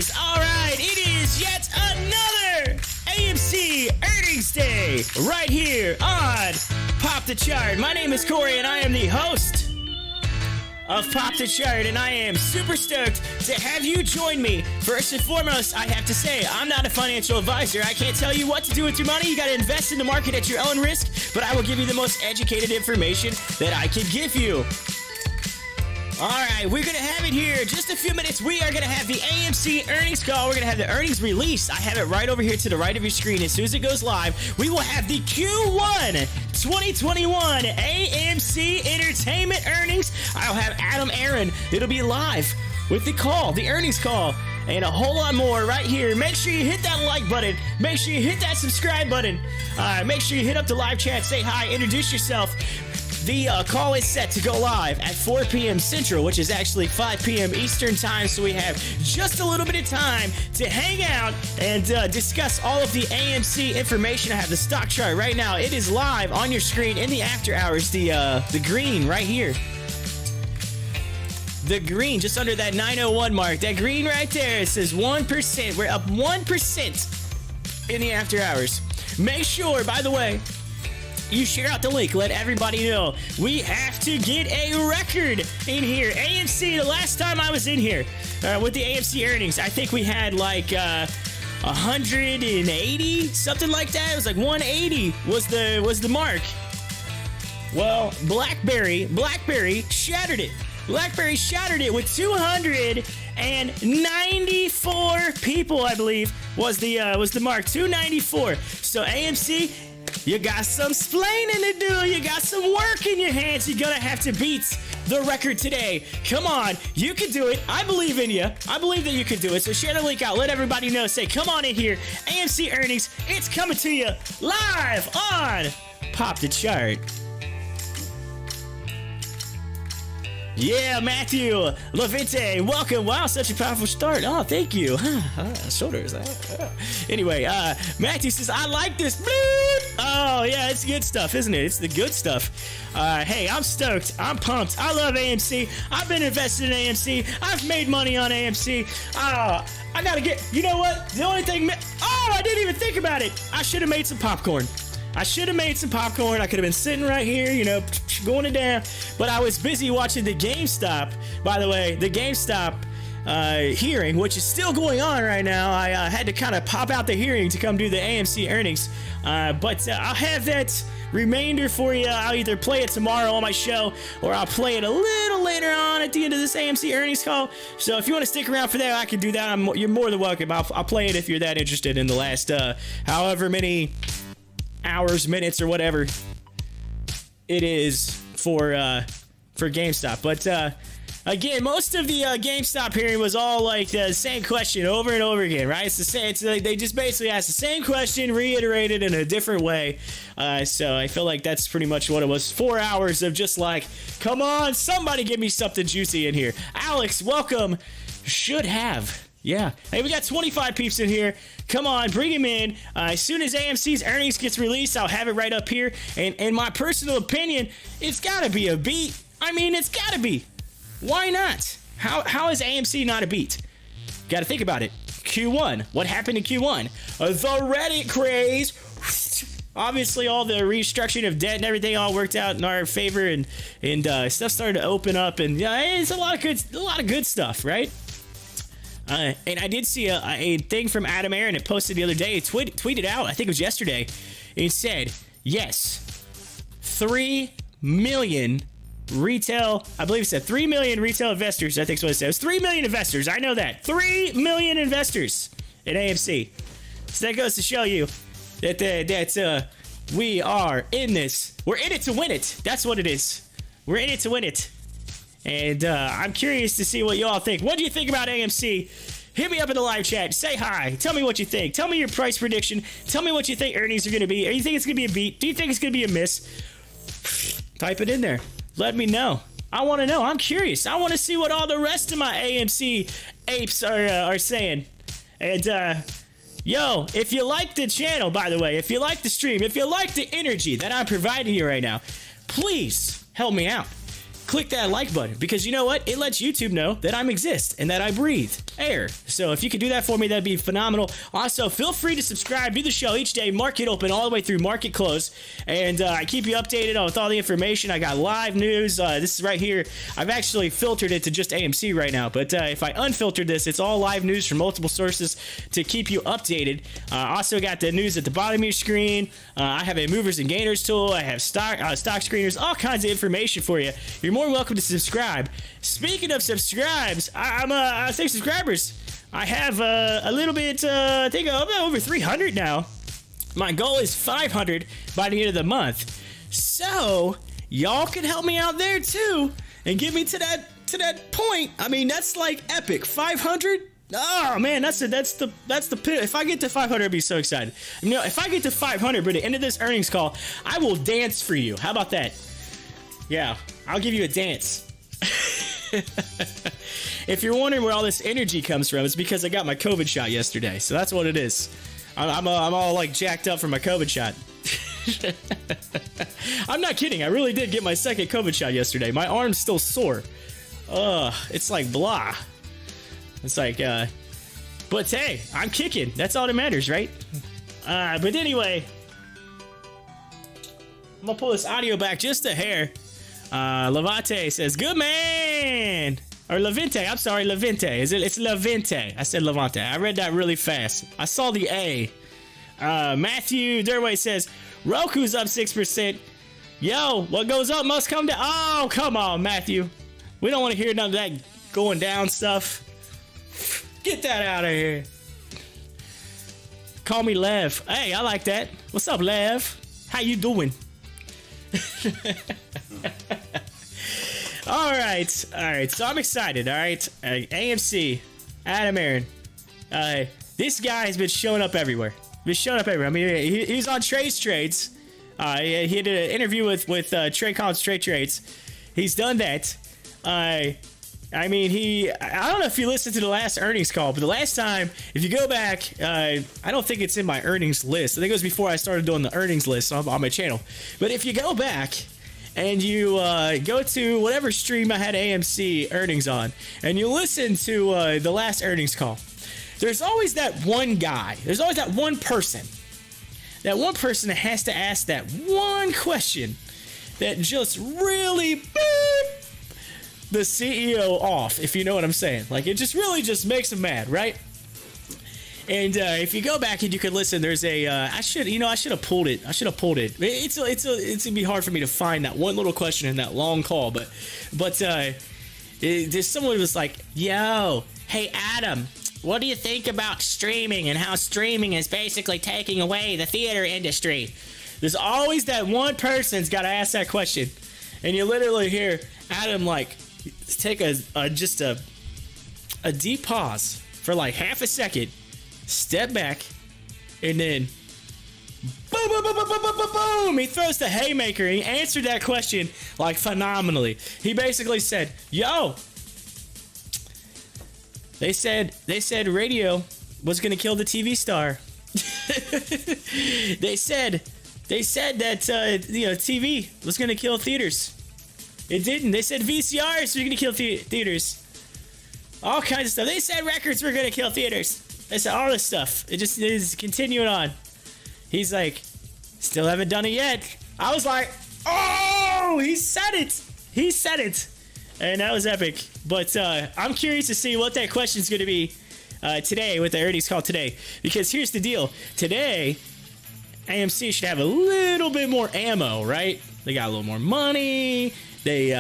Stocktwits. All right, it is yet another AMC earnings day right here on Pop the Chart. My name is Corey, and I am the host of Pop the Chart, and I am super stoked to have you join me. First and foremost, I have to say, I'm not a financial advisor. I can't tell you what to do with your money. You got to invest in the market at your own risk, but I will give you the most educated information that I can give you. All right, we're going to have it here in just a few minutes. We are going to have the AMC earnings call. We're going to have the earnings release. I have it right over here to the right of your screen. As soon as it goes live, we will have the Q1 2021 AMC Entertainment earnings. I'll have Adam Aaron. It'll be live with the call, the earnings call, and a whole lot more right here. Make sure you hit that like button. Make sure you hit that subscribe button. Make sure you hit up the live chat. Say hi. Introduce yourself. The call is set to go live at 4 p.m. Central, which is actually 5 p.m. Eastern time, so we have just a little bit of time to hang out and discuss all of the AMC information. I have the stock chart right now. It is live on your screen in the after hours, the green right here. The green, just under that 901 mark. That green right there, it says 1%. We're up 1% in the after hours. Make sure, by the way, you share out the link. Let everybody know. We have to get a record in here. AMC, the last time I was in here with the AMC earnings, I think we had like 180, something like that. It was like 180 was the mark. Well, BlackBerry shattered it. BlackBerry shattered it with 294 people, I believe, was the mark. 294. So AMC, you got some splaining to do. You got some work in your hands. You're going to have to beat the record today. Come on. You can do it. I believe in you. I believe that you can do it. So share the link out. Let everybody know. Say, come on in here. AMC earnings. It's coming to you live on Pop the Chart. Yeah, Matthew Levente, welcome. Wow, such a powerful start. Oh, thank you. Shoulders. Anyway, Matthew says, I like this. Oh, yeah, it's good stuff, isn't it? It's the good stuff. Hey, I'm stoked. I'm pumped. I love AMC. I've been invested in AMC. I've made money on AMC. I got to get, you know what? The only thing, I didn't even think about it. I should have made some popcorn. I could have been sitting right here, you know, going it down. But I was busy watching the GameStop. By the way, the GameStop hearing, which is still going on right now. I had to kind of pop out the hearing to come do the AMC earnings. But I'll have that remainder for you. I'll either play it tomorrow on my show, or I'll play it a little later on at the end of this AMC earnings call. So if you want to stick around for that, I can do that. You're more than welcome. I'll play it if you're that interested in the last however many hours, minutes, or whatever it is for GameStop. But again, most of the GameStop hearing was all like the same question over and over again, right? It's the same. It's like they just basically asked the same question, reiterated in a different way. So I feel like that's pretty much what it was. 4 hours of just like, come on, somebody give me something juicy in here. Alex, welcome. Should have. Yeah. Hey, we got 25 peeps in here. Come on, bring him in. As soon as AMC's earnings gets released, I'll have it right up here. And in my personal opinion, it's got to be a beat. I mean, it's got to be. Why not? How is AMC not a beat? Got to think about it. Q1. What happened in Q1? The Reddit craze. Obviously, all the restructuring of debt and everything all worked out in our favor, and stuff started to open up, and it's a lot of good stuff, right? And I did see a thing from Adam Aaron. It posted the other day. It tweeted out, I think it was yesterday. It said, yes, 3 million retail, I believe it said 3 million retail investors. I think that's what it said. It was 3 million investors. I know that. 3 million investors in AMC. So that goes to show you that we are in this. We're in it to win it. That's what it is. We're in it to win it. And I'm curious to see what you all think. What do you think about AMC? Hit me up in the live chat. Say hi. Tell me what you think. Tell me your price prediction. Tell me what you think earnings are going to be. Do you think it's going to be a beat? Do you think it's going to be a miss? Type it in there. Let me know. I want to know. I'm curious. I want to see what all the rest of my AMC apes are saying. And, yo, if you like the channel, by the way, if you like the stream, if you like the energy that I'm providing you right now, please help me out. click that like button, because you know what? It lets YouTube know that I exist and that I breathe air. So if you could do that for me, that'd be phenomenal. Also, feel free to subscribe. Do the show each day, market open all the way through market close. And I keep you updated with all the information. I got live news. This is right here. I've actually filtered it to just AMC right now. But if I unfiltered this, it's all live news from multiple sources to keep you updated. Also got the news at the bottom of your screen. I have a movers and gainers tool. I have stock screeners, all kinds of information for you. You're more than welcome to subscribe. Speaking of subscribes, I think subscribers. I have a little bit, I think I'm over 300 now. My goal is 500 by the end of the month. So y'all can help me out there too and get me to that point. I mean, that's like epic. 500. Oh man, that's the if I get to 500, I'd be so excited. You know, if I get to 500 by the end of this earnings call, I will dance for you. How about that? Yeah, I'll give you a dance. If you're wondering where all this energy comes from, it's because I got my COVID shot yesterday. So that's what it is. I'm all like jacked up from my COVID shot. I'm not kidding. I really did get my second COVID shot yesterday. My arm's still sore. It's like blah. It's like, but hey, I'm kicking. That's all that matters, right? But anyway, I'm gonna pull this audio back just a hair. Levante says, good man. Or Levinte, I'm sorry, Levinte. It's Levinte. I said Levante. I read that really fast. I saw the A. Matthew Durway says, Roku's up 6%. Yo, what goes up must come down. Oh, come on, Matthew. We don't want to hear none of that going down stuff. Get that out of here. Call me Lev. Hey, I like that. What's up, Lev? How you doing? All right. So I'm excited. All right. AMC, Adam Aaron. This guy has been showing up everywhere. I mean, he's on Trades. He did an interview with Trey Collins, Trades. He's done that. I mean, I don't know if you listened to the last earnings call, but the last time, if you go back, I don't think it's in my earnings list. I think it was before I started doing the earnings list on my channel. But if you go back and you go to whatever stream I had AMC earnings on, and you listen to the last earnings call, there's always that one guy. There's always that one person. That one person that has to ask that one question that just really beep the CEO off, if you know what I'm saying. Like, it just really just makes him mad, right? And if you go back and you could listen, there's a I should have pulled it. It's gonna be hard for me to find that one little question in that long call, but there's someone who was like, yo, hey Adam, what do you think about streaming and how streaming is basically taking away the theater industry? There's always that one person's got to ask that question, and you literally hear Adam like take a deep pause for like half a second, step back, and then boom, boom, boom, boom, boom, boom, boom, boom. He throws the haymaker. And he answered that question like phenomenally. He basically said, "Yo, they said radio was gonna kill the TV star. they said that TV was gonna kill theaters. It didn't. They said VCRs were gonna kill theaters. All kinds of stuff. They said records were gonna kill theaters. They said all this stuff. It just is continuing on." He's like, "Still haven't done it yet." I was like, "Oh, he said it," and that was epic. But I'm curious to see what that question is going to be today with the earnings call today, because here's the deal. Today, AMC should have a little bit more ammo, right? They got a little more money. They,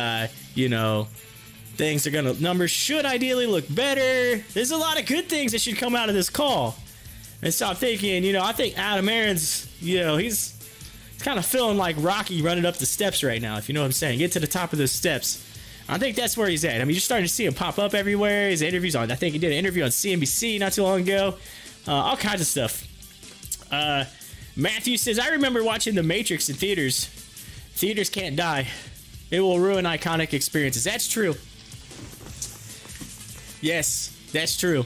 numbers should ideally look better. There's a lot of good things that should come out of this call. And so I'm thinking, I think Adam Aaron's, he's kind of feeling like Rocky running up the steps right now, if you know what I'm saying. Get to the top of those steps. I think that's where he's at. I mean, you're starting to see him pop up everywhere. His interviews on, I think he did an interview on CNBC not too long ago. All kinds of stuff. Matthew says, I remember watching The Matrix in theaters. Theaters can't die. It will ruin iconic experiences. That's true. Yes, that's true.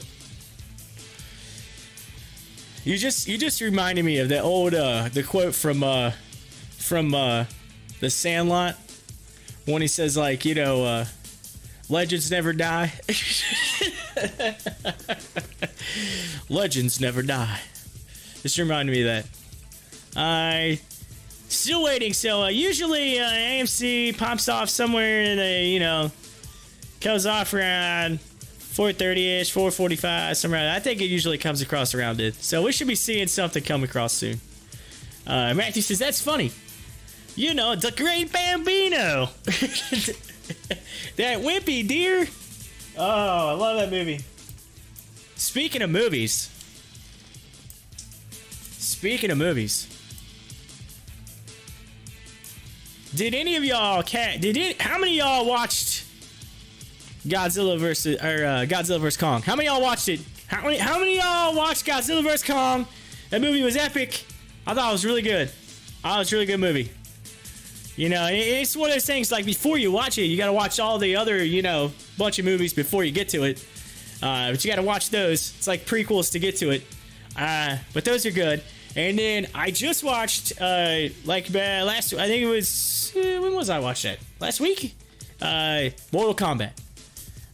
You just reminded me of that old the quote from The Sandlot, when he says like, you know, legends never die. Legends never die. Just reminded me of that. Still waiting. So usually AMC pops off somewhere in the, you know, goes off around 4:30ish, 4:45, somewhere around. I think it usually comes across around it. So we should be seeing something come across soon. Matthew says, that's funny. You know, the great Bambino. That wimpy deer. Oh, I love that movie. Speaking of movies. Did any of y'all how many of y'all watched Godzilla vs Kong? How many of y'all watched it? How many of y'all watched Godzilla vs Kong? That movie was epic. I thought it was really good. Oh, it's a really good movie. You know, it's one of those things, like, before you watch it, you gotta watch all the other, you know, bunch of movies before you get to it. But you gotta watch those. It's like prequels to get to it. But those are good. And then I just watched, last, I think it was, when was I watched that? Last week? Mortal Kombat.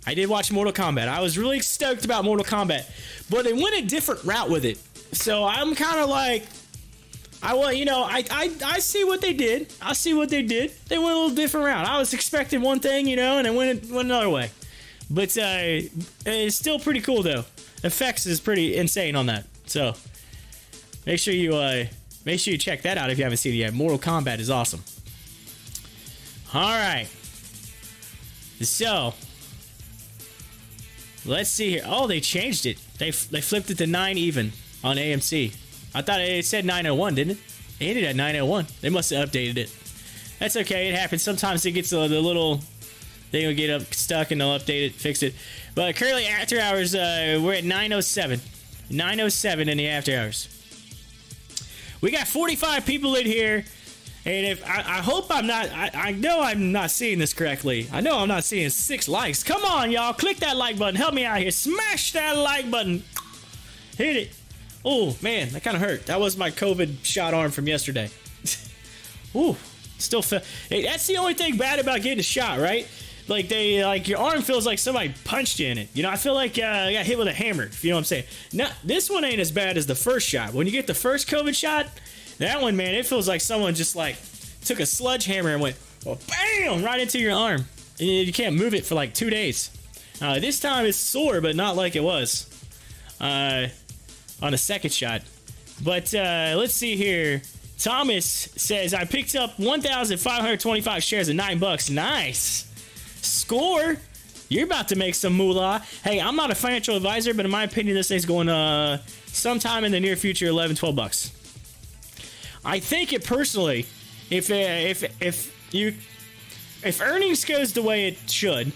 I did watch Mortal Kombat. I was really stoked about Mortal Kombat. But they went a different route with it. So I'm kind of like, I see what they did. I see what they did. They went a little different route. I was expecting one thing, you know, and it went another way. But it's still pretty cool, though. Effects is pretty insane on that. So make sure you check that out if you haven't seen it yet. Mortal Kombat is awesome. All right. So let's see here. Oh, they changed it. They flipped it to 9 even on AMC. I thought it said 901, didn't it? It ended at 901. They must have updated it. That's okay. It happens. Sometimes it gets the little thing will get stuck and they'll update it, fix it. But currently, after hours, we're at 907. 907 in the after hours. We got 45 people in here. And if I hope I'm not, I know I'm not seeing this correctly. I know I'm not seeing 6 likes. Come on, y'all. Click that like button. Help me out here. Smash that like button. Hit it. Oh, man, that kind of hurt. That was my COVID shot arm from yesterday. Ooh, still feel. Hey, that's the only thing bad about getting a shot, right? Like, your arm feels like somebody punched you in it. You know, I feel like I got hit with a hammer, if you know what I'm saying. Now, this one ain't as bad as the first shot. When you get the first COVID shot, that one, man, it feels like someone just, like, took a sledgehammer and went, oh, bam, right into your arm. And you can't move it for, like, 2 days. This time it's sore, but not like it was on a second shot. But let's see here. Thomas says, I picked up 1,525 shares at $9. Nice. Score. You're about to make some moolah. Hey, I'm not a financial advisor, but in my opinion, this thing's going sometime in the near future, $11-12. I think it personally, if earnings goes the way it should,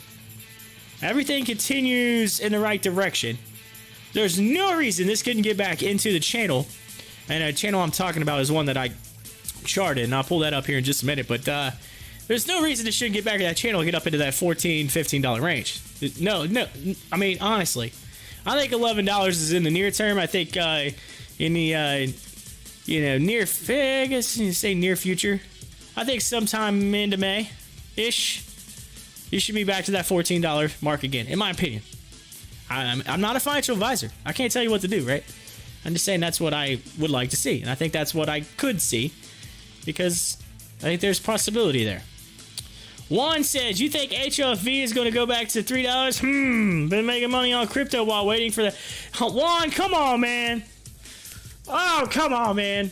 everything continues in the right direction, there's no reason this couldn't get back into the channel. And the channel I'm talking about is one that I charted, and I'll pull that up here in just a minute. But there's no reason it shouldn't get back to that channel and get up into that $14, $15 range. No. I mean, honestly, I think $11 is in the near term. I think in the near, I guess you say near future. I think sometime into May-ish, you should be back to that $14 mark again, in my opinion. I'm not a financial advisor. I can't tell you what to do, right? I'm just saying that's what I would like to see. And I think that's what I could see, because I think there's possibility there. Juan says, you think HOFV is going to go back to $3? Been making money on crypto while waiting for the... Juan, come on, man. Oh, come on, man.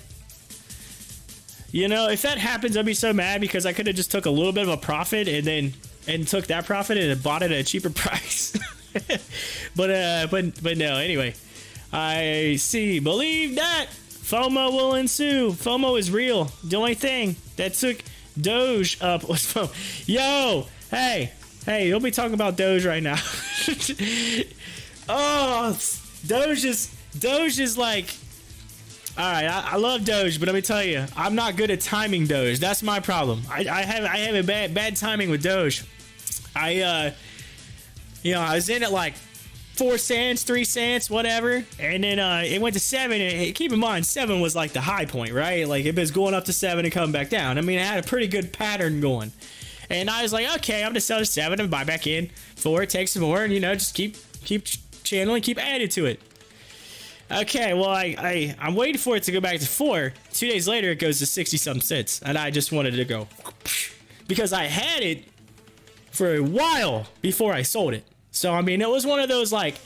You know, if that happens, I'd be so mad, because I could have just took a little bit of a profit and took that profit and bought it at a cheaper price. but no, anyway. I see. Believe that FOMO will ensue. FOMO is real. The only thing that took Doge up was FOMO. Yo, hey, don't be talking about Doge right now. Oh, Doge is like, all right, I love Doge, but let me tell you, I'm not good at timing Doge. That's my problem. I have a bad timing with Doge. I was in at like 4 cents, 3 cents, whatever, and then it went to 7. And keep in mind, 7 was like the high point, right? Like it was going up to 7 and coming back down. I mean, it had a pretty good pattern going, And I was like, okay, I'm gonna sell to 7 and buy back in 4, take some more, and you know, just keep channeling, keep adding to it. Okay, well, I'm waiting for it to go back to 4. 2 days later, it goes to 60-something cents, and I just wanted to go because I had it for a while before I sold it. So I mean, it was one of those, like,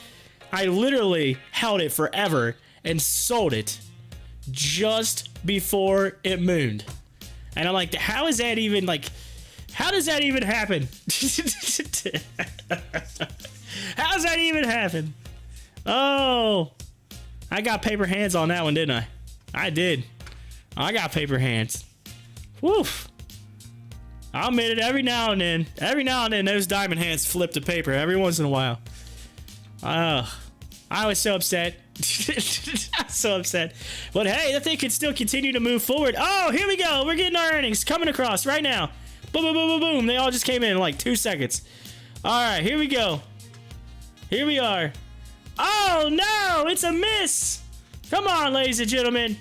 I literally held it forever and sold it just before it mooned. And I'm like, how is that even, like, how does that even happen? How does that even happen? Oh, I got paper hands on that one, didn't I? I did. I got paper hands. Woof. I'll admit it, every now and then those diamond hands flip the paper every once in a while. I was so upset. So upset. But hey, the thing could still continue to move forward. Oh, here we go. We're getting our earnings coming across right now. Boom, boom, boom, boom, boom. They all just came in like 2 seconds. All right, here we go. Here we are. Oh, no, it's a miss. Come on, ladies and gentlemen.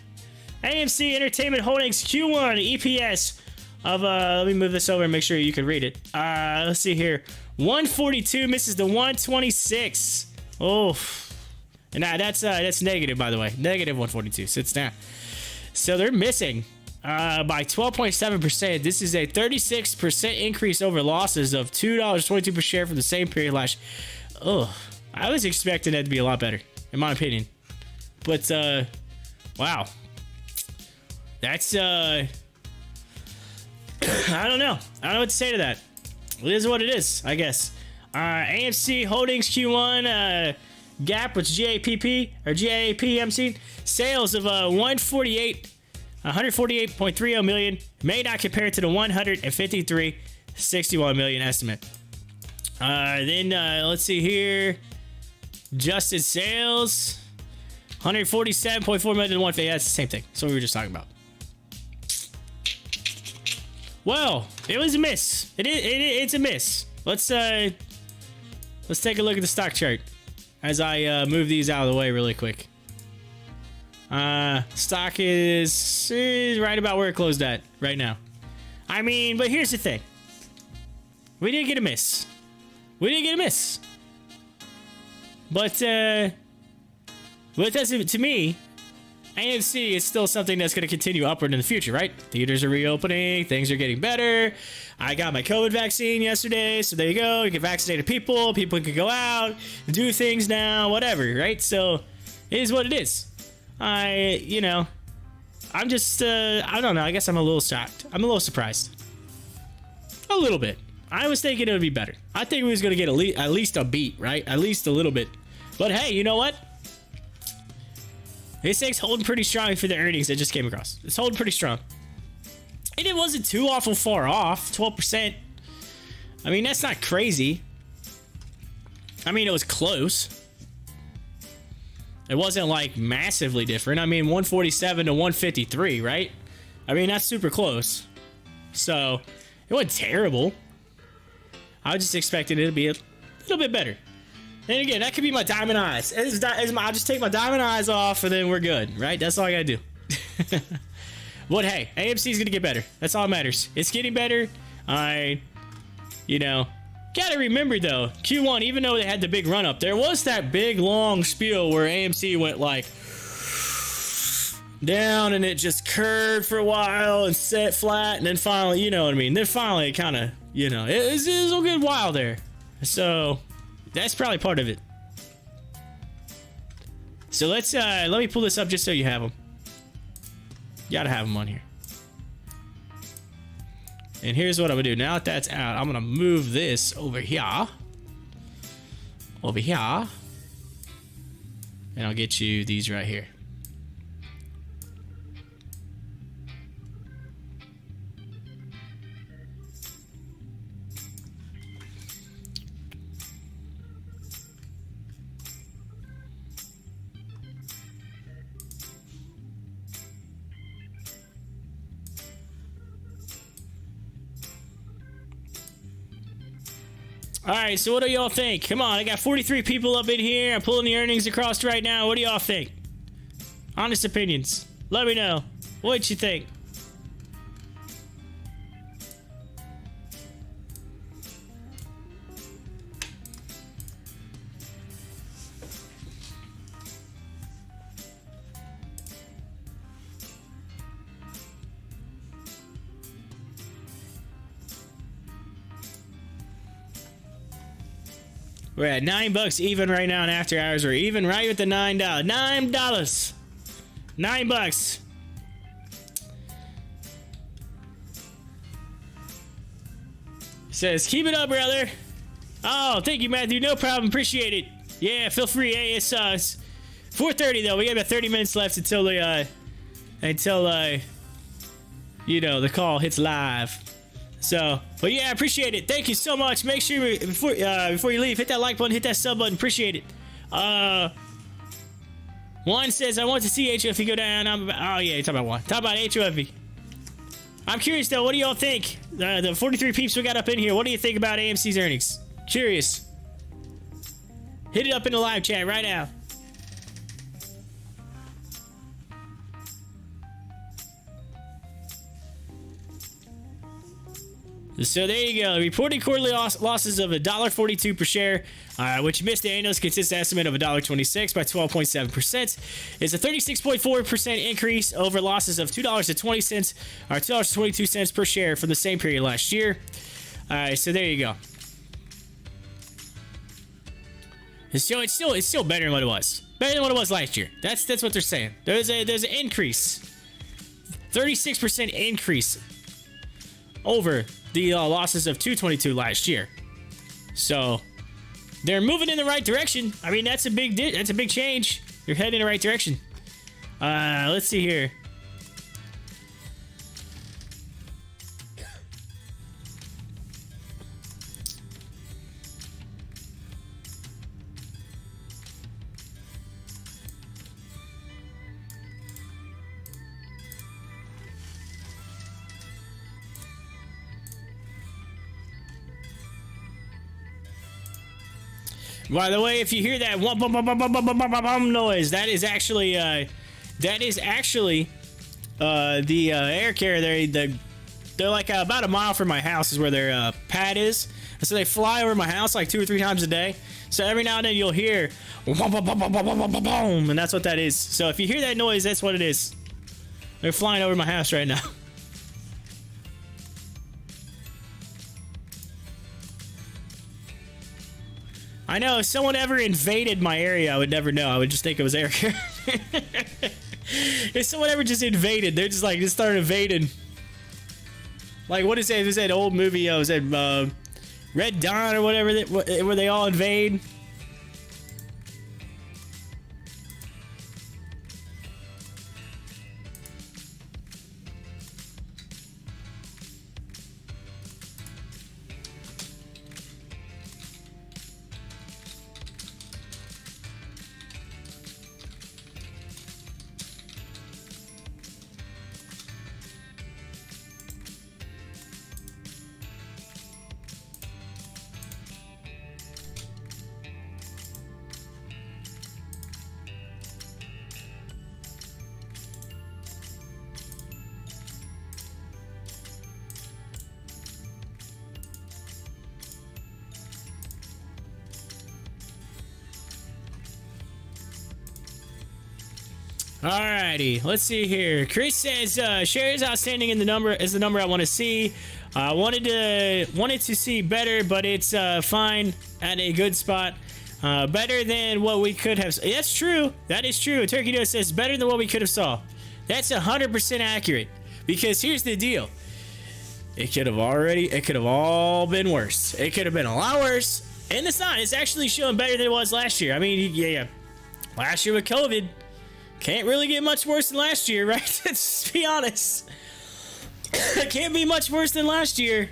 AMC Entertainment Holdings Q1 EPS of, let me move this over and make sure you can read it. Let's see here. 142 misses to 126. Oh, and that's negative, by the way. Negative 142. Sits down. So they're missing by 12.7%. This is a 36% increase over losses of $2.22 per share from the same period last. Oh, I was expecting that to be a lot better, in my opinion. But wow, that's I don't know. I don't know what to say to that. It is what it is, I guess. AMC Holdings Q1 gap, which GAPP or GAPMC sales of 148.30 million may not compare to the 153.61 million estimate. Then let's see here. Adjusted sales 147.4 million to 150. That's the same thing. So we were just talking about. Well, it was a miss. It's a miss. Let's take a look at the stock chart as I move these out of the way really quick. Stock is right about where it closed at right now. I mean, but here's the thing. We didn't get a miss. We didn't get a miss. But it doesn't, to me, AMC is still something that's going to continue upward in the future, right? Theaters are reopening, things are getting better. I got my COVID vaccine yesterday, so there you go. You get vaccinated people can go out, do things now, whatever, right? So it is what it is. I'm just, I don't know. I guess I'm a little shocked. I'm a little surprised. A little bit. I was thinking it would be better. I think we was going to get at least a beat, right? At least a little bit. But hey, you know what? This thing's holding pretty strong for the earnings that just came across. It's holding pretty strong. And it wasn't too awful far off. 12%. I mean, that's not crazy. I mean, it was close. It wasn't like massively different. I mean, 147 to 153, right? I mean, that's super close. So, it wasn't terrible. I was just expecting it to be a little bit better. And again, that could be my diamond eyes. I'll just take my diamond eyes off and then we're good, right? That's all I gotta do. But hey, AMC is gonna get better. That's all that matters. It's getting better. Gotta remember though, Q1, even though they had the big run up, there was that big long spiel where AMC went like down and it just curved for a while and set flat and then finally, you know what I mean? Then finally it kind of, it was a good while there. So that's probably part of it. So let me pull this up just so you have them. You gotta have them on here. And here's what I'm gonna do. Now that that's out, I'm gonna move this over here. Over here. And I'll get you these right here. All right, so what do y'all think? Come on, I got 43 people up in here. I'm pulling the earnings across right now. What do y'all think? Honest opinions. Let me know. What you think? We're at $9 even right now in after hours. We're even right with the $9. $9. $9. Says, keep it up, brother. Oh, thank you, Matthew. No problem. Appreciate it. Yeah, feel free. Hey, it's 4:30 though. We got about 30 minutes left until the you know, the call hits live. So, but yeah, I appreciate it. Thank you so much. Make sure before you leave, hit that like button, hit that sub button. Appreciate it. Juan says, I want to see HOFE go down. Oh yeah, you're talking about Juan. Talk about HOFE. I'm curious though, what do y'all think? The 43 peeps we got up in here, what do you think about AMC's earnings? Curious. Hit it up in the live chat right now. So there you go. Reported quarterly losses of $1.42 per share, which missed the analyst consensus estimate of $1.26 by 12.7%. It's a 36.4% increase over losses of $2.20 or $2.22 per share from the same period last year. So there you go. It's still better than what it was. Better than what it was last year. That's what they're saying. There's an increase. 36% increase over the losses of $2.22 last year. So they're moving in the right direction. I mean, that's a big change. They're heading in the right direction. Let's see here. By the way, if you hear that noise, that is actually the air carrier. They're like about a mile from my house is where their pad is. So they fly over my house like 2 or 3 times a day. So every now and then you'll hear and that's what that is. So if you hear that noise, that's what it is. They're flying over my house right now. I know, if someone ever invaded my area, I would never know. I would just think it was air carrier. If someone ever just invaded, they're just started invading. Like, what is that? Was that old movie? Was that Red Dawn or whatever? Where they all invade? Alrighty, let's see here. Chris says shares outstanding in the number is the number I want to see. Wanted to see better, but it's fine at a good spot. Better than what we could have. That's true. That is true. Turkey Dough says better than what we could have saw. That's 100% accurate. Because here's the deal. It could have all been worse. It could have been a lot worse. And it's not. It's actually showing better than it was last year. I mean, yeah. Last year with COVID. Can't really get much worse than last year, right? Let's be honest. It can't be much worse than last year.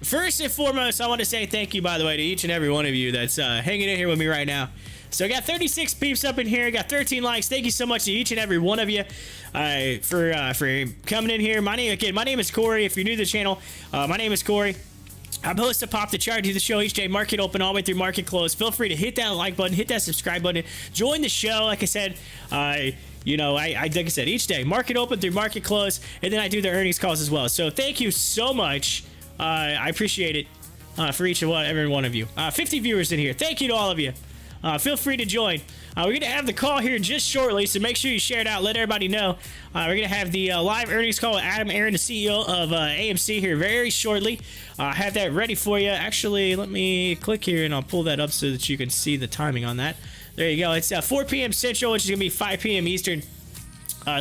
First and foremost, I want to say thank you, by the way, to each and every one of you that's hanging in here with me right now. So I got 36 peeps up in here. I got 13 likes. Thank you so much to each and every one of you for coming in here. My name is Corey. If you're new to the channel, my name is Corey. I'm host to Pop the Chart, do the show each day, market open all the way through market close. Feel free to hit that like button, hit that subscribe button, join the show. Like I said, like I said, each day, market open through market close, and then I do the earnings calls as well. So thank you so much. I appreciate it for each and every one of you. 50 viewers in here. Thank you to all of you. feel free to join. We're going to have the call here just shortly, so make sure you share it out. Let everybody know. We're going to have the live earnings call with Adam Aaron, the CEO of AMC, here very shortly. Have that ready for you. Actually, let me click here, and I'll pull that up so that you can see the timing on that. There you go. It's 4 p.m. Central, which is going to be 5 p.m. Eastern.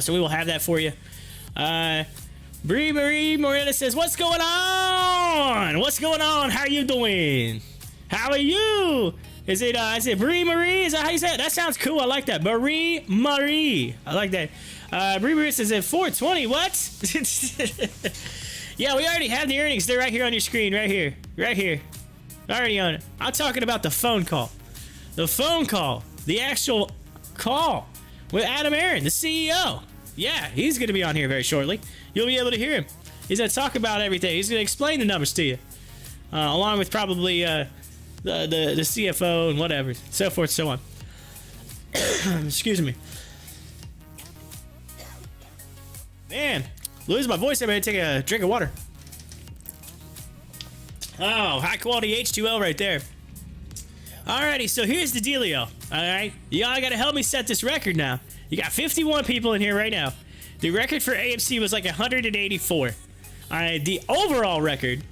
So we will have that for you. Brie Marie Morena says, what's going on? What's going on? How you doing? How are you? Is it Brie Marie? Is that how you say it? That sounds cool. I like that. Marie Marie. I like that. Brie Marie says at 420. What? Yeah, we already have the earnings. They're right here on your screen. Right here. Right here. Already on it. I'm talking about the phone call. The phone call. The actual call with Adam Aaron, the CEO. Yeah, he's going to be on here very shortly. You'll be able to hear him. He's going to talk about everything. He's going to explain the numbers to you. Along with probably the CFO and whatever. So forth, so on. Excuse me. Man, lose my voice. I better take a drink of water. Oh, high quality H2O right there. Alrighty, so here's the dealio. Alright, y'all gotta help me set this record now. You got 51 people in here right now. The record for AMC was like 184. The overall record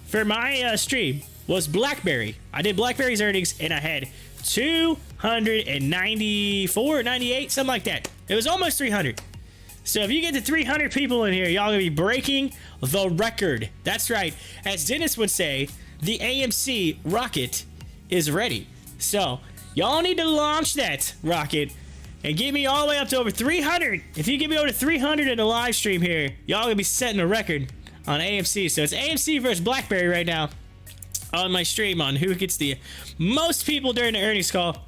for my stream was BlackBerry. I did BlackBerry's earnings and I had 294, 98, something like that. It was almost 300. So if you get to 300 people in here, y'all gonna be breaking the record. That's right. As Dennis would say, the AMC rocket is ready. So y'all need to launch that rocket and get me all the way up to over 300. If you get me over to 300 in the live stream here, y'all gonna be setting a record on AMC. So it's AMC versus BlackBerry right now on my stream on who gets the most people during the earnings call.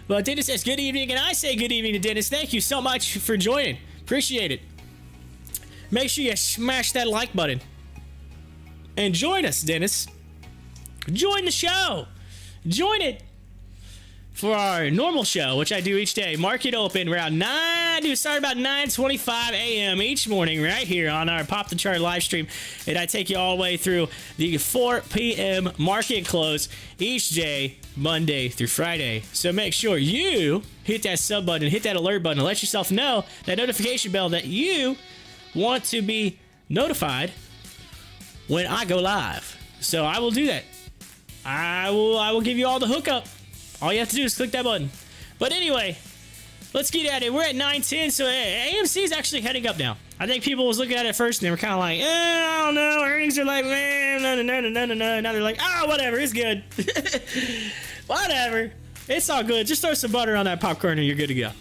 Well, Dennis says good evening, and I say good evening to Dennis. Thank you so much for joining. Appreciate it. Make sure you smash that like button. And join us, Dennis. Join the show. Join it. For our normal show, which I do each day, market open around 9. I do start about 9:25 a.m. each morning right here on our Pop the Chart live stream, and I take you all the way through the 4 p.m. market close each day, Monday through Friday. So make sure you hit that sub button, hit that alert button, and let yourself know that notification bell that you want to be notified when I go live. So I will do that. I will give you all the hookup. All you have to do is click that button. But anyway, let's get at it. We're at 9:10, so AMC is actually heading up now. I think people was looking at it first and they were kind of like, I don't know. Earnings are like, man, no. Now they're like, whatever, it's good. Whatever. It's all good. Just throw some butter on that popcorn and you're good to go.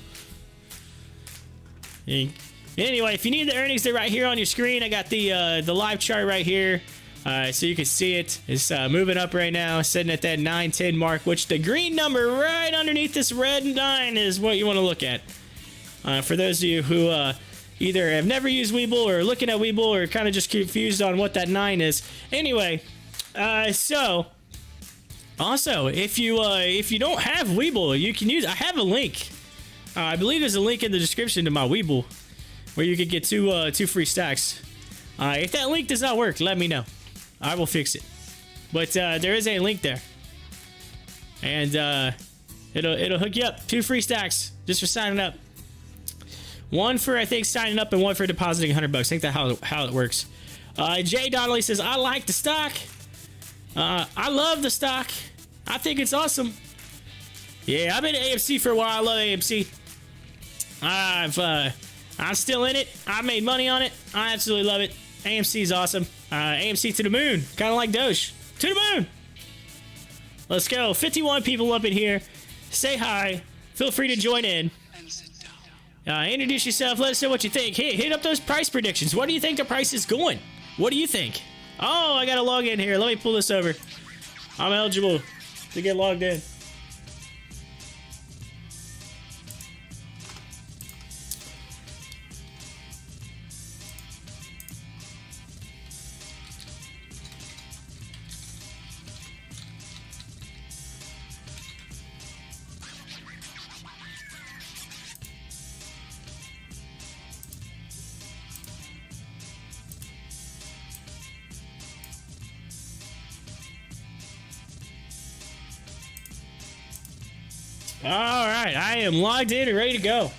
Anyway, if you need the earnings, they're right here on your screen. I got the live chart right here. So you can see it. It's moving up right now, sitting at that 910 mark, which the green number right underneath this red 9 is what you want to look at. For those of you who either have never used WEBULL or are looking at WEBULL or kind of just confused on what that 9 is. Anyway, so also if you don't have WEBULL, you can use. I have a link. I believe there's a link in the description to my WEBULL where you could get two free stacks. If that link does not work, let me know. I will fix it. But there is a link there. And it'll hook you up. 2 free stacks just for signing up. 1 for, I think, signing up and 1 for depositing $100. I think that's how it works. Jay Donnelly says, I like the stock. I love the stock. I think it's awesome. Yeah, I've been at AMC for a while. I love AMC. I'm still in it. I made money on it. I absolutely love it. AMC is awesome. AMC to the moon. Kind of like Doge. To the moon. Let's go. 51 people up in here. Say hi. Feel free to join in. Introduce yourself. Let us know what you think. Hey, hit up those price predictions. What do you think the price is going? What do you think? Oh, I got to log in here. Let me pull this over. I'm eligible to get logged in. All right, I am logged in and ready to go.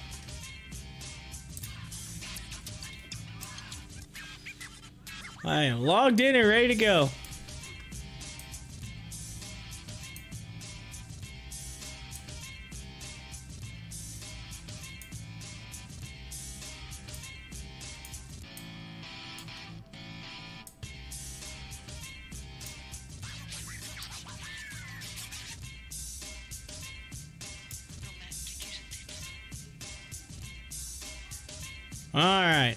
I am logged in and ready to go. All right.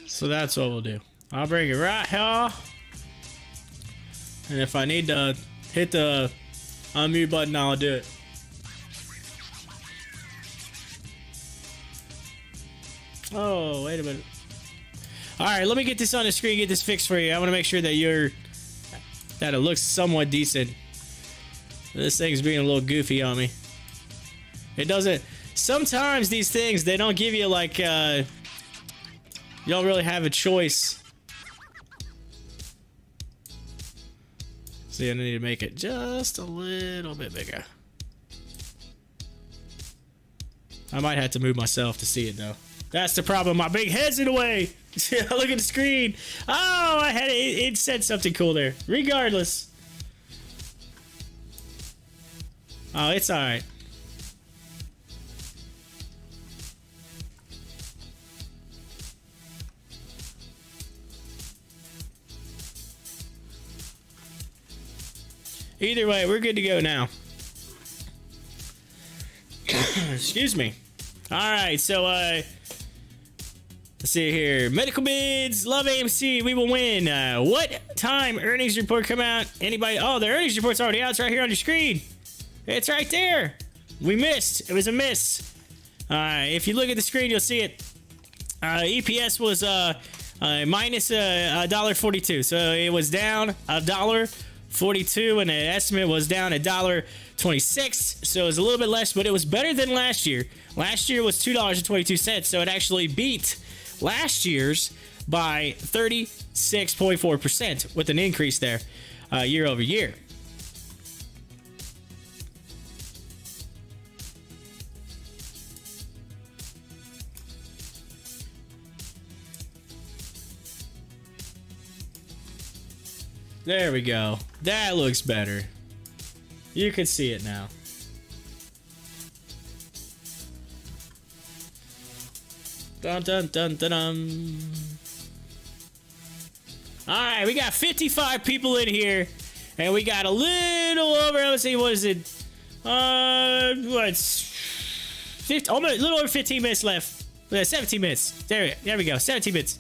So that's what we'll do. I'll bring it right here. And if I need to hit the unmute button, I'll do it. Oh, wait a minute. All right, let me get this on the screen, get this fixed for you. I want to make sure that it looks somewhat decent. This thing's being a little goofy on me. It doesn't. Sometimes these things, they don't give you like, you don't really have a choice. See, I need to make it just a little bit bigger. I might have to move myself to see it though. That's the problem. My big head's in the way. Look at the screen. Oh, I had it said something cool there. Regardless. Oh, it's all right. Either way, we're good to go now. Excuse me. All right, so let's see here. Medical bids, love AMC, we will win. What time earnings report come out? Anybody? Oh, the earnings report's already out. It's right here on your screen. It's right there. We missed. It was a miss. If you look at the screen, you'll see it. EPS was minus $1.42, so it was down $1.42, and the estimate was down $1.26, so it was a little bit less, but it was better than last year. Last year was $2.22, so it actually beat last year's by 36.4% with an increase there year over year. There we go. That looks better. You can see it now. Dun dun dun dun dun. Alright, we got 55 people in here. And we got a little over, let's see, what is it? What's 50, almost a little over 15 minutes left. 17 minutes. There we go. 17 minutes.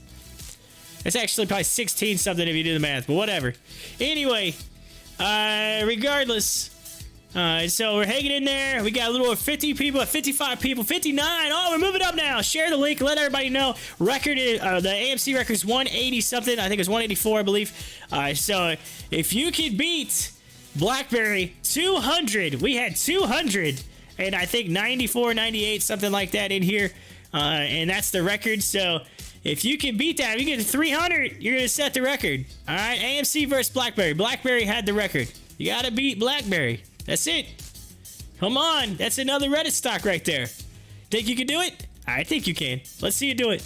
It's actually probably 16 something if you do the math, but whatever. Anyway, regardless, so we're hanging in there. We got a little over 50 people, 55 people, 59. Oh, we're moving up now. Share the link. Let everybody know. Record is, the AMC record is 180 something. I think it's 184, I believe. So if you can beat BlackBerry 200, we had 200, and I think 94, 98, something like that in here, and that's the record. So if you can beat that, if you get to 300, you're going to set the record. All right, AMC versus BlackBerry. BlackBerry had the record. You got to beat BlackBerry. That's it. Come on. That's another Reddit stock right there. Think you can do it? I think you can. Let's see you do it.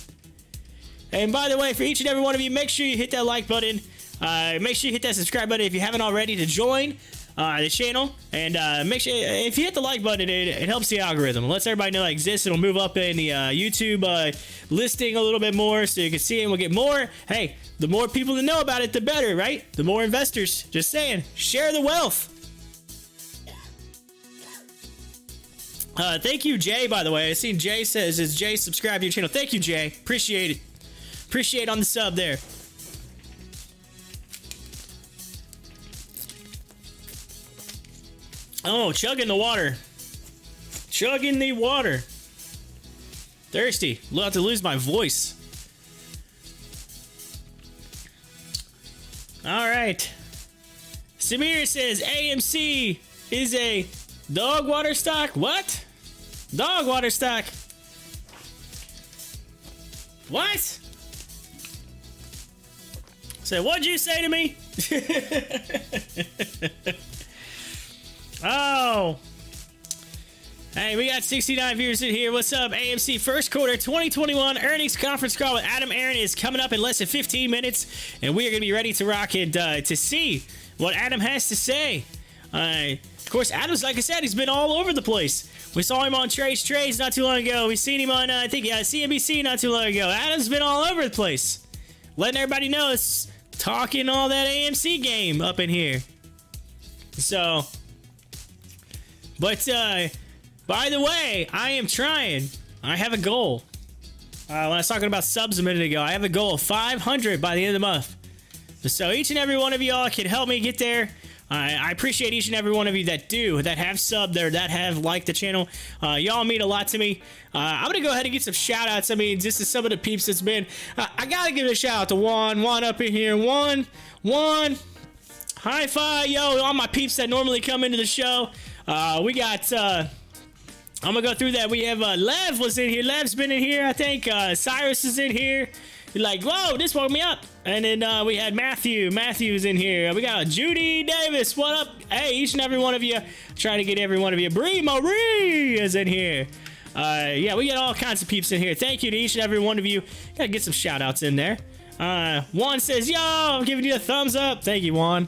And by the way, for each and every one of you, make sure you hit that like button. Make sure you hit that subscribe button if you haven't already to join the channel. And make sure, if you hit the like button, it helps the algorithm. It lets everybody know it exists. It'll move up in the YouTube listing a little bit more so you can see it and we'll get more. Hey, the more people that know about it, the better, right? The more investors. Just saying. Share the wealth. Thank you, Jay, by the way. I seen Jay says, is Jay subscribe to your channel? Thank you, Jay. Appreciate it. Appreciate on the sub there. Oh, chugging the water. Chugging the water. Thirsty. I'll have to lose my voice. All right. Samir says AMC is a dog water stock. What? Dog water stock. What? So what'd you say to me? Oh. Hey, we got 69 viewers in here. What's up, AMC? First quarter 2021 earnings conference call with Adam Aaron is coming up in less than 15 minutes, and we are going to be ready to rock and to see what Adam has to say. Of course, Adam's, like I said, he's been all over the place. We saw him on Trades not too long ago. We seen him on, I think, CNBC not too long ago. Adam's been all over the place, letting everybody know it's talking all that AMC game up in here. So, but, by the way, I am trying. I have a goal. When I was talking about subs a minute ago, I have a goal of 500 by the end of the month. So each and every one of y'all can help me get there. I appreciate each and every one of you that have subbed there, that have liked the channel. Y'all mean a lot to me. I'm going to go ahead and get some shout outs. I mean, just to some of the peeps that's been. I got to give a shout out to Juan up in here. Juan. High five, yo, all my peeps that normally come into the show. We got. I'm gonna go through that. We have Lev was in here. Lev's been in here, I think. Cyrus is in here. You're like, whoa, this woke me up. And then we had Matthew. Matthew's in here. We got Judy Davis. What up? Hey, each and every one of you. Trying to get every one of you. Bree Marie is in here. Yeah, we got all kinds of peeps in here. Thank you to each and every one of you. Gotta get some shout outs in there. Juan says, yo, I'm giving you a thumbs up. Thank you, Juan.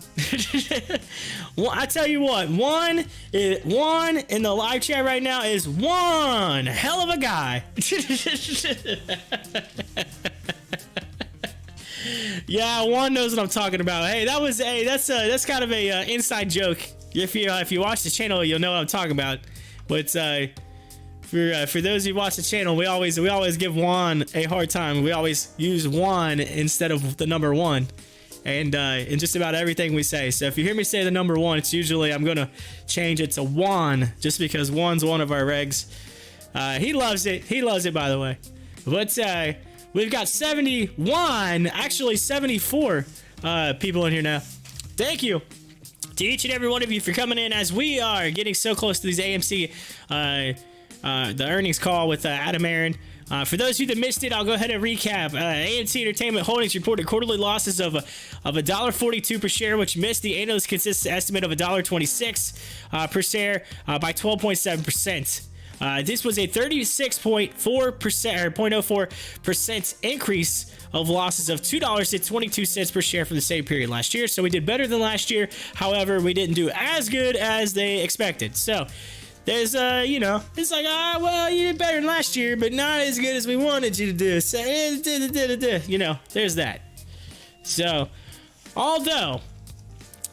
I tell you what, Juan in the live chat right now is one hell of a guy. Yeah, Juan knows what I'm talking about. Hey, that's kind of a inside joke. If you watch the channel, you'll know what I'm talking about. But for those who watch the channel, we always give Juan a hard time. We always use Juan instead of the number one, and in just about everything we say. So if you hear me say the number one, it's usually I'm gonna change it to Juan, just because Juan's one of our regs. He loves it. He loves it, by the way. But we've got 71, actually 74 people in here now. Thank you to each and every one of you for coming in as we are getting so close to these AMC. The earnings call with Adam Aaron. For those of you that missed it, I'll go ahead and recap. AMC Entertainment Holdings reported quarterly losses of $1.42 per share, which missed the analyst consensus estimate of $1.26 per share by 12.7%. This was a 36.4% or 0.04% increase of losses of $2.22 per share for the same period last year. So we did better than last year. However, we didn't do as good as they expected. So there's it's like, well, you did better than last year, but not as good as we wanted you to do. So, there's that. So, although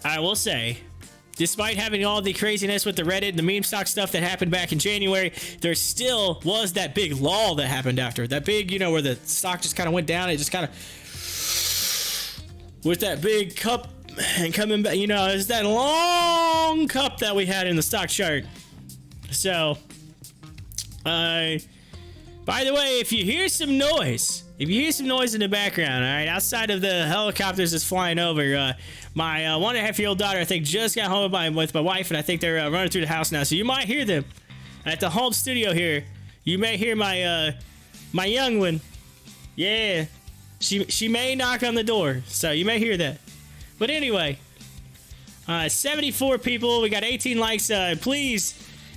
I will say, despite having all the craziness with the Reddit and the meme stock stuff that happened back in January, there still was that big lull that happened after. That big, where the stock just kind of went down. It just kind of, with that big cup and coming back, it's that long cup that we had in the stock chart. So, by the way, if you hear some noise in the background, all right, outside of the helicopters that's flying over, my 1.5-year-old daughter, I think, just got home with my wife, and I think they're running through the house now. So you might hear them at the home studio here. You may hear my young one. Yeah, she may knock on the door, so you may hear that. But anyway, 74 people. We got 18 likes. Please,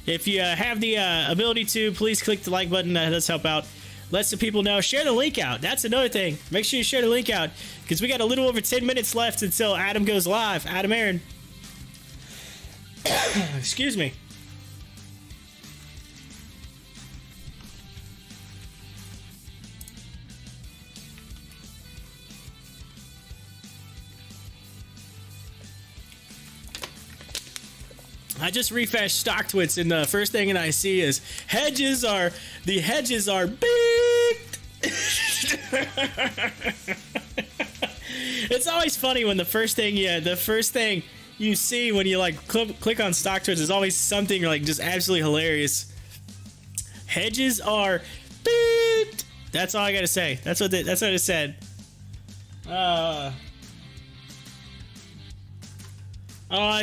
if you have the ability to, please click the like button. That does help out. Let some people know. Share the link out. That's another thing. Make sure you share the link out, because we got a little over 10 minutes left until Adam goes live. Adam Aaron. Excuse me. I just refreshed Stocktwits, and the first thing that I see is the hedges are big. It's always funny when the first thing you see when you click on Stocktwits is always something just absolutely hilarious. Hedges are big. That's all I gotta say. That's what it said.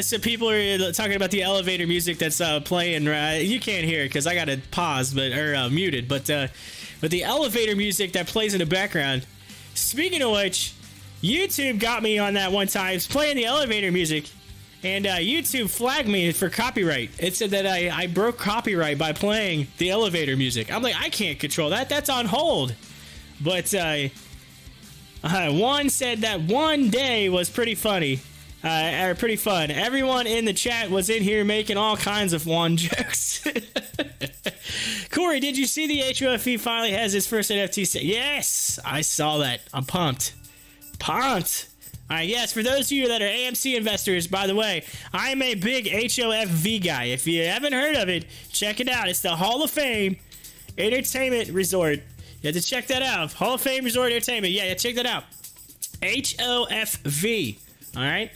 So people are talking about the elevator music that's playing. You can't hear it because I got it paused, muted. But with the elevator music that plays in the background. Speaking of which, YouTube got me on that one time. It's playing the elevator music, and YouTube flagged me for copyright. It said that I broke copyright by playing the elevator music. I'm like, I can't control that. That's on hold. But one said that one day was pretty funny. Or pretty fun. Everyone in the chat was in here making all kinds of one jokes. Corey, did you see the HOFE finally has its first NFT set? Yes, I saw that. I'm pumped. Pumped. Alright, yes, for those of you that are AMC investors, by the way, I'm a big HOFV guy. If you haven't heard of it, check it out. It's the Hall of Fame Entertainment Resort. You have to check that out. Hall of Fame Resort Entertainment. Yeah, check that out. HOFV. Alright?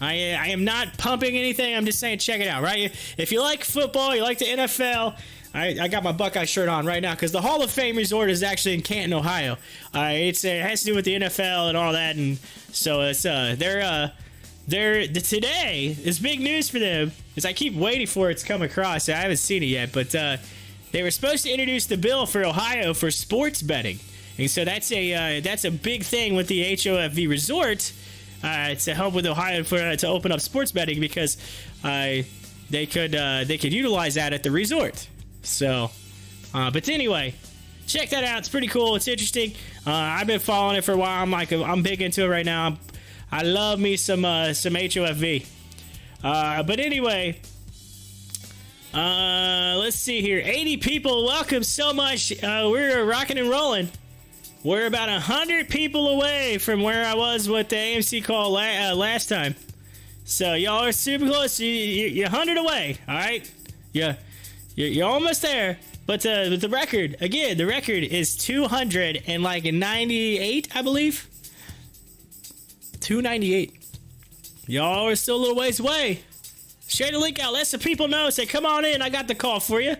I am not pumping anything. I'm just saying check it out, right? If you like football, you like the NFL, I got my Buckeye shirt on right now because the Hall of Fame Resort is actually in Canton, Ohio. It has to do with the NFL and all that, and so it's they're today is big news for them. As I keep waiting for it to come across, I haven't seen it yet, but they were supposed to introduce the bill for Ohio for sports betting, and so that's a big thing with the HOFV Resort. To help with Ohio to open up sports betting because they could utilize that at the resort. So, but anyway, check that out. It's pretty cool. It's interesting. I've been following it for a while. I'm big into it right now. I love me some HOFV. But anyway, let's see here. 80 people. Welcome so much. We're rocking and rolling. We're about 100 people away from where I was with the AMC call last time. So y'all are super close. You're 100 away, all right? You're almost there. But the record, again, the record is 298, I believe. 298. Y'all are still a little ways away. Share the link out. Let some people know. Say, come on in. I got the call for you.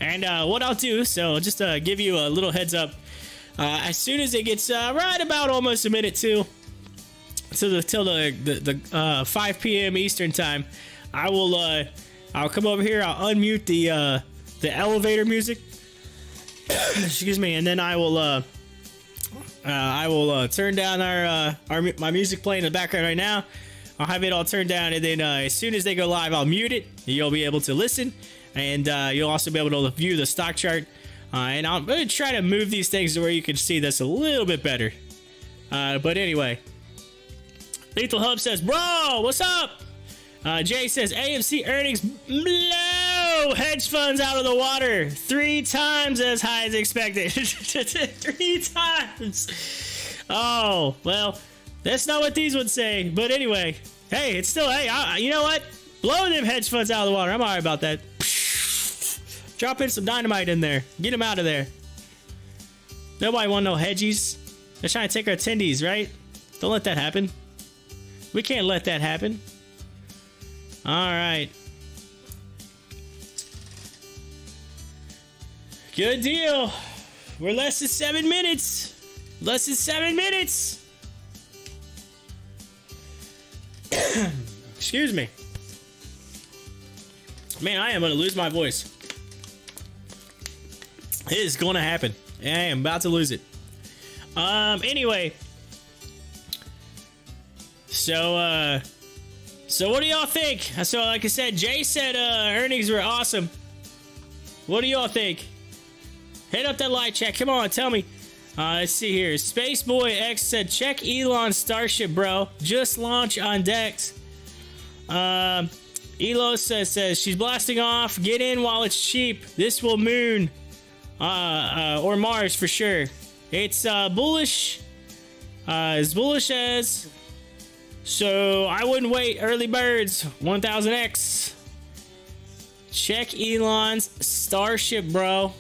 And what I'll do, so just to give you a little heads up, as soon as it gets right about almost a minute till the 5 p.m. Eastern time, I'll come over here. I'll unmute the elevator music. Excuse me, and then I will turn down my music playing in the background right now. I'll have it all turned down, and then as soon as they go live, I'll mute it. You'll be able to listen, and you'll also be able to view the stock chart. And I'm going to try to move these things to where you can see this a little bit better. But anyway. Lethal Hub says, bro, what's up? Jay says, AMC earnings blow hedge funds out of the water 3 times as high as expected. 3 times. Oh, well, that's not what these would say. But anyway, hey, it's still, hey, you know what? Blowing them hedge funds out of the water. I'm all right about that. Drop in some dynamite in there. Get them out of there. Nobody want no hedgies. They're trying to take our attendees, right? Don't let that happen. We can't let that happen. All right. Good deal. We're less than 7 minutes. Less than 7 minutes. Excuse me. Man, I am going to lose my voice. It is going to happen. I am about to lose it. Anyway. So what do y'all think? So, like I said, Jay said earnings were awesome. What do y'all think? Hit up that like chat. Come on, tell me. Let's see here. Spaceboy X said, check Elon's Starship, bro. Just launch on Dex. Elo says she's blasting off. Get in while it's cheap. This will moon. Or Mars for sure. It's bullish. As bullish as. So I wouldn't wait. Early birds. 1000x. Check Elon's Starship, bro.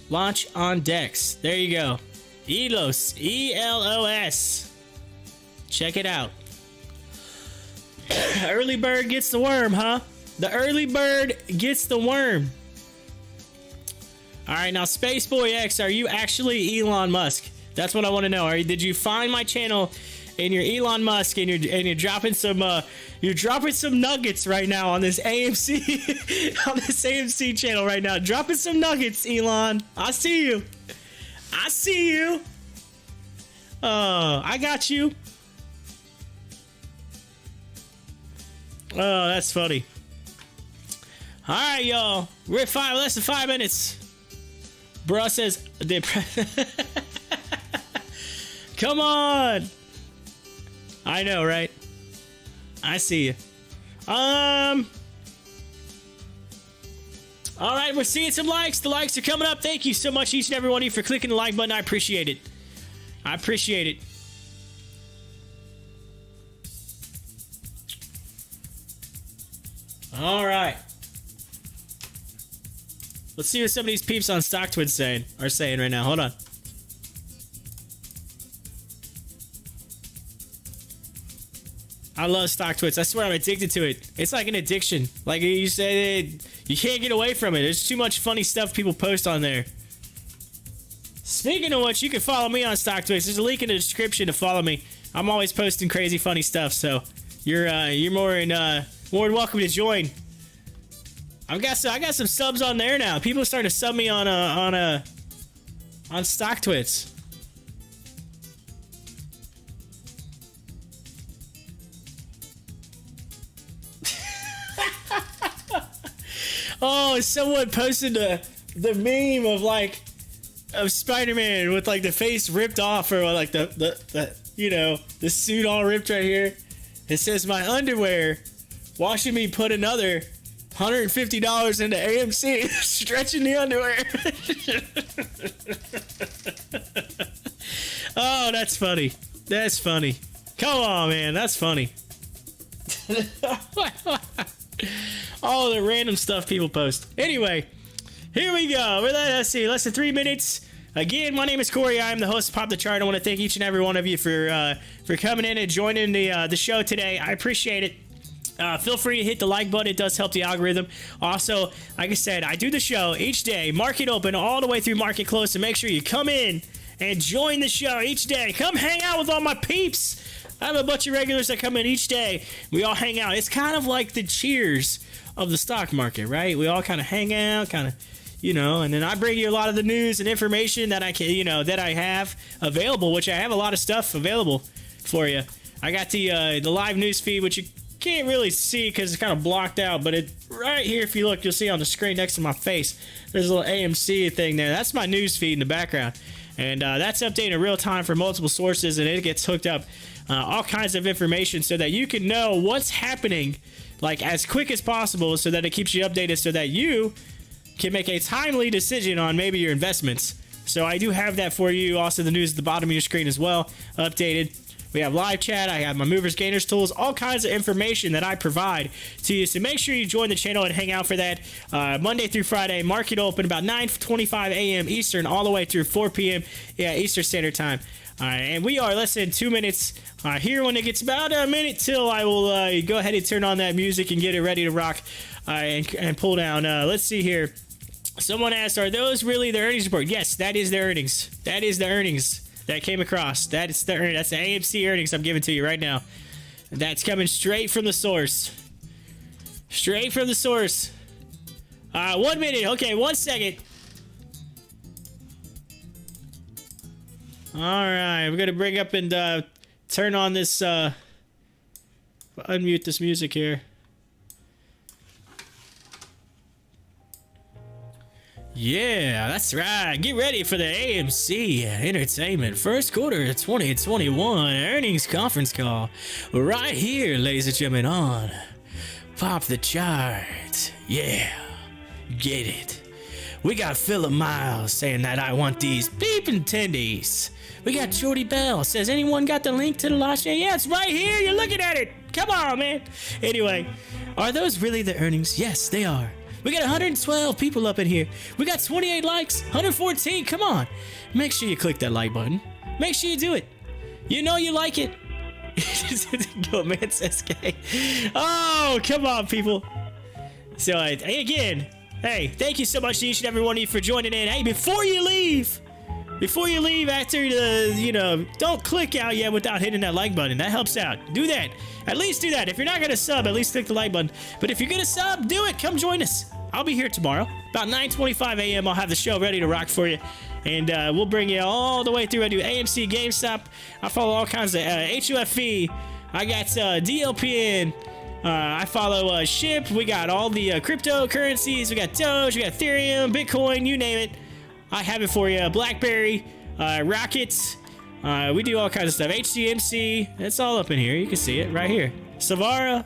Launch on Dex. There you go. Elos. E-L-O-S. Check it out. Early bird gets the worm, huh? The early bird gets the worm. All right, now Spaceboy X, are you actually Elon Musk? That's what I want to know. Did you find my channel and you're Elon Musk and you're dropping some nuggets right now on this AMC on this AMC channel right now? Dropping some nuggets, Elon. I see you. I see you. I got you. Oh, that's funny. All right, y'all. We're at less than 5 minutes. Bruh says, come on. I know, right? I see you. All right, we're seeing some likes. The likes are coming up. Thank you so much, each and every one of you, for clicking the like button. I appreciate it. I appreciate it. All right. Let's see what some of these peeps on Stocktwits are saying right now. Hold on. I love Stocktwits. I swear I'm addicted to it. It's like an addiction. Like you said, you can't get away from it. There's too much funny stuff people post on there. Speaking of which, you can follow me on Stocktwits. There's a link in the description to follow me. I'm always posting crazy funny stuff, so you're more than welcome to join. I got some subs on there now. People are starting to sub me on Stocktwits. Oh, someone posted the meme of Spider-Man with like the face ripped off, or like the the suit all ripped right here. It says, "My underwear watching me put another $150 into AMC, stretching the underwear." Oh, that's funny. That's funny. Come on, man. That's funny. All the random stuff people post. Anyway, here we go. Let's see. Less than 3 minutes. Again, my name is Corey. I am the host of Pop the Chart. I want to thank each and every one of you for coming in and joining the show today. I appreciate it. Feel free to hit the like button. It does help the algorithm. Also, like I said, I do the show each day, market open all the way through market close. So make sure you come in and join the show each day. Come hang out with all my peeps. I have a bunch of regulars that come in each day. We all hang out. It's kind of like the cheers of the stock market, right? We all kind of hang out, and then I bring you a lot of the news and information that I can, that I have available, which I have a lot of stuff available for you. I got the live news feed, which you can't really see because it's kind of blocked out, but it right here, if you look, you'll see on the screen next to my face, there's a little AMC thing there. That's my news feed in the background, and that's updated in real time for multiple sources, and it gets hooked up all kinds of information so that you can know what's happening like as quick as possible, so that it keeps you updated, so that you can make a timely decision on maybe your investments. So I do have that for you. Also, the news at the bottom of your screen as well, updated. We have live chat. I have my movers, gainers tools, all kinds of information that I provide to you. So make sure you join the channel and hang out for that. Monday through Friday, market open about 9:25 a.m. Eastern, all the way through 4 p.m. Eastern Standard Time. And we are less than 2 minutes here. When it gets about a minute till, I will go ahead and turn on that music and get it ready to rock and pull down. Let's see here. Someone asked, are those really the earnings report? Yes, that is the earnings. That is the earnings that came across. That's the AMC earnings I'm giving to you right now. That's coming straight from the source. Straight from the source. 1 minute. Okay, 1 second. All right, we're gonna bring up and turn on this. Unmute this music here. Yeah, that's right. Get ready for the AMC Entertainment first quarter 2021 earnings conference call right here, ladies and gentlemen, on Pop the Chart. Yeah, get it. We got Philip Miles saying that I want these beeping tendies. We got Jordy Bell says, anyone got the link to the live stream? Yeah, it's right here. You're looking at it. Come on, man. Anyway, are those really the earnings? Yes, they are. We got 112 people up in here. We got 28 likes, 114. Come on. Make sure you click that like button. Make sure you do it. You know you like it. Go, man, says gay. Oh, come on, people. So, again, hey, thank you so much to each and every one of you for joining in. Hey, before you leave after the, don't click out yet without hitting that like button. That helps out. Do that. At least do that. If you're not going to sub, at least click the like button. But if you're going to sub, do it. Come join us. I'll be here tomorrow. About 9:25 a.m. I'll have the show ready to rock for you. And we'll bring you all the way through. I do AMC, GameStop. I follow all kinds of HUFE. I got DLPN. I follow SHIP. We got all the cryptocurrencies. We got Doge. We got Ethereum, Bitcoin, you name it. I have it for you. BlackBerry, Rockets. We do all kinds of stuff. HCMC. It's all up in here. You can see it right here. Savara.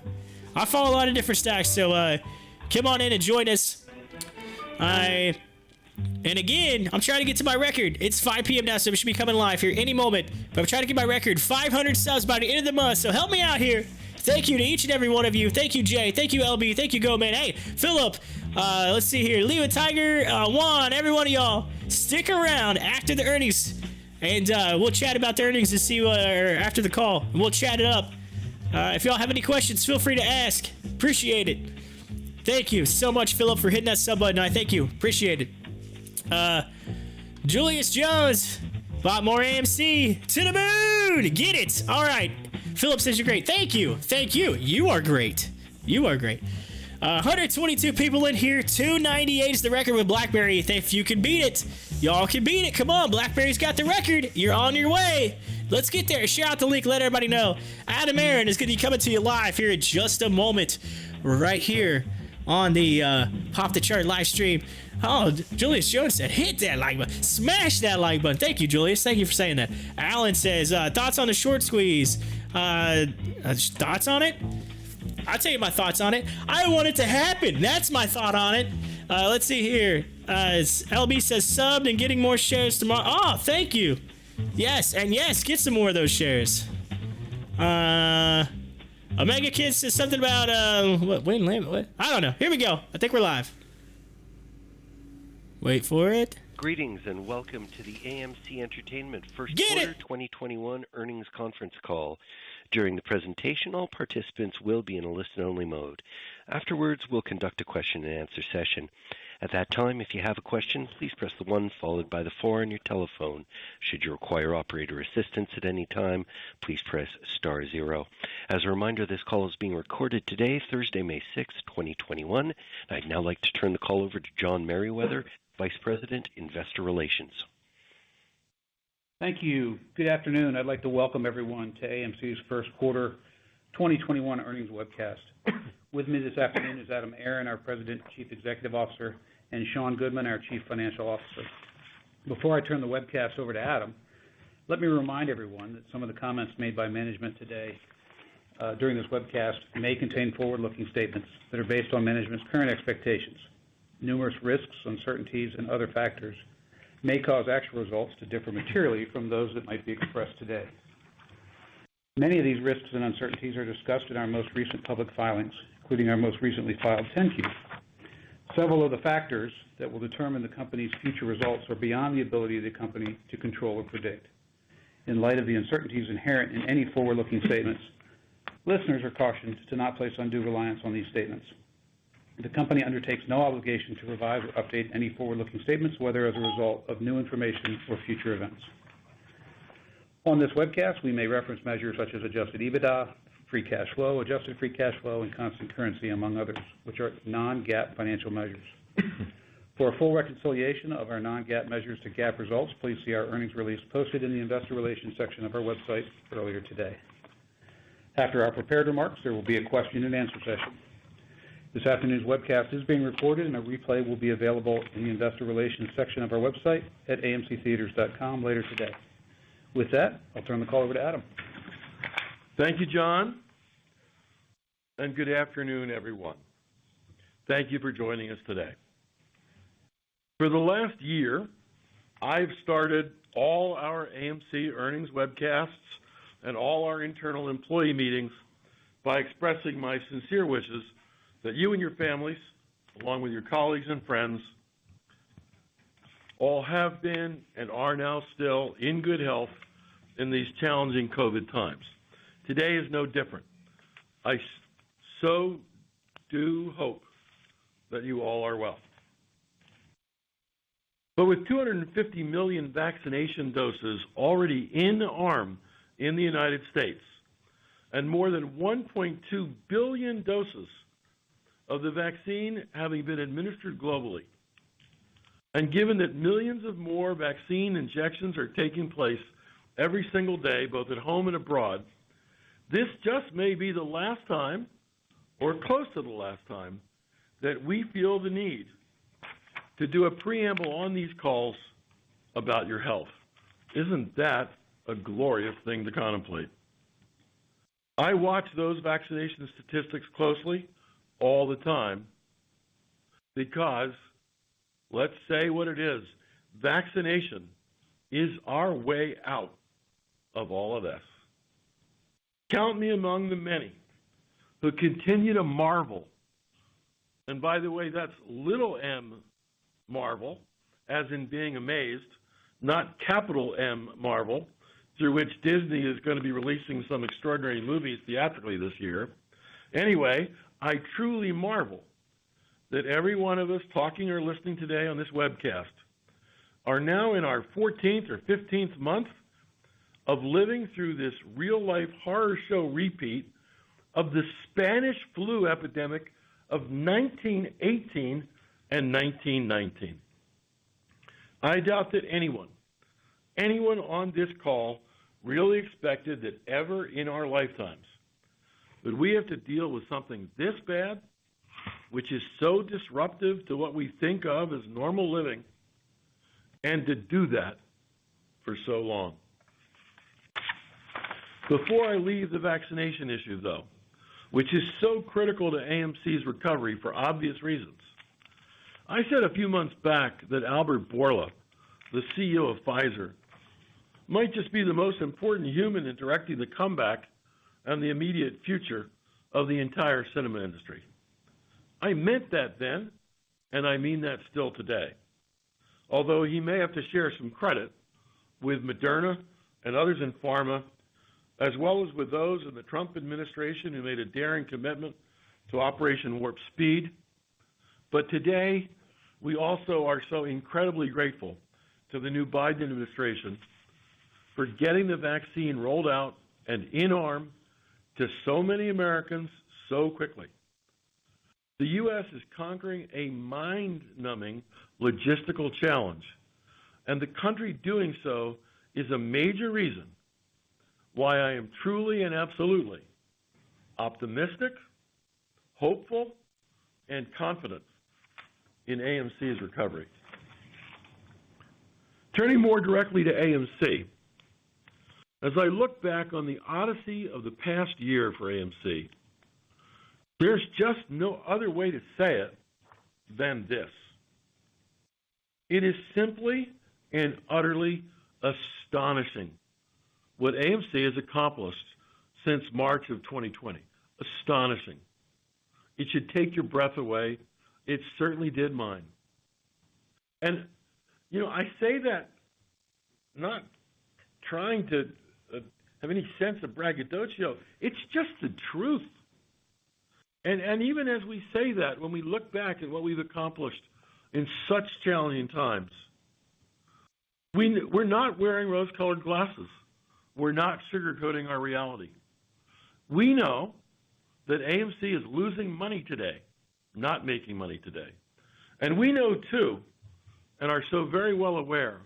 I follow a lot of different stocks. So come on in and join us. And again, I'm trying to get to my record. It's 5 p.m. now, so we should be coming live here any moment. But I'm trying to get my record 500 subs by the end of the month. So help me out here. Thank you to each and every one of you. Thank you, Jay. Thank you, LB. Thank you, Go Man. Hey, Philip. Let's see here. Leo Tiger, Juan, every one of y'all. Stick around after the earnings. And we'll chat about the earnings and see or after the call. We'll chat it up. If y'all have any questions, feel free to ask. Appreciate it. Thank you so much, Philip, for hitting that sub button. I thank you. Appreciate it. Julius Jones bought more AMC to the moon. Get it. All right. Philip says you're great. Thank you. Thank you. You are great. You are great. 122 people in here. 298 is the record with BlackBerry. If you can beat it, y'all can beat it. Come on. BlackBerry's got the record. You're on your way. Let's get there. Share out the link. Let everybody know. Adam Aaron is going to be coming to you live here in just a moment. Right here on the Pop the Chart live stream. Oh, Julius Jones said, hit that like button. Smash that like button. Thank you, Julius. Thank you for saying that. Alan says, thoughts on the short squeeze. Thoughts on it? I'll tell you my thoughts on it. I want it to happen. That's my thought on it. Let's see here. LB says, subbed and getting more shares tomorrow. Oh, thank you. Yes, and yes, get some more of those shares. Omega Kid says something about, what? I don't know. Here we go. I think we're live. Wait for it. Greetings and welcome to the AMC Entertainment First Quarter 2021 Earnings Conference Call. During the presentation, all participants will be in a listen-only mode. Afterwards, we'll conduct a question-and-answer session. At that time, if you have a question, please press the 1 followed by the 4 on your telephone. Should you require operator assistance at any time, please press *0. As a reminder, this call is being recorded today, Thursday, May 6, 2021. I'd now like to turn the call over to John Merriweather, Vice President, Investor Relations. Thank you. Good afternoon. I'd like to welcome everyone to AMC's First Quarter 2021 Earnings Webcast. With me this afternoon is Adam Aaron, our President and Chief Executive Officer, and Sean Goodman, our Chief Financial Officer. Before I turn the webcast over to Adam, let me remind everyone that some of the comments made by management today during this webcast may contain forward-looking statements that are based on management's current expectations. Numerous risks, uncertainties, and other factors may cause actual results to differ materially from those that might be expressed today. Many of these risks and uncertainties are discussed in our most recent public filings, including our most recently filed 10-Q. Several of the factors that will determine the company's future results are beyond the ability of the company to control or predict. In light of the uncertainties inherent in any forward-looking statements, listeners are cautioned to not place undue reliance on these statements. The company undertakes no obligation to revise or update any forward-looking statements, whether as a result of new information or future events. On this webcast, we may reference measures such as adjusted EBITDA, free cash flow, adjusted free cash flow, and constant currency, among others, which are non-GAAP financial measures. For a full reconciliation of our non-GAAP measures to GAAP results, please see our earnings release posted in the Investor Relations section of our website earlier today. After our prepared remarks, there will be a question-and-answer session. This afternoon's webcast is being recorded, and a replay will be available in the Investor Relations section of our website at amctheaters.com later today. With that, I'll turn the call over to Adam. Thank you, John, and good afternoon, everyone. Thank you for joining us today. For the last year, I've started all our AMC earnings webcasts and all our internal employee meetings by expressing my sincere wishes that you and your families, along with your colleagues and friends, all have been and are now still in good health in these challenging COVID times. Today is no different. I so do hope that you all are well. But with 250 million vaccination doses already in arm in the United States and more than 1.2 billion doses of the vaccine having been administered globally, and given that millions of more vaccine injections are taking place every single day, both at home and abroad, this just may be the last time, or close to the last time, that we feel the need to do a preamble on these calls about your health. Isn't that a glorious thing to contemplate? I watch those vaccination statistics closely all the time because, let's say what it is, vaccination is our way out of all of this. Count me among the many who continue to marvel, and by the way, that's little m marvel, as in being amazed, not capital M Marvel, through which Disney is going to be releasing some extraordinary movies theatrically this year. Anyway, I truly marvel that every one of us talking or listening today on this webcast are now in our 14th or 15th month of living through this real-life horror show repeat of the Spanish flu epidemic of 1918 and 1919. I doubt that anyone on this call really expected that ever in our lifetimes would we have to deal with something this bad, which is so disruptive to what we think of as normal living, and to do that for so long. Before I leave the vaccination issue, though, which is so critical to AMC's recovery for obvious reasons, I said a few months back that Albert Bourla, the CEO of Pfizer, might just be the most important human in directing the comeback and the immediate future of the entire cinema industry. I meant that then, and I mean that still today. Although he may have to share some credit with Moderna and others in pharma, as well as with those in the Trump administration who made a daring commitment to Operation Warp Speed. But today, we also are so incredibly grateful to the new Biden administration for getting the vaccine rolled out and in arm to so many Americans so quickly. The U.S. is conquering a mind-numbing logistical challenge, and the country doing so is a major reason why I am truly and absolutely optimistic, hopeful, and confident in AMC's recovery. Turning more directly to AMC, as I look back on the odyssey of the past year for AMC, there's just no other way to say it than this. It is simply and utterly astonishing what AMC has accomplished since March of 2020. Astonishing. It should take your breath away. It certainly did mine. And, you know, I say that not trying to have any sense of braggadocio. It's just the truth. And even as we say that, when we look back at what we've accomplished in such challenging times, we're not wearing rose-colored glasses. We're not sugarcoating our reality. We know that AMC is losing money today, not making money today. And we know, too, and are so very well aware,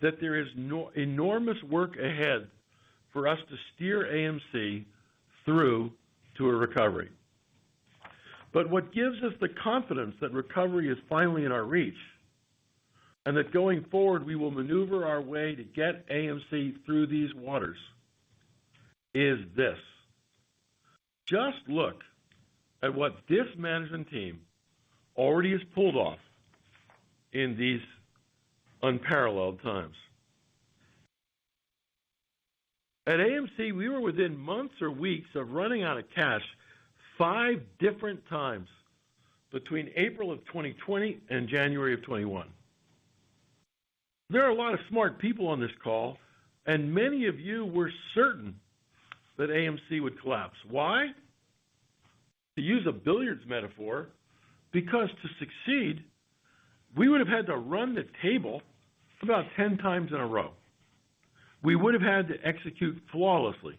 that there is enormous work ahead for us to steer AMC through to a recovery. But what gives us the confidence that recovery is finally in our reach, and that going forward we will maneuver our way to get AMC through these waters, is this. Just look at what this management team already has pulled off in these unparalleled times. At AMC, we were within months or weeks of running out of cash 5 different times between April of 2020 and January of 21. There are a lot of smart people on this call, and many of you were certain that AMC would collapse. Why? To use a billiards metaphor, because to succeed, we would have had to run the table about 10 times in a row. We would have had to execute flawlessly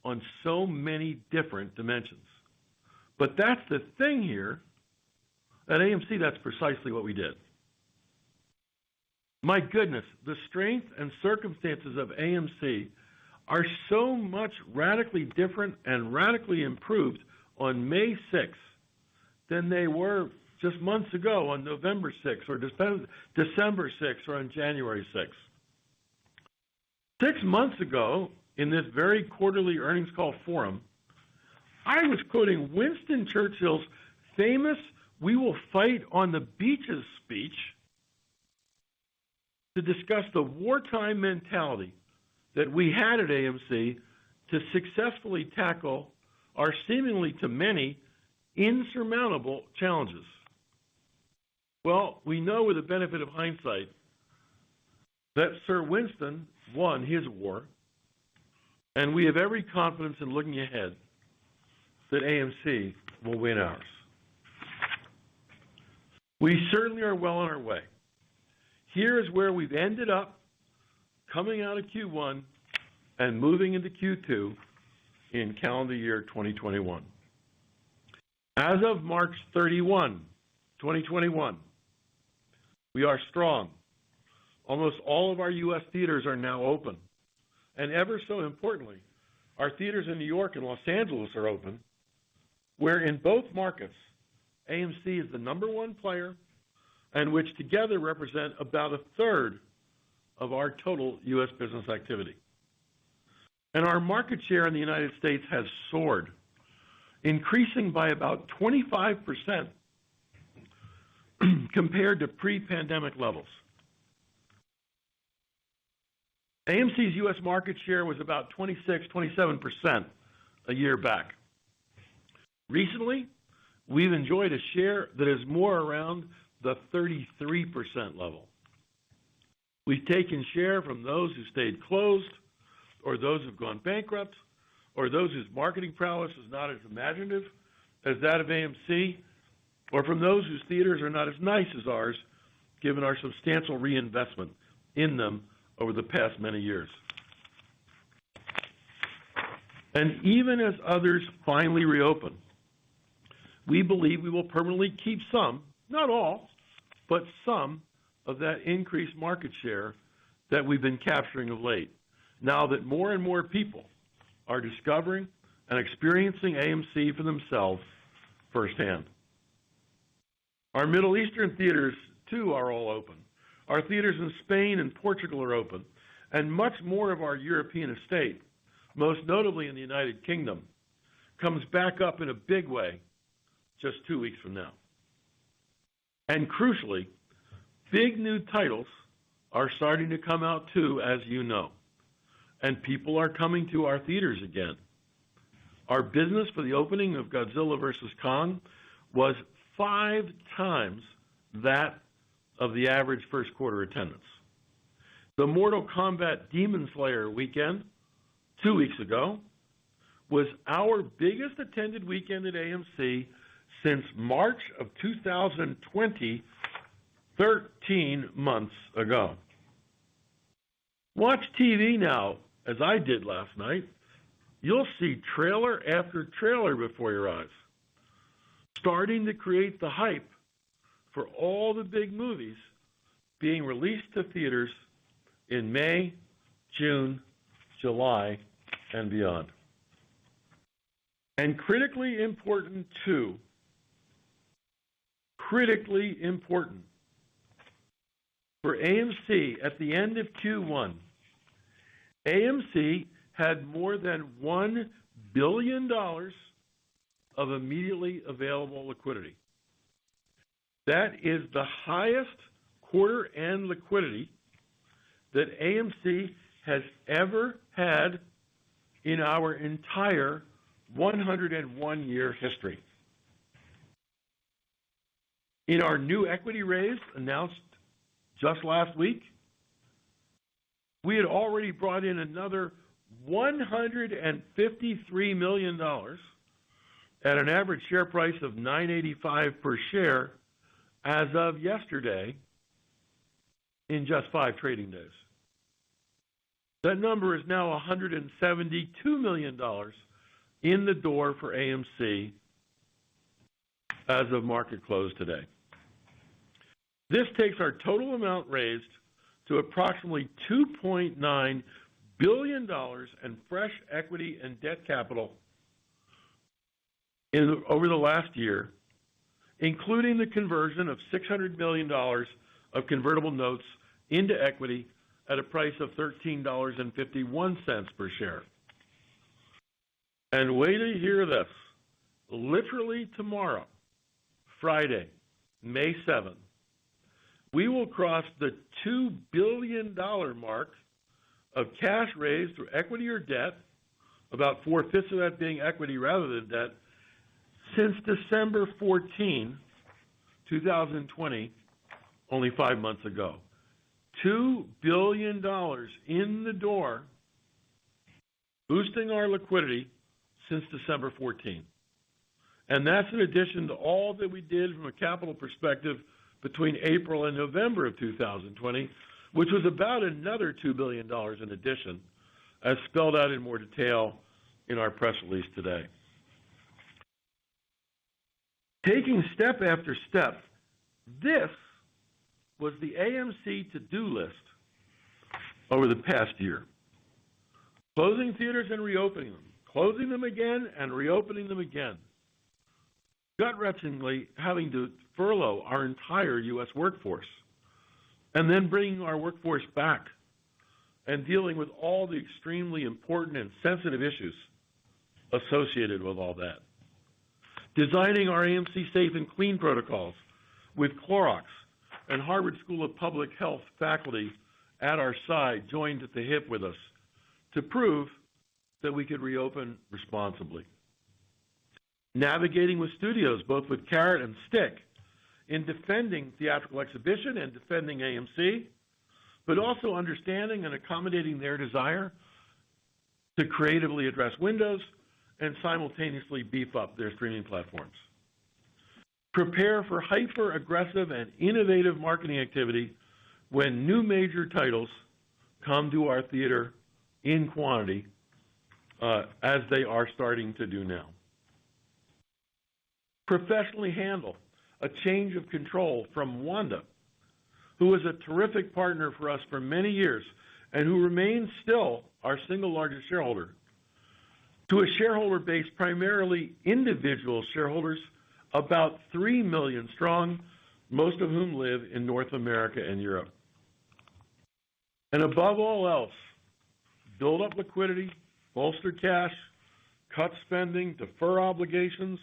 on so many different dimensions. But that's the thing here. At AMC, that's precisely what we did. My goodness, the strength and circumstances of AMC are so much radically different and radically improved on May 6th than they were just months ago on November 6th or December 6th or on January 6th. 6 months ago, in this very quarterly earnings call forum, I was quoting Winston Churchill's famous "We will fight on the beaches" speech to discuss the wartime mentality that we had at AMC to successfully tackle our seemingly to many insurmountable challenges. Well, we know with the benefit of hindsight that Sir Winston won his war, and we have every confidence in looking ahead that AMC will win ours. We certainly are well on our way. Here is where we've ended up coming out of Q1 and moving into Q2 in calendar year 2021. As of March 31, 2021, we are strong. Almost all of our U.S. theaters are now open. And ever so importantly, our theaters in New York and Los Angeles are open, where in both markets, AMC is the number one player and which together represent about a third of our total U.S. business activity. And our market share in the United States has soared, increasing by about 25% compared to pre-pandemic levels. AMC's U.S. market share was about 26-27% a year back. Recently, we've enjoyed a share that is more around the 33% level. We've taken share from those who stayed closed, or those who've gone bankrupt, or those whose marketing prowess is not as imaginative as that of AMC, or from those whose theaters are not as nice as ours, given our substantial reinvestment in them over the past many years. And even as others finally reopen, we believe we will permanently keep some, not all, but some of that increased market share that we've been capturing of late, now that more and more people are discovering and experiencing AMC for themselves firsthand. Our Middle Eastern theaters, too, are all open. Our theaters in Spain and Portugal are open, and much more of our European estate, most notably in the United Kingdom, comes back up in a big way just 2 weeks from now. And crucially, big new titles are starting to come out too, as you know, and people are coming to our theaters again. Our business for the opening of Godzilla vs. Kong was 5 times that of the average first quarter attendance. The Mortal Kombat Demon Slayer weekend 2 weeks ago was our biggest attended weekend at AMC since March of 2020, 13 months ago. Watch TV now, as I did last night. You'll see trailer after trailer before your eyes, starting to create the hype for all the big movies being released to theaters in May, June, July, and beyond. And critically important too, critically important, for AMC at the end of Q1, AMC had more than $1 billion of immediately available liquidity. That is the highest quarter-end liquidity that AMC has ever had in our entire 101-year history. In our new equity raise announced just last week, we had already brought in another $153 million at an average share price of $9.85 per share as of yesterday in just 5 trading days. That number is now $172 million in the door for AMC as of market close today. This takes our total amount raised to approximately $2.9 billion in fresh equity and debt capital over the last year, including the conversion of $600 million of convertible notes into equity at a price of $13.51 per share. And wait to hear this. Literally tomorrow, Friday, May 7th, we will cross the $2 billion mark of cash raised through equity or debt, about 4/5 of that being equity rather than debt, since December 14, 2020, only 5 months ago. $2 billion in the door, boosting our liquidity since December 14. And that's in addition to all that we did from a capital perspective between April and November of 2020, which was about another $2 billion in addition, as spelled out in more detail in our press release today. Taking step after step, this was the AMC to-do list over the past year. Closing theaters and reopening them, closing them again and reopening them again. Gut-wrenchingly having to furlough our entire U.S. workforce, and then bringing our workforce back and dealing with all the extremely important and sensitive issues associated with all that. Designing our AMC Safe and Clean protocols with Clorox and Harvard School of Public Health faculty at our side, joined at the hip with us, to prove that we could reopen responsibly. Navigating with studios, both with carrot and stick, in defending theatrical exhibition and defending AMC, but also understanding and accommodating their desire to creatively address windows and simultaneously beef up their streaming platforms. Prepare for hyper-aggressive and innovative marketing activity when new major titles come to our theater in quantity, as they are starting to do now. Professionally handle a change of control from Wanda, who was a terrific partner for us for many years and who remains still our single largest shareholder, to a shareholder base primarily individual shareholders, about 3 million strong, most of whom live in North America and Europe. And above all else, build up liquidity, bolster cash, cut spending, defer obligations,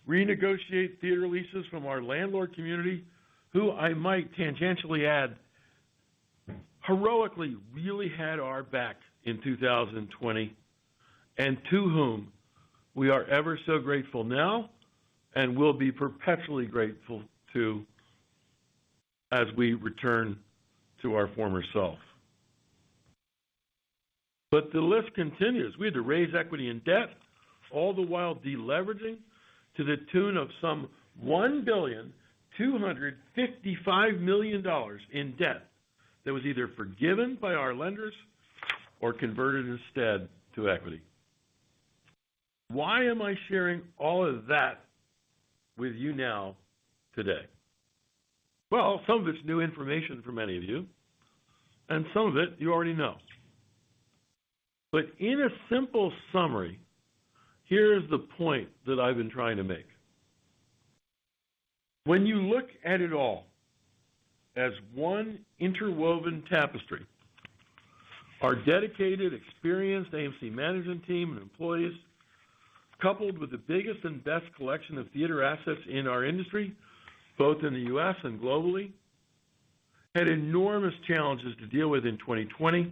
renegotiate theater leases from our landlord community, who I might tangentially add, heroically really had our back in 2020, and to whom we are ever so grateful now and will be perpetually grateful to as we return to our former self. But the list continues. We had to raise equity and debt, all the while deleveraging to the tune of some $1,255 million in debt that was either forgiven by our lenders or converted instead to equity. Why am I sharing all of that with you now today? Well, some of it's new information for many of you, and some of it you already know. But in a simple summary, here's the point that I've been trying to make. When you look at it all as one interwoven tapestry, our dedicated, experienced AMC management team and employees, coupled with the biggest and best collection of theater assets in our industry, both in the U.S. and globally, had enormous challenges to deal with in 2020,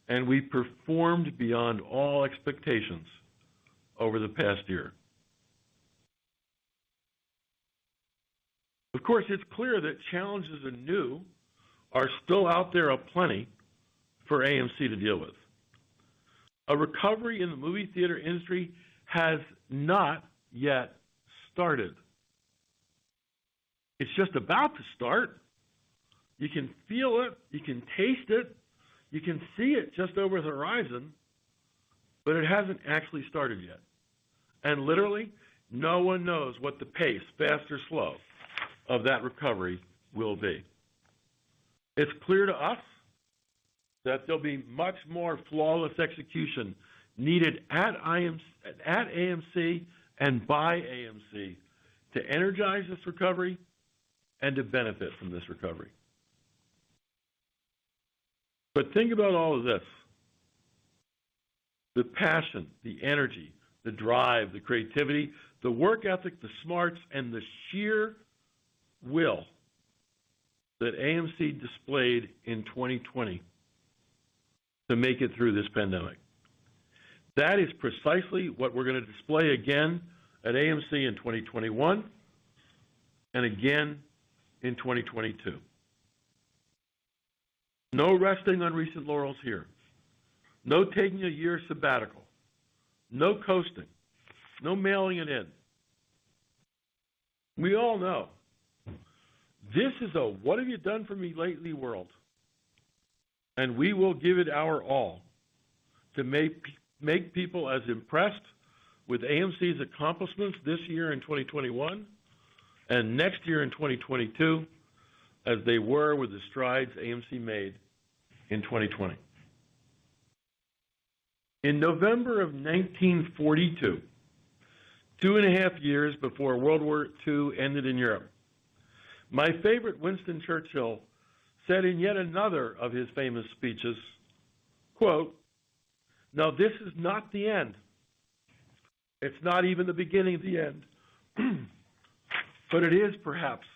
and we performed beyond all expectations over the past year. Of course, it's clear that challenges anew are still out there aplenty for AMC to deal with. A recovery in the movie theater industry has not yet started. It's just about to start. You can feel it, you can taste it, you can see it just over the horizon, but it hasn't actually started yet. And literally, no one knows what the pace, fast or slow, of that recovery will be. It's clear to us that there'll be much more flawless execution needed at AMC and by AMC to energize this recovery and to benefit from this recovery. But think about all of this. The passion, the energy, the drive, the creativity, the work ethic, the smarts, and the sheer will that AMC displayed in 2020 to make it through this pandemic. That is precisely what we're going to display again at AMC in 2021 and again in 2022. No resting on recent laurels here. No taking a year sabbatical. No coasting. No mailing it in. We all know this is a what have you done for me lately world. And we will give it our all to make people as impressed with AMC's accomplishments this year in 2021 and next year in 2022 as they were with the strides AMC made in 2020. In November of 1942, 2.5 years before World War II ended in Europe, my favorite Winston Churchill said in yet another of his famous speeches, quote, "Now this is not the end. It's not even the beginning of the end, but it is perhaps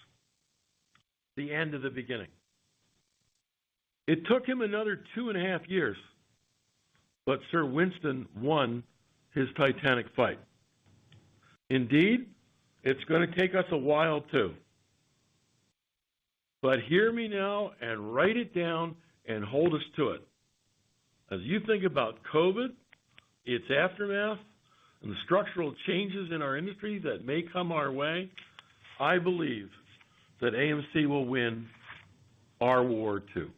the end of the beginning." It took him another 2.5 years, but Sir Winston won his Titanic fight. Indeed, it's going to take us a while too. But hear me now and write it down and hold us to it. As you think about COVID, its aftermath, and the structural changes in our industry that may come our way, I believe that AMC will win our war too.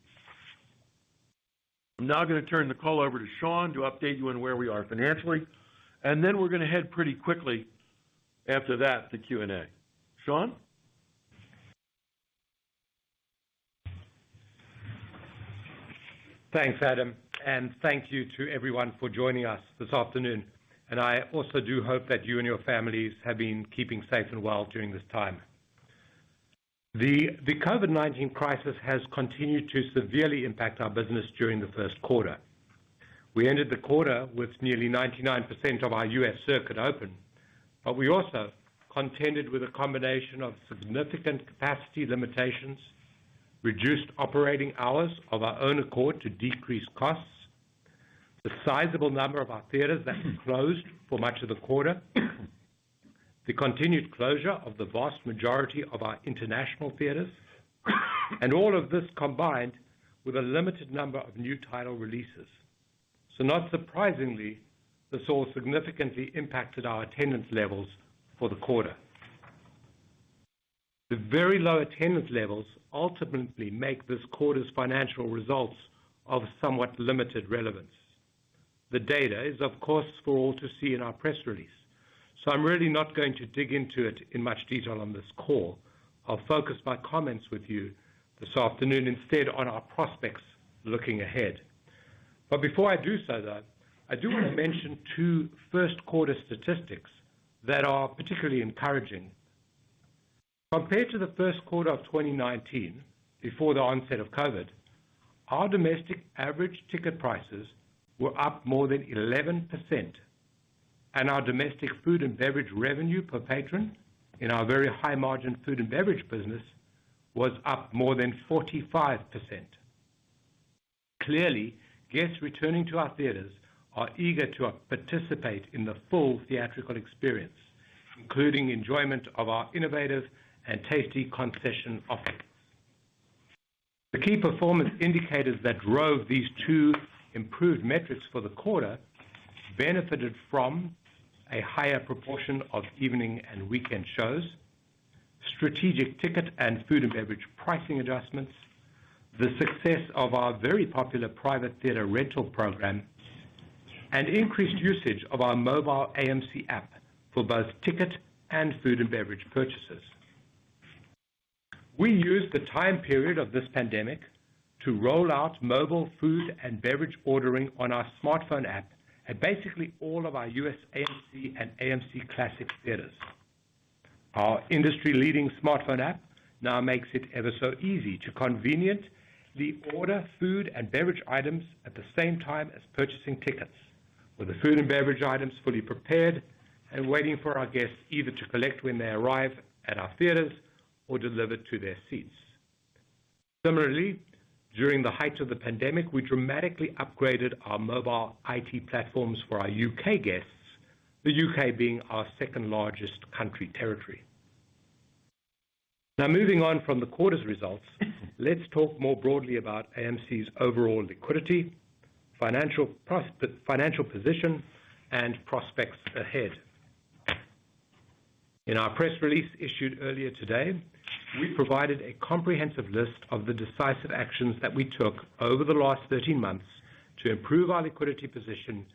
I'm now going to turn the call over to Sean to update you on where we are financially, and then we're going to head pretty quickly after that to Q&A. Sean? Thanks, Adam, and thank you to everyone for joining us this afternoon. And I also do hope that you and your families have been keeping safe and well during this time. The COVID-19 crisis has continued to severely impact our business during the first quarter. We ended the quarter with nearly 99% of our U.S. circuit open, but we also contended with a combination of significant capacity limitations, reduced operating hours of our own accord to decrease costs, the sizable number of our theaters that were closed for much of the quarter, the continued closure of the vast majority of our international theaters, and all of this combined with a limited number of new title releases. So not surprisingly, this all significantly impacted our attendance levels for the quarter. The very low attendance levels ultimately make this quarter's financial results of somewhat limited relevance. The data is, of course, for all to see in our press release, so I'm really not going to dig into it in much detail on this call. I'll focus my comments with you this afternoon instead on our prospects looking ahead. But before I do so, though, I do want to mention two first quarter statistics that are particularly encouraging. Compared to the first quarter of 2019, before the onset of COVID, our domestic average ticket prices were up more than 11%, and our domestic food and beverage revenue per patron in our very high margin food and beverage business was up more than 45%. Clearly, guests returning to our theaters are eager to participate in the full theatrical experience, including enjoyment of our innovative and tasty concession offerings. The key performance indicators that drove these two improved metrics for the quarter benefited from a higher proportion of evening and weekend shows, strategic ticket and food and beverage pricing adjustments, the success of our very popular private theater rental program, and increased usage of our mobile AMC app for both ticket and food and beverage purchases. We used the time period of this pandemic to roll out mobile food and beverage ordering on our smartphone app at basically all of our US AMC and AMC Classic theaters. Our industry-leading smartphone app now makes it ever so easy to conveniently order food and beverage items at the same time as purchasing tickets, with the food and beverage items fully prepared and waiting for our guests either to collect when they arrive at our theaters or delivered to their seats. Similarly, during the height of the pandemic, we dramatically upgraded our mobile IT platforms for our UK guests, the UK being our second largest country territory. Now, moving on from the quarter's results, let's talk more broadly about AMC's overall liquidity, financial position, and prospects ahead. In our press release issued earlier today, we provided a comprehensive list of the decisive actions that we took over the last 13 months to improve our liquidity position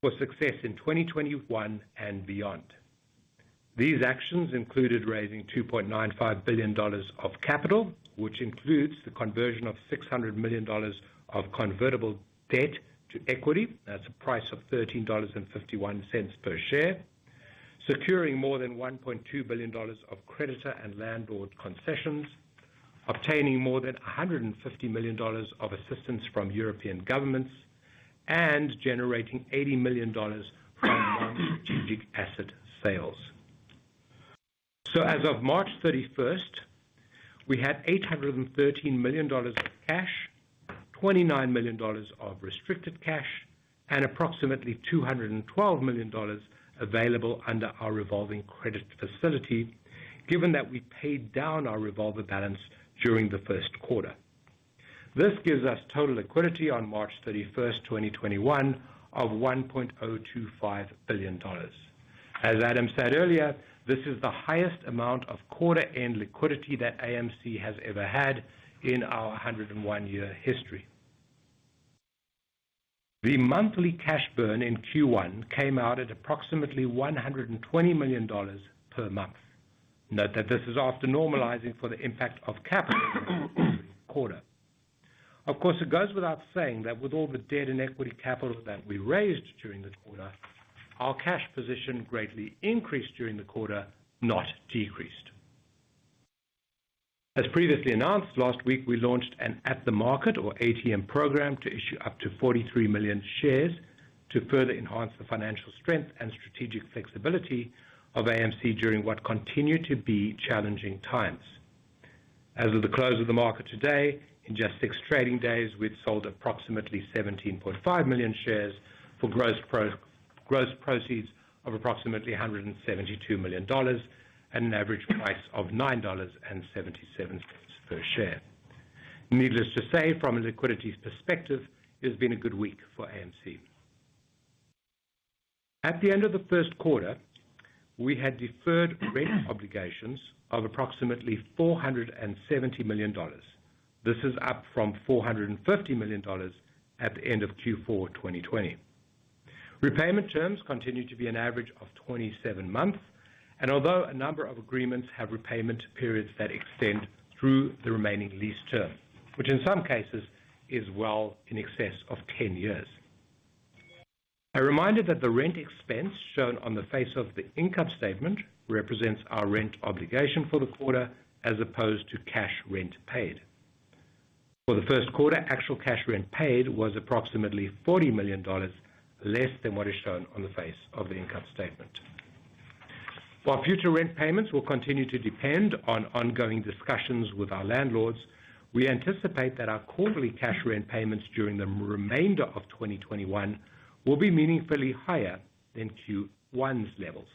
for success in 2021 and beyond. These actions included raising $2.95 billion of capital, which includes the conversion of $600 million of convertible debt to equity. That's a price of $13.51 per share. Securing more than $1.2 billion of creditor and landlord concessions, obtaining more than $150 million of assistance from European governments, and generating $80 million from non-strategic asset sales. So as of March 31st, we had $813 million of cash, $29 million of restricted cash, and approximately $212 million available under our revolving credit facility, given that we paid down our revolver balance during the first quarter. This gives us total liquidity on March 31st, 2021 of $1.025 billion. As Adam said earlier, this is the highest amount of quarter-end liquidity that AMC has ever had in our 101-year history. The monthly cash burn in Q1 came out at approximately $120 million per month. Note that this is after normalizing for the impact of capital in the quarter. Of course, it goes without saying that with all the debt and equity capital that we raised during the quarter, our cash position greatly increased during the quarter, not decreased. As previously announced, last week we launched an at-the-market or ATM program to issue up to 43 million shares to further enhance the financial strength and strategic flexibility of AMC during what continue to be challenging times. As of the close of the market today, in just 6 trading days, we'd sold approximately 17.5 million shares for gross proceeds of approximately $172 million at an average price of $9.77 per share. Needless to say, from a liquidity perspective, it has been a good week for AMC. At the end of the first quarter, we had deferred rent obligations of approximately $470 million. This is up from $450 million at the end of Q4 2020. Repayment terms continue to be an average of 27 months, and although a number of agreements have repayment periods that extend through the remaining lease term, which in some cases is well in excess of 10 years. A reminder that the rent expense shown on the face of the income statement represents our rent obligation for the quarter as opposed to cash rent paid. For the first quarter, actual cash rent paid was approximately $40 million less than what is shown on the face of the income statement. While future rent payments will continue to depend on ongoing discussions with our landlords, we anticipate that our quarterly cash rent payments during the remainder of 2021 will be meaningfully higher than Q1's levels,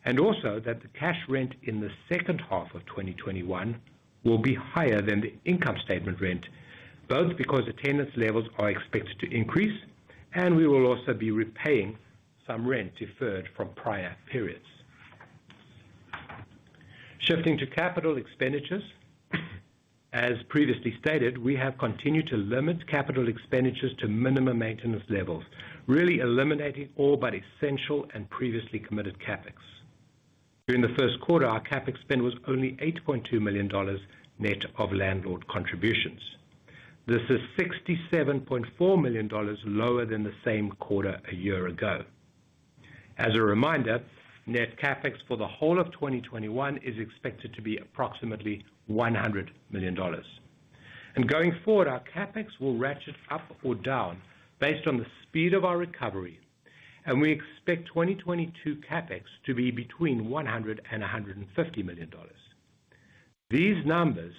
and also that the cash rent in the second half of 2021 will be higher than the income statement rent, both because attendance levels are expected to increase and we will also be repaying some rent deferred from prior periods. Shifting to capital expenditures, as previously stated, we have continued to limit capital expenditures to minimum maintenance levels, really eliminating all but essential and previously committed CapEx. During the first quarter, our CapEx spend was only $8.2 million net of landlord contributions. This is $67.4 million lower than the same quarter a year ago. As a reminder, net CapEx for the whole of 2021 is expected to be approximately $100 million. And going forward, our CapEx will ratchet up or down based on the speed of our recovery, and we expect 2022 CapEx to be between $100 and $150 million. These numbers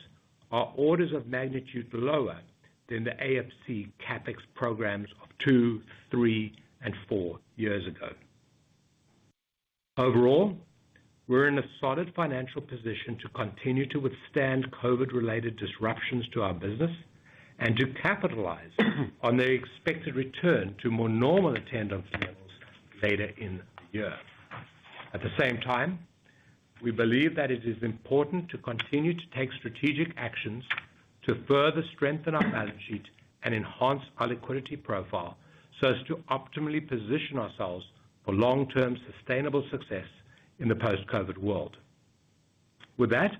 are orders of magnitude lower than the AMC CapEx programs of 2, 3, and 4 years ago. Overall, we're in a solid financial position to continue to withstand COVID-related disruptions to our business and to capitalize on the expected return to more normal attendance levels later in the year. At the same time, we believe that it is important to continue to take strategic actions to further strengthen our balance sheet and enhance our liquidity profile so as to optimally position ourselves for long-term sustainable success in the post-COVID world. With that,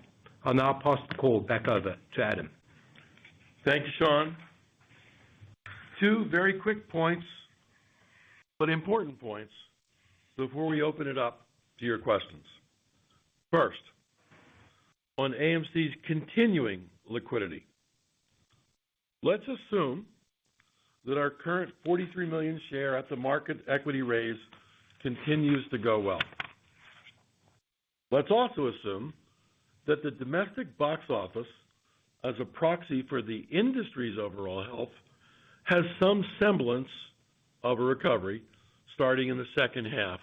I'll now pass the call back over to Adam. Thank you, Sean. Two very quick points, but important points, before we open it up to your questions. First, on AMC's continuing liquidity. Let's assume that our current 43 million share at the market equity raise continues to go well. Let's also assume that the domestic box office, as a proxy for the industry's overall health, has some semblance of a recovery starting in the second half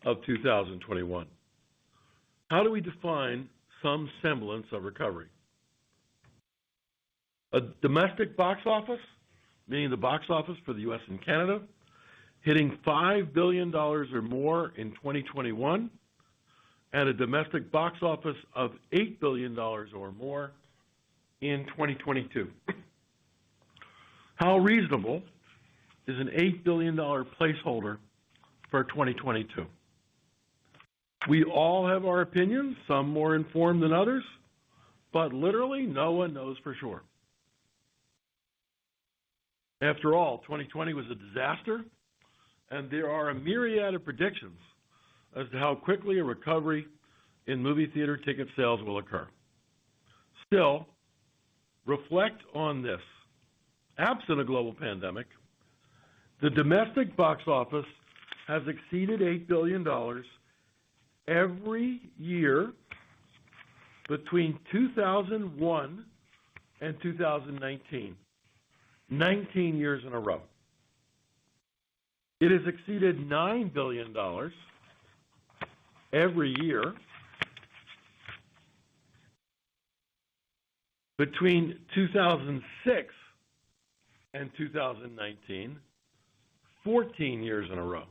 of 2021. How do we define some semblance of recovery? A domestic box office, meaning the box office for the U.S. and Canada, hitting $5 billion or more in 2021, and a domestic box office of $8 billion or more in 2022. How reasonable is an $8 billion placeholder for 2022? We all have our opinions, some more informed than others, but literally no one knows for sure. After all, 2020 was a disaster, and there are a myriad of predictions as to how quickly a recovery in movie theater ticket sales will occur. Still, reflect on this. Absent a global pandemic, the domestic box office has exceeded $8 billion every year between 2001 and 2019, 19 years in a row. It has exceeded $9 billion every year between 2006 and 2019, 14 years in a row.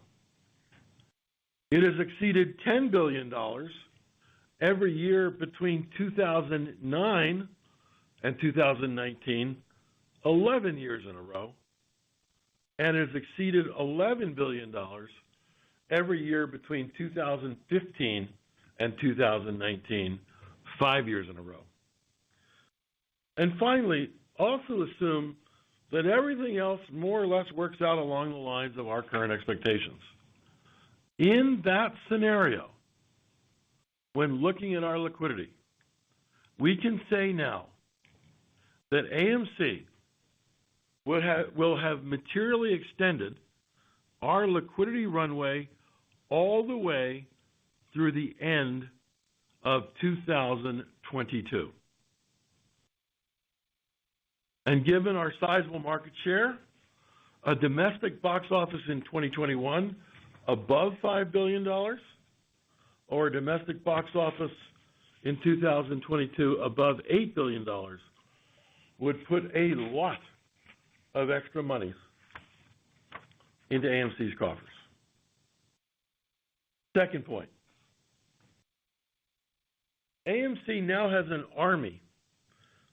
It has exceeded $10 billion every year between 2009 and 2019, 11 years in a row, and has exceeded $11 billion every year between 2015 and 2019, 5 years in a row. And finally, also assume that everything else more or less works out along the lines of our current expectations. In that scenario, when looking at our liquidity, we can say now that AMC will have materially extended our liquidity runway all the way through the end of 2022. And given our sizable market share, a domestic box office in 2021 above $5 billion, or a domestic box office in 2022 above $8 billion, would put a lot of extra monies into AMC's coffers. Second point, AMC now has an army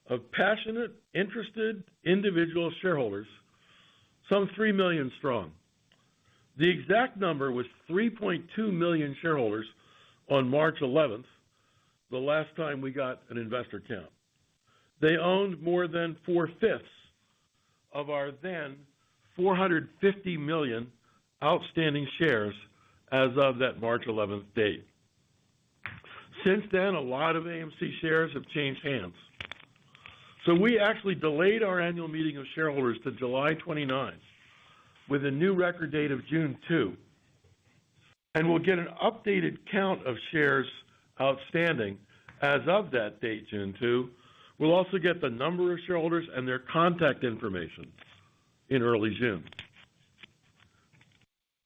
of passionate, interested individual shareholders, some 3 million strong, The exact number was 3.2 million shareholders on March 11th, the last time we got an investor count. They owned more than 4/5 of our then 450 million outstanding shares as of that March 11th date. Since then, a lot of AMC shares have changed hands. So we actually delayed our annual meeting of shareholders to July 29 with a new record date of June 2. And we'll get an updated count of shares outstanding as of that date, June 2. We'll also get the number of shareholders and their contact information in early June.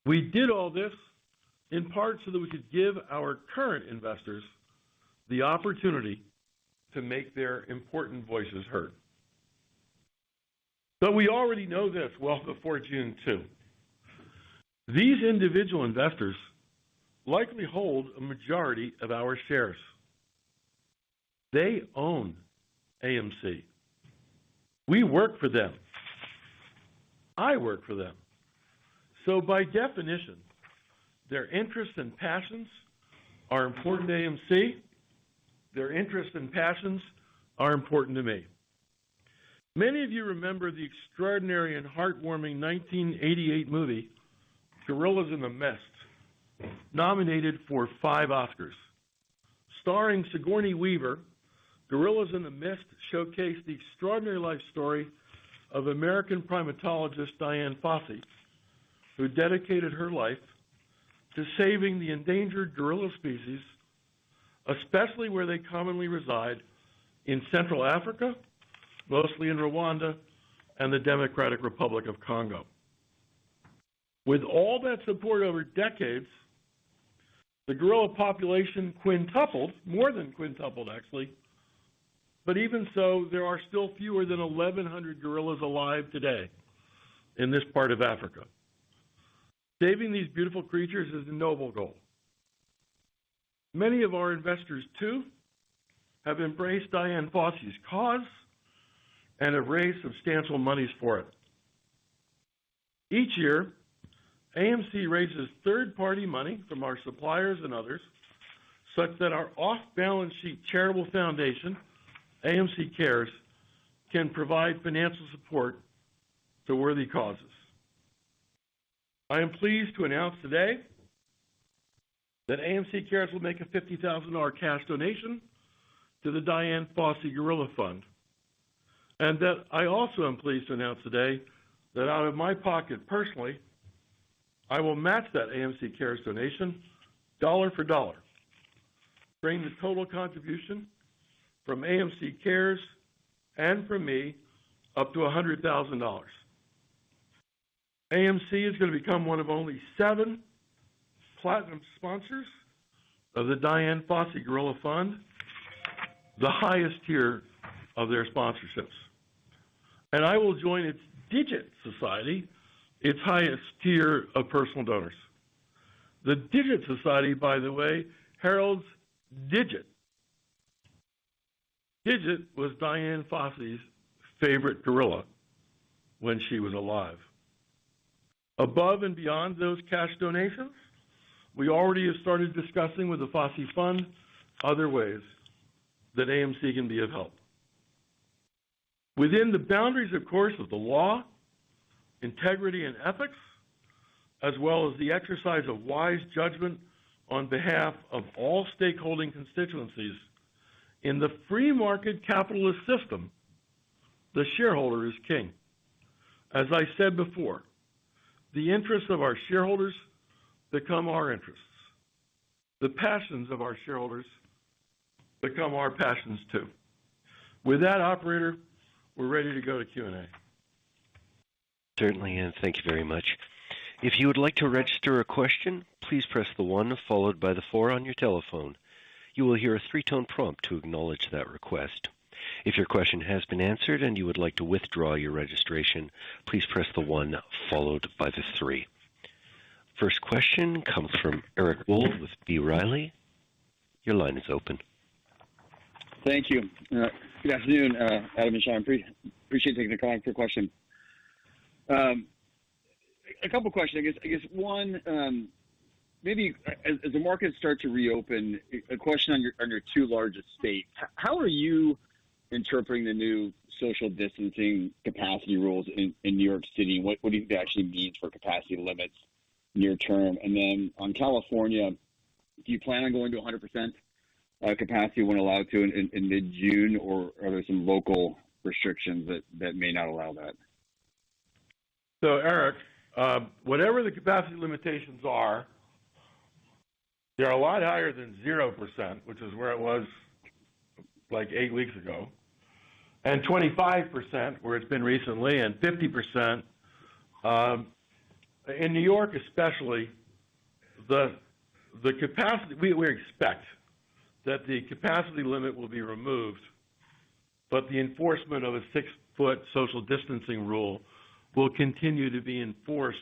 We did all this in part so that we could give our current investors the opportunity to make their important voices heard. But we already know this well before June 2. These individual investors likely hold a majority of our shares. They own AMC. We work for them. I work for them. So by definition, their interests and passions are important to AMC. Their interests and passions are important to me. Many of you remember the extraordinary and heartwarming 1988 movie, Gorillas in the Mist, nominated for 5 Oscars. Starring Sigourney Weaver, Gorillas in the Mist showcased the extraordinary life story of American primatologist Dian Fossey, who dedicated her life to saving the endangered gorilla species, especially where they commonly reside in Central Africa, mostly in Rwanda, and the Democratic Republic of Congo. With all that support over decades, the gorilla population quintupled, more than quintupled actually, but even so, there are still fewer than 1,100 gorillas alive today in this part of Africa. Saving these beautiful creatures is a noble goal. Many of our investors, too, have embraced Dian Fossey's cause and have raised substantial monies for it. Each year, AMC raises third-party money from our suppliers and others, such that our off-balance sheet charitable foundation, AMC Cares, can provide financial support to worthy causes. I am pleased to announce today that AMC Cares will make a $50,000 cash donation to the Dian Fossey Gorilla Fund, and that I also am pleased to announce today that out of my pocket personally, I will match that AMC Cares donation dollar for dollar, bring the total contribution from AMC Cares and from me up to $100,000. AMC is going to become one of only 7 platinum sponsors of the Dian Fossey Gorilla Fund, the highest tier of their sponsorships. And I will join its Digit Society, its highest tier of personal donors. The Digit Society, by the way, heralds Digit. Digit was Dian Fossey's favorite gorilla when she was alive. Above and beyond those cash donations, we already have started discussing with the Fossey Fund other ways that AMC can be of help. Within the boundaries, of course, of the law, integrity, and ethics, as well as the exercise of wise judgment on behalf of all stakeholding constituencies, in the free market capitalist system, the shareholder is king. As I said before, the interests of our shareholders become our interests. The passions of our shareholders become our passions too. With that, operator, we're ready to go to Q&A. Certainly, and thank you very much. If you would like to register a question, please press the 1 followed by the 4 on your telephone. You will hear a 3-tone prompt to acknowledge that request. If your question has been answered and you would like to withdraw your registration, please press the 1 followed by the 3. First question comes from Eric Wool with B. Riley. Your line is open. Thank you. Good afternoon, Adam and Sean. Appreciate taking the call for a question. a couple questions. I guess one, maybe as the markets start to reopen, a question on your two largest states. How are you interpreting the new social distancing capacity rules in New York City? What do you think that actually means for capacity limits near term? And then on California, do you plan on going to 100% capacity when allowed to in mid-June, or are there some local restrictions that may not allow that? So, Eric, whatever the capacity limitations are, they're a lot higher than 0%, which is where it was like 8 weeks ago, and 25%, where it's been recently, and 50%. In New York especially, the capacity, we expect that the capacity limit will be removed, but the enforcement of a 6-foot social distancing rule will continue to be enforced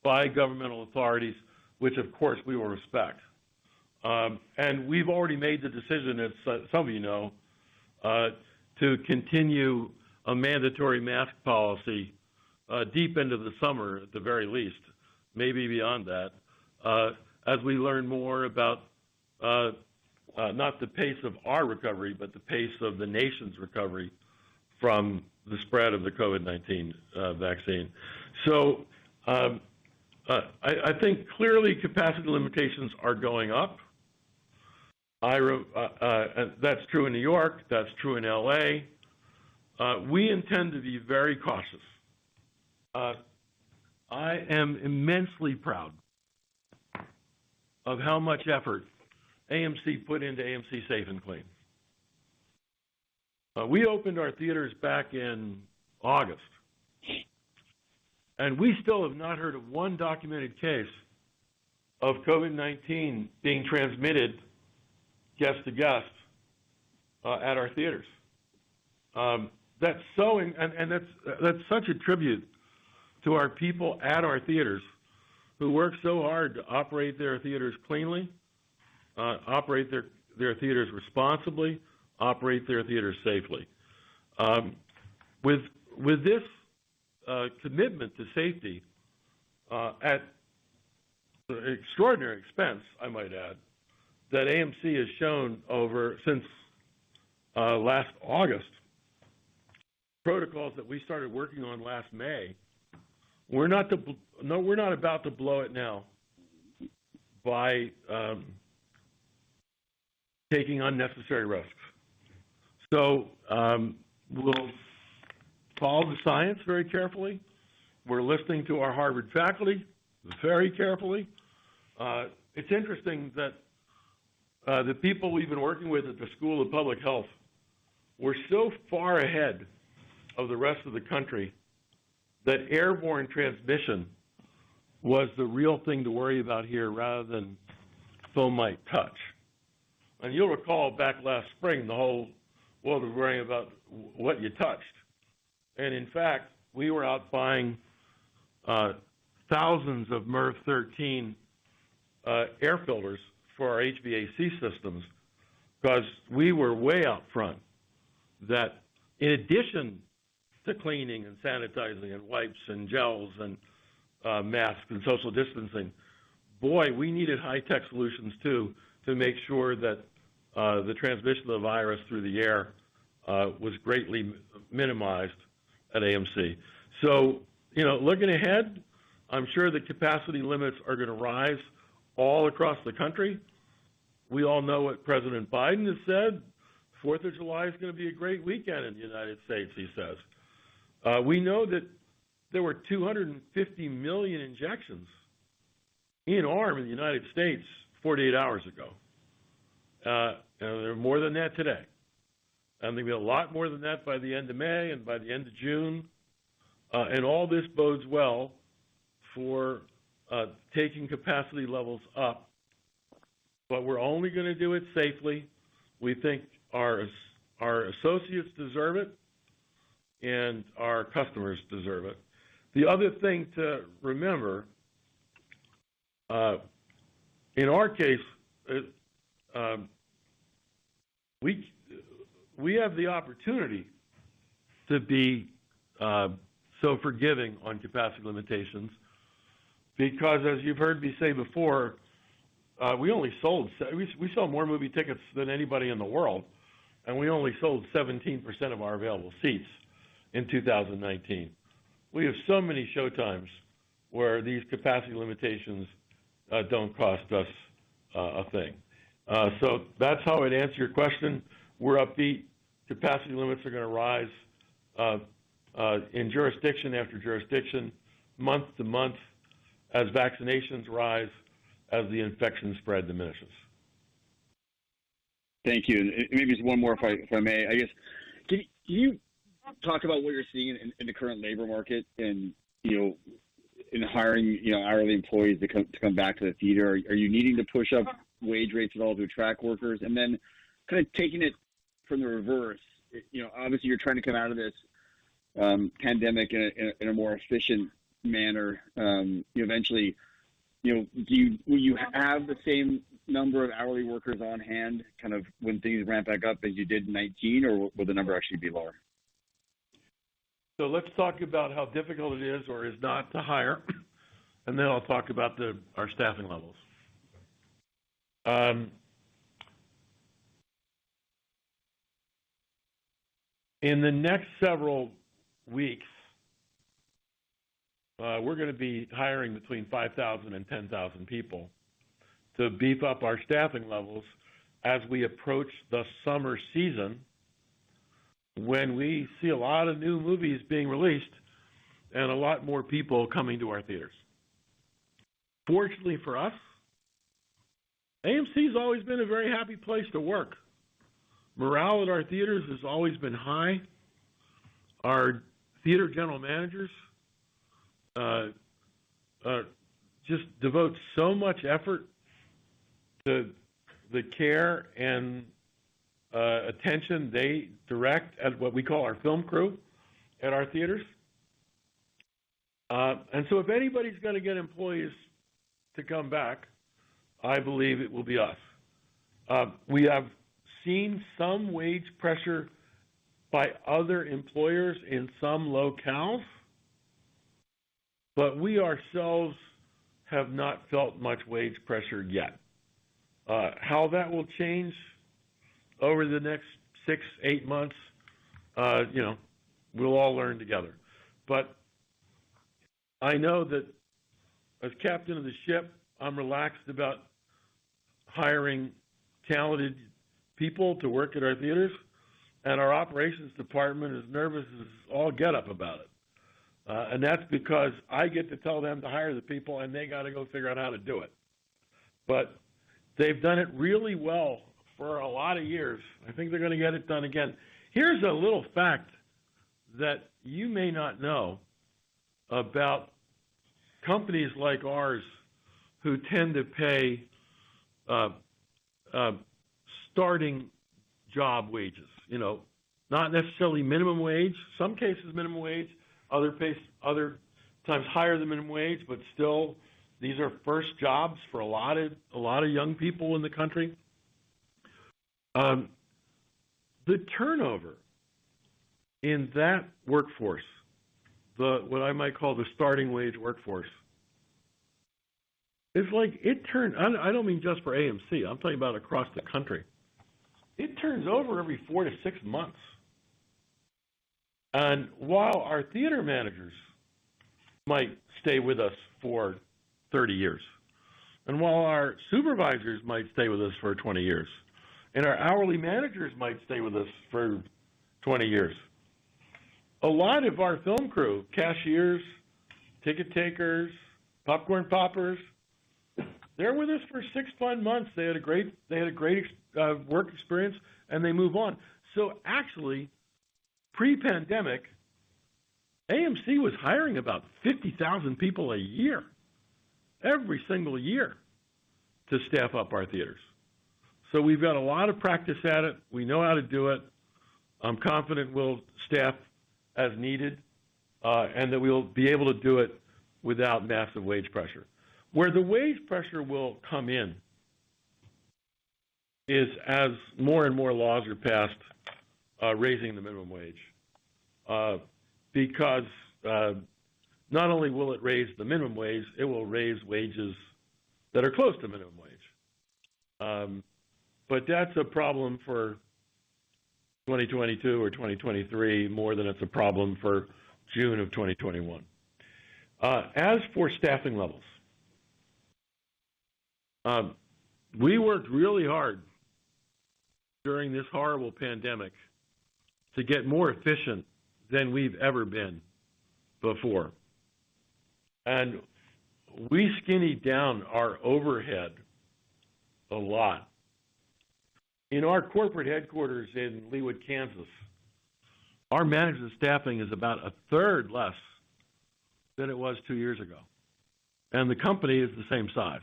by governmental authorities, which of course we will respect. And we've already made the decision, as some of you know, to continue a mandatory mask policy deep into the summer at the very least, maybe beyond that, as we learn more about not the pace of our recovery, but the pace of the nation's recovery from the spread of the COVID-19 vaccine. So I think clearly capacity limitations are going up. That's true in New York. That's true in LA. We intend to be very cautious. I am immensely proud of how much effort AMC put into AMC Safe and Clean. We opened our theaters back in August, and we still have not heard of one documented case of COVID-19 being transmitted guest to guest at our theaters. That's so, and that's such a tribute to our people at our theaters who work so hard to operate their theaters cleanly, operate their theaters responsibly, operate their theaters safely. With this commitment to safety at extraordinary expense, I might add, that AMC has shown since last August, protocols that we started working on last May. We're not about to blow it now by taking unnecessary risks. So we'll follow the science very carefully. We're listening to our Harvard faculty very carefully. It's interesting that the people we've been working with at the School of Public Health were so far ahead of the rest of the country that airborne transmission was the real thing to worry about here rather than fomite touch. And you'll recall back last spring, the whole world was worrying about what you touched. And in fact, we were out buying thousands of MERV 13 air filters for our HVAC systems because we were way out front that in addition to cleaning and sanitizing and wipes and gels and masks and social distancing, boy, we needed high-tech solutions too to make sure that the transmission of the virus through the air was greatly minimized at AMC. So, looking ahead, I'm sure the capacity limits are going to rise all across the country. We all know what President Biden has said. 4th of July is going to be a great weekend in the United States, he says. We know that there were 250 million injections in arm in the United States 48 hours ago. And there are more than that today. And there'll be a lot more than that by the end of May and by the end of June. And all this bodes well for taking capacity levels up. But we're only going to do it safely. We think our associates deserve it, and our customers deserve it. The other thing to remember, in our case, we have the opportunity to be so forgiving on capacity limitations because as you've heard me say before, we sell more movie tickets than anybody in the world, and we only sold 17% of our available seats in 2019. We have so many showtimes where these capacity limitations don't cost us a thing. So that's how I'd answer your question. We're upbeat. Capacity limits are going to rise in jurisdiction after jurisdiction, month to month, as vaccinations rise, as the infection spread diminishes. Thank you. And maybe just one more, if I may. I guess, can you talk about what you're seeing in the current labor market and, in hiring, hourly employees to come back to the theater? Are you needing to push up wage rates at all to attract workers? And then kind of taking it from the reverse, obviously you're trying to come out of this pandemic in a more efficient manner. Eventually, will you have the same number of hourly workers on hand kind of when things ramp back up as you did in 19, or will the number actually be lower? So let's talk about how difficult it is or is not to hire, and then I'll talk about our staffing levels. In the next several weeks, we're going to be hiring between 5,000 and 10,000 people to beef up our staffing levels as we approach the summer season, when we see a lot of new movies being released and a lot more people coming to our theaters. Fortunately for us, AMC's always been a very happy place to work. Morale at our theaters has always been high. Our theater general managers just devote so much effort to the care and attention they direct at what we call our film crew at our theaters. And so if anybody's going to get employees to come back, I believe it will be us. We have seen some wage pressure by other employers in some locales, but we ourselves have not felt much wage pressure yet. How that will change over the next 6-8 months, we'll all learn together. But I know that as captain of the ship, I'm relaxed about hiring talented people to work at our theaters, and our operations department is nervous as all get up about it. And that's because I get to tell them to hire the people, and they got to go figure out how to do it. But they've done it really well for a lot of years. I think they're going to get it done again. Here's a little fact that you may not know about companies like ours who tend to pay starting job wages, not necessarily minimum wage, some cases minimum wage, other times higher than minimum wage, but still these are first jobs for a lot of young people in the country. The turnover in that workforce, what I might call the starting wage workforce, is like I don't mean just for AMC, I'm talking about across the country. It turns over every 4 to 6 months. And while our theater managers might stay with us for 30 years, and while our supervisors might stay with us for 20 years, and our hourly managers might stay with us for 20 years, a lot of our film crew, cashiers, ticket takers, popcorn poppers, they're with us for 6 fun months. They had a great work experience, and they move on. So actually, pre-pandemic, AMC was hiring about 50,000 people a year, every single year, to staff up our theaters. So we've got a lot of practice at it. We know how to do it. I'm confident we'll staff as needed, and that we'll be able to do it without massive wage pressure. Where the wage pressure will come in is as more and more laws are passed raising the minimum wage, because not only will it raise the minimum wage, it will raise wages that are close to minimum wage. But that's a problem for 2022 or 2023 more than it's a problem for June of 2021. As for staffing levels, we worked really hard during this horrible pandemic to get more efficient than we've ever been before. And we skinnied down our overhead a lot. In our corporate headquarters in Leawood, Kansas, our management staffing is about a third less than it was 2 years ago. And the company is the same size.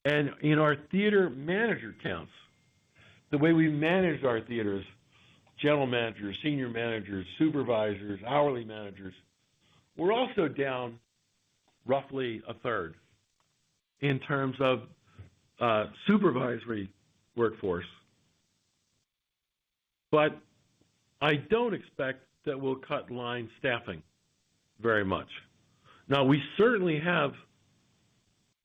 And in our theater manager counts, the way we manage our theaters, general managers, senior managers, supervisors, hourly managers, we're also down roughly a third in terms of supervisory workforce. But I don't expect that we'll cut line staffing very much. Now, we certainly have,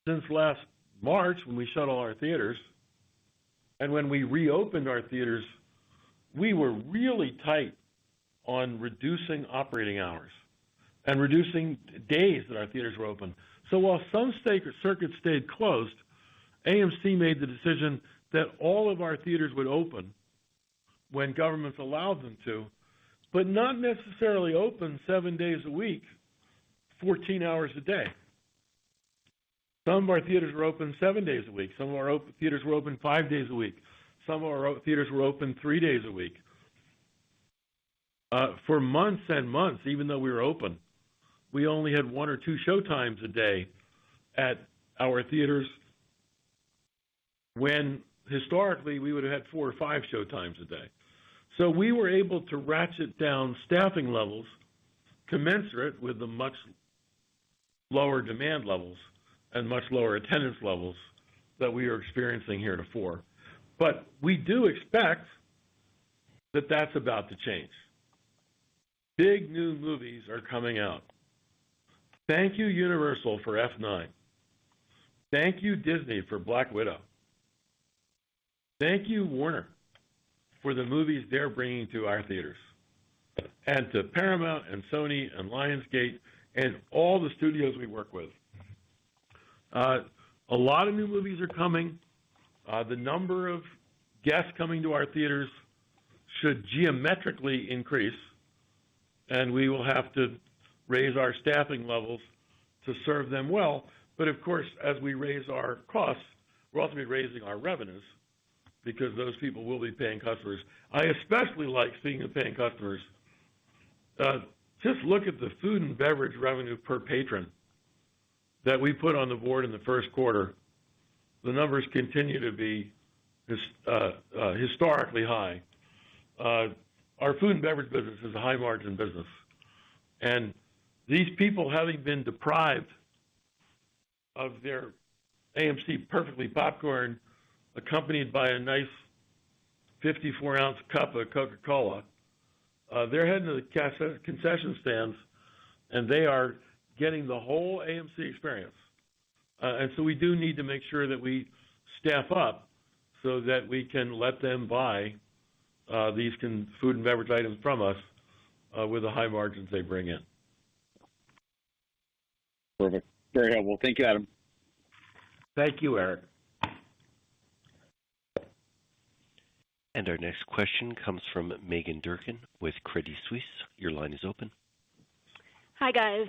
since last March when we shut all our theaters, and when we reopened our theaters, we were really tight on reducing operating hours and reducing days that our theaters were open. So while some circuits stayed closed, AMC made the decision that all of our theaters would open when governments allowed them to, but not necessarily open 7 days a week, 14 hours a day. Some of our theaters were open 7 days a week. Some of our theaters were open 5 days a week. Some of our theaters were open 3 days a week. For months and months, even though we were open, we only had 1 or 2 showtimes a day at our theaters when historically we would have had 4 or 5 showtimes a day. So we were able to ratchet down staffing levels commensurate with the much lower demand levels and much lower attendance levels that we are experiencing heretofore. But we do expect that that's about to change. Big new movies are coming out. Thank you, Universal, for F9. Thank you, Disney, for Black Widow. Thank you, Warner, for the movies they're bringing to our theaters. And to Paramount and Sony and Lionsgate and all the studios we work with. A lot of new movies are coming. The number of guests coming to our theaters should geometrically increase, and we will have to raise our staffing levels to serve them well. But of course, as we raise our costs, we're also raising our revenues because those people will be paying customers. I especially like, speaking of paying customers, just look at the food and beverage revenue per patron that we put on the board in the first quarter. The numbers continue to be historically high. Our food and beverage business is a high-margin business. And these people, having been deprived of their AMC Perfectly popcorn, accompanied by a nice 54-ounce cup of Coca-Cola, they're heading to the concession stands, and they are getting the whole AMC experience. And so we do need to make sure that we staff up so that we can let them buy these food and beverage items from us with the high margins they bring in. Perfect. Very helpful. Thank you, Adam. Thank you, Eric. And our next question comes from Megan Durkin with Credit Suisse. Your line is open. Hi, guys.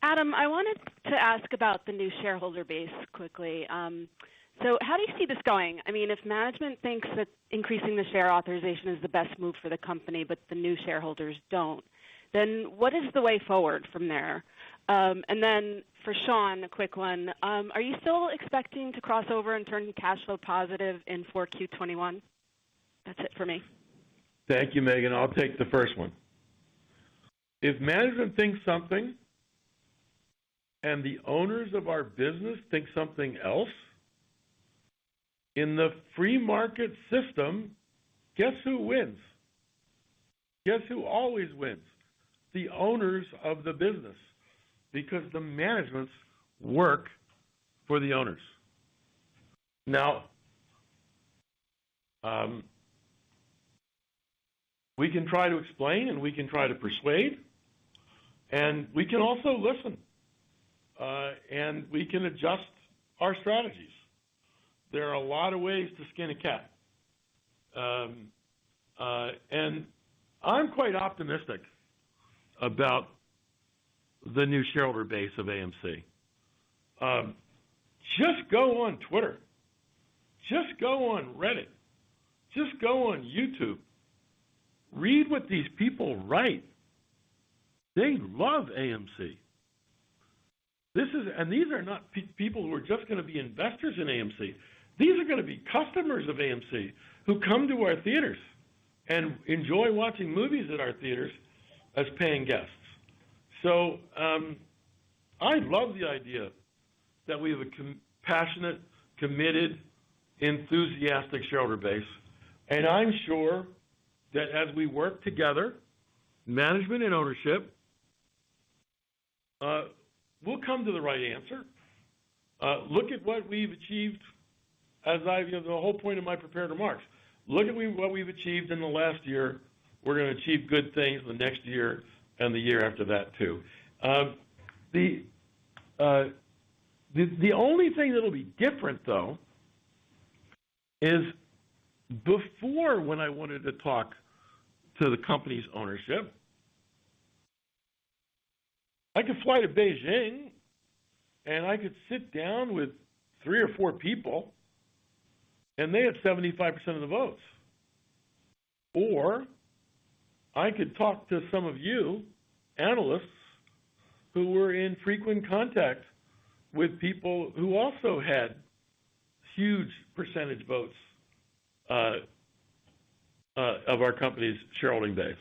Adam, I wanted to ask about the new shareholder base quickly. So how do you see this going? I mean, if management thinks that increasing the share authorization is the best move for the company, but the new shareholders don't, then what is the way forward from there? And then for Sean, a quick one. Are you still expecting to cross over and turn cash flow positive in 4Q21? That's it for me. Thank you, Megan. I'll take the first one. If management thinks something and the owners of our business think something else, in the free market system, guess who wins? Guess who always wins? the owners of the business because the managements work for the owners. Now, we can try to explain and we can try to persuade, and we can also listen, and we can adjust our strategies. There are a lot of ways to skin a cat. And I'm quite optimistic about the new shareholder base of AMC. Just go on Twitter. Just go on Reddit. Just go on YouTube. Read what these people write. They love AMC. These are not people who are just going to be investors in AMC. These are going to be customers of AMC who come to our theaters and enjoy watching movies at our theaters as paying guests. So I love the idea that we have a passionate, committed, enthusiastic shareholder base. And I'm sure that as we work together, management and ownership, we'll come to the right answer. Look at what we've achieved, the whole point of my prepared remarks. Look at what we've achieved in the last year. We're going to achieve good things the next year and the year after that too. The only thing that'll be different, though, is before, when I wanted to talk to the company's ownership, I could fly to Beijing and I could sit down with 3 or 4 people and they had 75% of the votes. Or I could talk to some of you, analysts, who were in frequent contact with people who also had huge percentage votes of our company's shareholding base.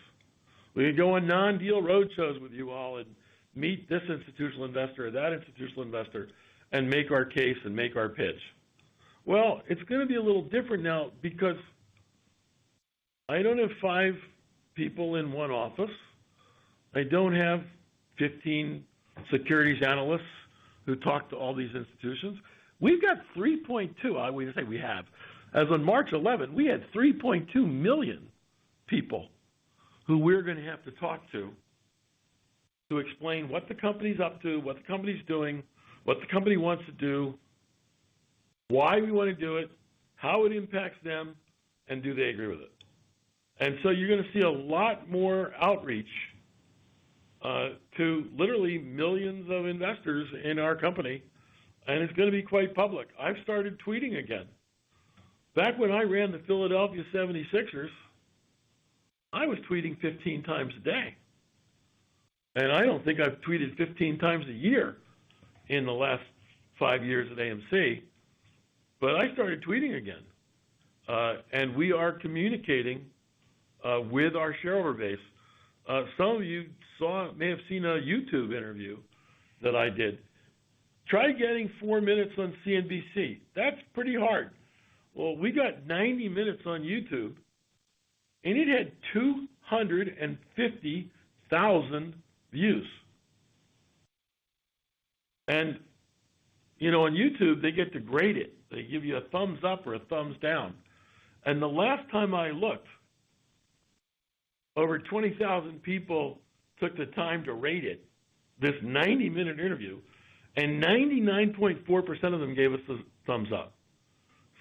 We could go on non-deal roadshows with you all and meet this institutional investor or that institutional investor and make our case and make our pitch. Well, it's going to be a little different now because I don't have 5 people in one office. I don't have 15 securities analysts who talk to all these institutions. We've got 3.2, we say we have. As on March 11, we had 3.2 million people who we're going to have to talk to explain what the company's up to, what the company's doing, what the company wants to do, why we want to do it, how it impacts them, and do they agree with it. And so you're going to see a lot more outreach to literally millions of investors in our company, and it's going to be quite public. I've started tweeting again. Back when I ran the Philadelphia 76ers, I was tweeting 15 times a day. And I don't think I've tweeted 15 times a year in the last 5 years at AMC, but I started tweeting again. And we are communicating with our shareholder base. Some of you may have seen a YouTube interview that I did. Try getting 4 minutes on CNBC. That's pretty hard. Well, we got 90 minutes on YouTube, and it had 250,000 views. And, on YouTube, they get to grade it. They give you a thumbs up or a thumbs down. And the last time I looked, over 20,000 people took the time to rate it, this 90-minute interview, and 99.4% of them gave us the thumbs up.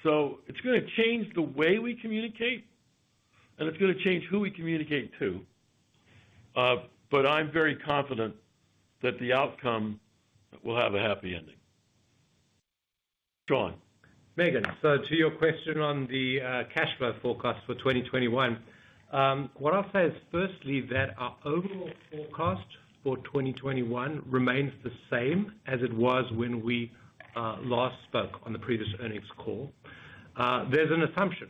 So it's going to change the way we communicate, and it's going to change who we communicate to. But I'm very confident that the outcome will have a happy ending. Sean. Megan, so to your question on the cash flow forecast for 2021, what I'll say is firstly that our overall forecast for 2021 remains the same as it was when we last spoke on the previous earnings call. There's an assumption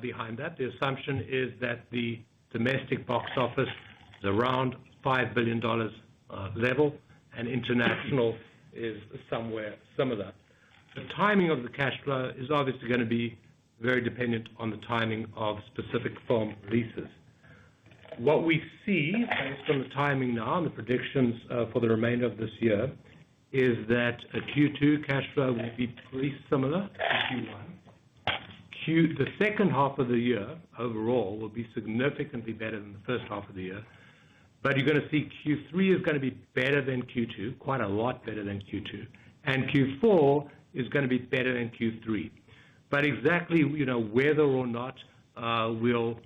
behind that. The assumption is that the domestic box office is around $5 billion level, and international is somewhere similar. The timing of the cash flow is obviously going to be very dependent on the timing of specific film releases. What we see, based on the timing now and the predictions for the remainder of this year, is that a Q2 cash flow will be pretty similar to Q1. The second half of the year overall will be significantly better than the first half of the year. But you're going to see Q3 is going to be better than Q2, quite a lot better than Q2. And Q4 is going to be better than Q3. But exactly, whether or not we'll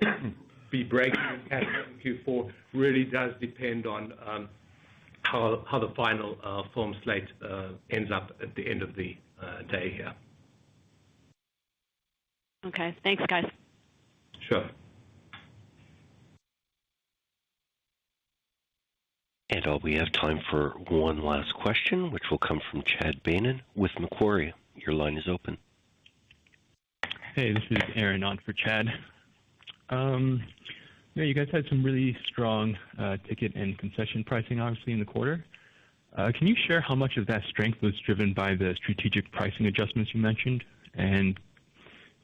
be breaking cash flow in Q4 really does depend on how the final film slate ends up at the end of the day here. Okay, thanks, guys. Sure. And we have time for one last question, which will come from Chad Beynon with Macquarie. Your line is open. Hey, this is Aaron on for Chad. You guys had some really strong ticket and concession pricing, obviously, in the quarter. Can you share how much of that strength was driven by the strategic pricing adjustments you mentioned? And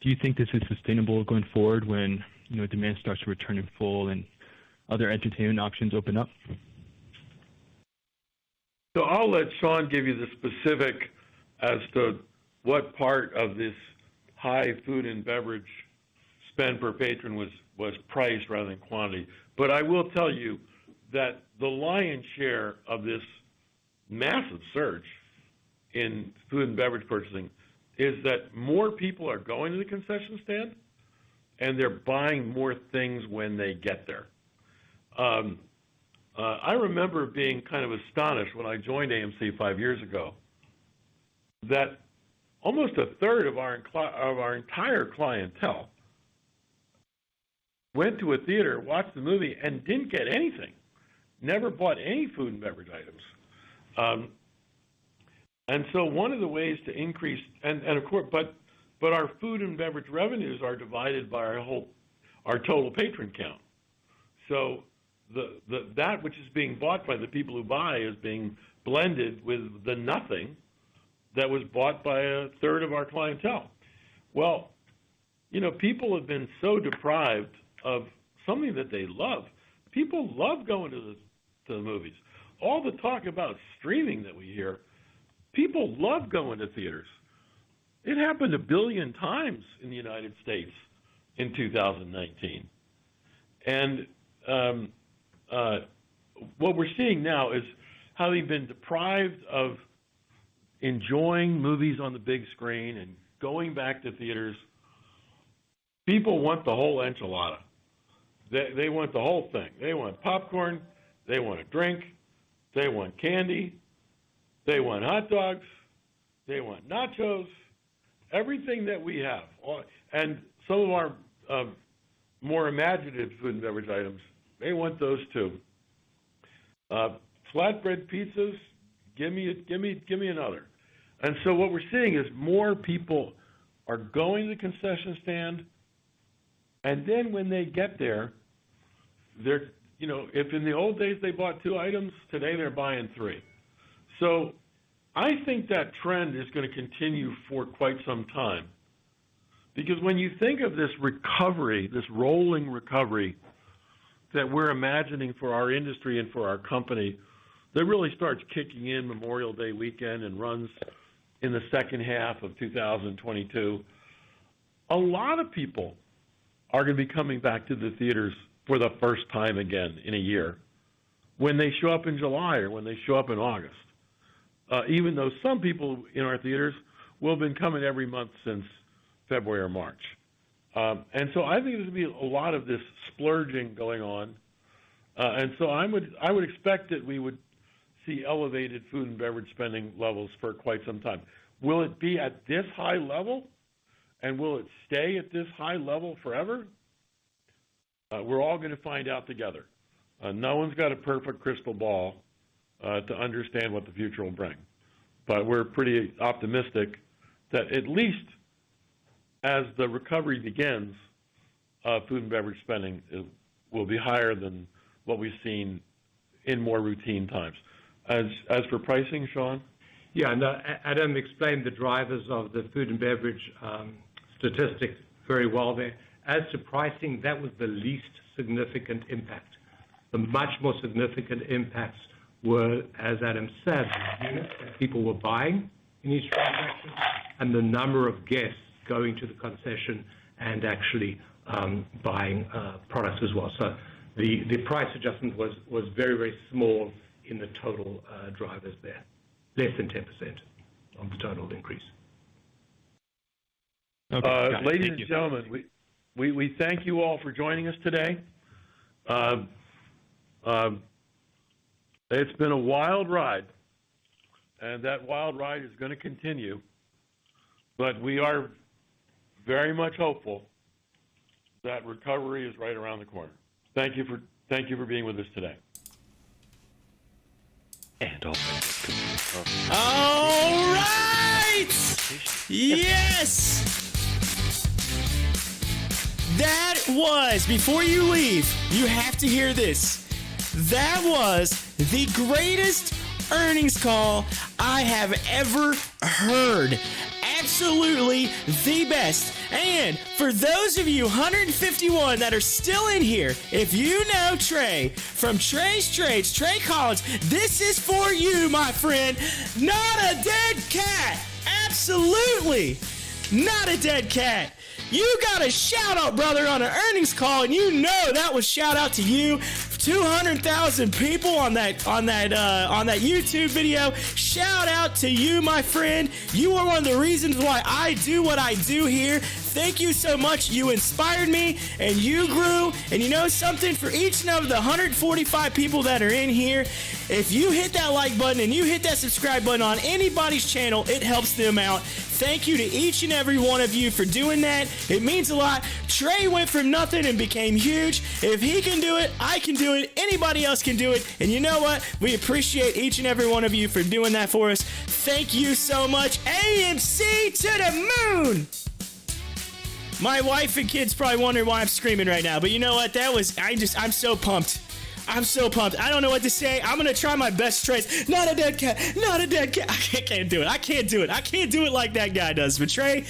do you think this is sustainable going forward when demand starts to return in full and other entertainment options open up? So I'll let Sean give you the specific as to what part of this high food and beverage spend per patron was price rather than quantity. But I will tell you that the lion's share of this massive surge in food and beverage purchasing is that more people are going to the concession stand and they're buying more things when they get there. I remember being kind of astonished when I joined AMC 5 years ago that almost a third of our entire clientele went to a theater, watched the movie, and didn't get anything. Never bought any food and beverage items. And so one of the ways to increase, and of course, but our food and beverage revenues are divided by our total patron count. So that which is being bought by the people who buy is being blended with the nothing that was bought by a third of our clientele. Well, people have been so deprived of something that they love. People love going to the movies. All the talk about streaming that we hear, people love going to theaters. It happened 1 billion times in the United States in 2019. And what we're seeing now is having been deprived of enjoying movies on the big screen and going back to theaters, people want the whole enchilada. They want the whole thing. They want popcorn. They want a drink. They want candy. They want hot dogs. They want nachos. Everything that we have. And some of our more imaginative food and beverage items, they want those too. Flatbread pizzas, give me another. And so what we're seeing is more people are going to the concession stand, and then when they get there, they're, if in the old days they bought 2 items, today they're buying 3. So I think that trend is going to continue for quite some time. Because when you think of this recovery, this rolling recovery that we're imagining for our industry and for our company, that really starts kicking in Memorial Day weekend and runs in the second half of 2022, a lot of people are going to be coming back to the theaters for the first time again in a year when they show up in July or when they show up in August. Even though some people in our theaters will have been coming every month since February or March. And so I think there's going to be a lot of this splurging going on. And so I would expect that we would see elevated food and beverage spending levels for quite some time. Will it be at this high level? And will it stay at this high level forever? We're all going to find out together. No one's got a perfect crystal ball to understand what the future will bring. But we're pretty optimistic that at least as the recovery begins, food and beverage spending will be higher than what we've seen in more routine times. As for pricing, Sean? Yeah, and Adam explained the drivers of the food and beverage statistics very well there. As to pricing, that was the least significant impact The much more significant impacts were, as Adam said, the units that people were buying in each transaction and the number of guests going to the concession and actually buying products as well. So the price adjustment was very, very small in the total drivers there, less than 10% of the total increase. Okay, ladies and gentlemen, we thank you all for joining us today. It's been a wild ride, and that wild ride is going to continue, but we are very much hopeful that recovery is right around the corner. Thank you for being with us today. And all right! Yes! That was, before you leave, you have to hear this. That was the greatest earnings call I have ever heard. Absolutely the best. And for those of you 151 that are still in here, if you know Trey from Trey's Trades, Trey Collins, this is for you, my friend. Not a dead cat. Absolutely not a dead cat. You got a shout out, brother, on an earnings call, and you know that was shout out to you. 200,000 people on that YouTube video. Shout out to you, my friend. You are one of the reasons why I do what I do here. Thank you so much. You inspired me, and you grew. And you know something? For each of the 145 people that are in here, if you hit that like button and you hit that subscribe button on anybody's channel, it helps them out. Thank you to each and every one of you for doing that. It means a lot. Trey went from nothing and became huge. If he can do it, I can do it. Anybody else can do it. And you know what? We appreciate each and every one of you for doing that for us. Thank you so much. AMC to the moon. My wife and kids probably wondering why I'm screaming right now. But you know what? I'm so pumped. I'm so pumped. I don't know what to say. I'm going to try my best, Trey. Not a dead cat. Not a dead cat. I can't do it. I can't do it like that guy does. But Trey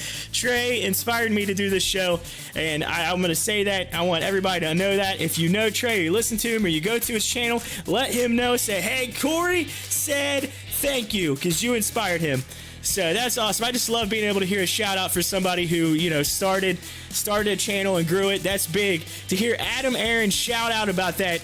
inspired me to do this show. And I'm going to say that. I want everybody to know that. If you know Trey, or you listen to him, or you go to his channel, let him know. Say, hey, Corey said thank you because you inspired him. So that's awesome. I just love being able to hear a shout out for somebody who, started a channel and grew it. That's big. To hear Adam Aaron shout out about that.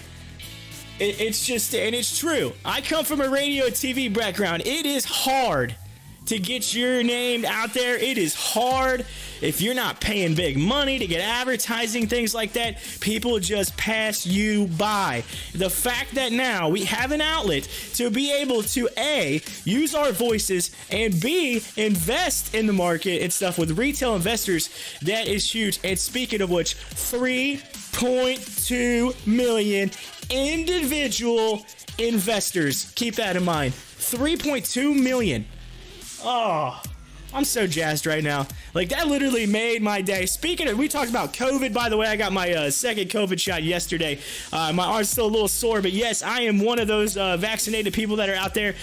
It's just, and it's true. I come from a radio and TV background. It is hard to get your name out there. It is hard if you're not paying big money to get advertising, things like that. People just pass you by. The fact that now we have an outlet to be able to A, use our voices, and B, invest in the market and stuff with retail investors, that is huge. And speaking of which, 3.2 million individual investors. Keep that in mind. 3.2 million. Oh, I'm so jazzed right now. Like, that literally made my day. Speaking of, we talked about COVID, by the way. I got my second COVID shot yesterday. My arm's still a little sore, but yes, I am one of those vaccinated people that are out there.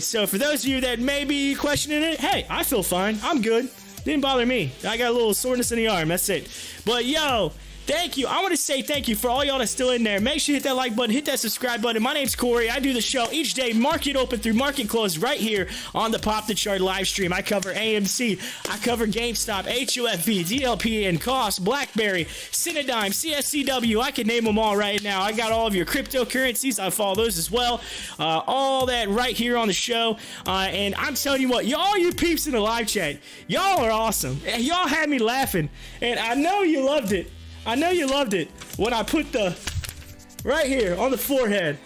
So for those of you that may be questioning it, hey, I feel fine. I'm good. Didn't bother me. I got a little soreness in the arm. That's it. But yo, thank you. I want to say thank you for all y'all that's still in there. Make sure you hit that like button, hit that subscribe button. My name's Corey. I do the show each day, market open through market close, right here on the Pop the Chart live stream. I cover AMC, I cover GameStop, HUFB, DLPN, Cost, BlackBerry, Cinedigm, CSCW. I can name them all right now. I got all of your cryptocurrencies. I follow those as well. All that right here on the show. And I'm telling you what, y'all, you peeps in the live chat, y'all are awesome. Y'all had me laughing, and I know you loved it. I know you loved it when I put the right here on the forehead.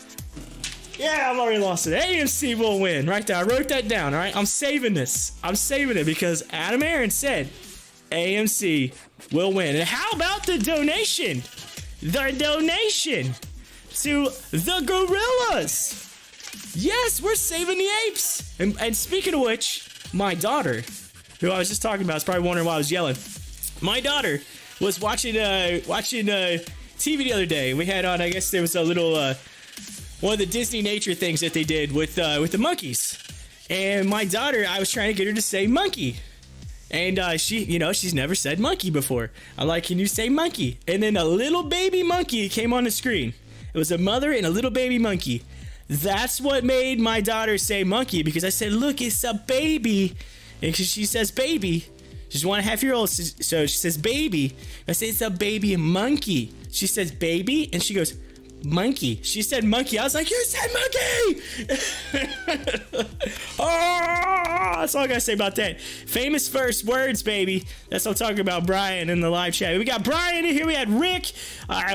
Yeah, I've already lost it. AMC will win. Right there. I wrote that down, all right? I'm saving this. I'm saving it because Adam Aaron said AMC will win. And how about the donation? The donation to the gorillas. Yes, we're saving the apes. And speaking of which, my daughter, who I was just talking about, is probably wondering why I was yelling. My daughter was watching TV the other day. We had on, I guess there was a little one of the Disney nature things that they did with the monkeys. And my daughter, I was trying to get her to say monkey. And she's never said monkey before. I'm like, can you say monkey? And then a little baby monkey came on the screen. It was a mother and a little baby monkey. That's what made my daughter say monkey, because I said, look, it's a baby. And she says baby. She's 1.5-year-old, so she says baby. I say it's a baby monkey. She says baby, and she goes, monkey. She said monkey. I was like, you said monkey! Oh, that's all I gotta say about that. Famous first words, baby. That's what I'm talking about, Brian, in the live chat. We got Brian in here. We had Rick.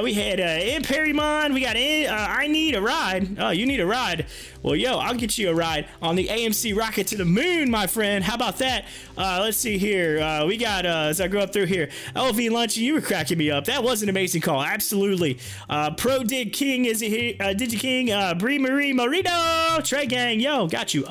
We had Imperimon. We got I need a ride. Oh, you need a ride. Well, yo, I'll get you a ride on the AMC rocket to the moon, my friend. How about that? Let's see here. We got, as I go up through here, LV Lunchy, you were cracking me up. That was an amazing call. Absolutely. Pro Dig King is here. Digi King, Brie Marie Morito, Trey Gang, yo, got you.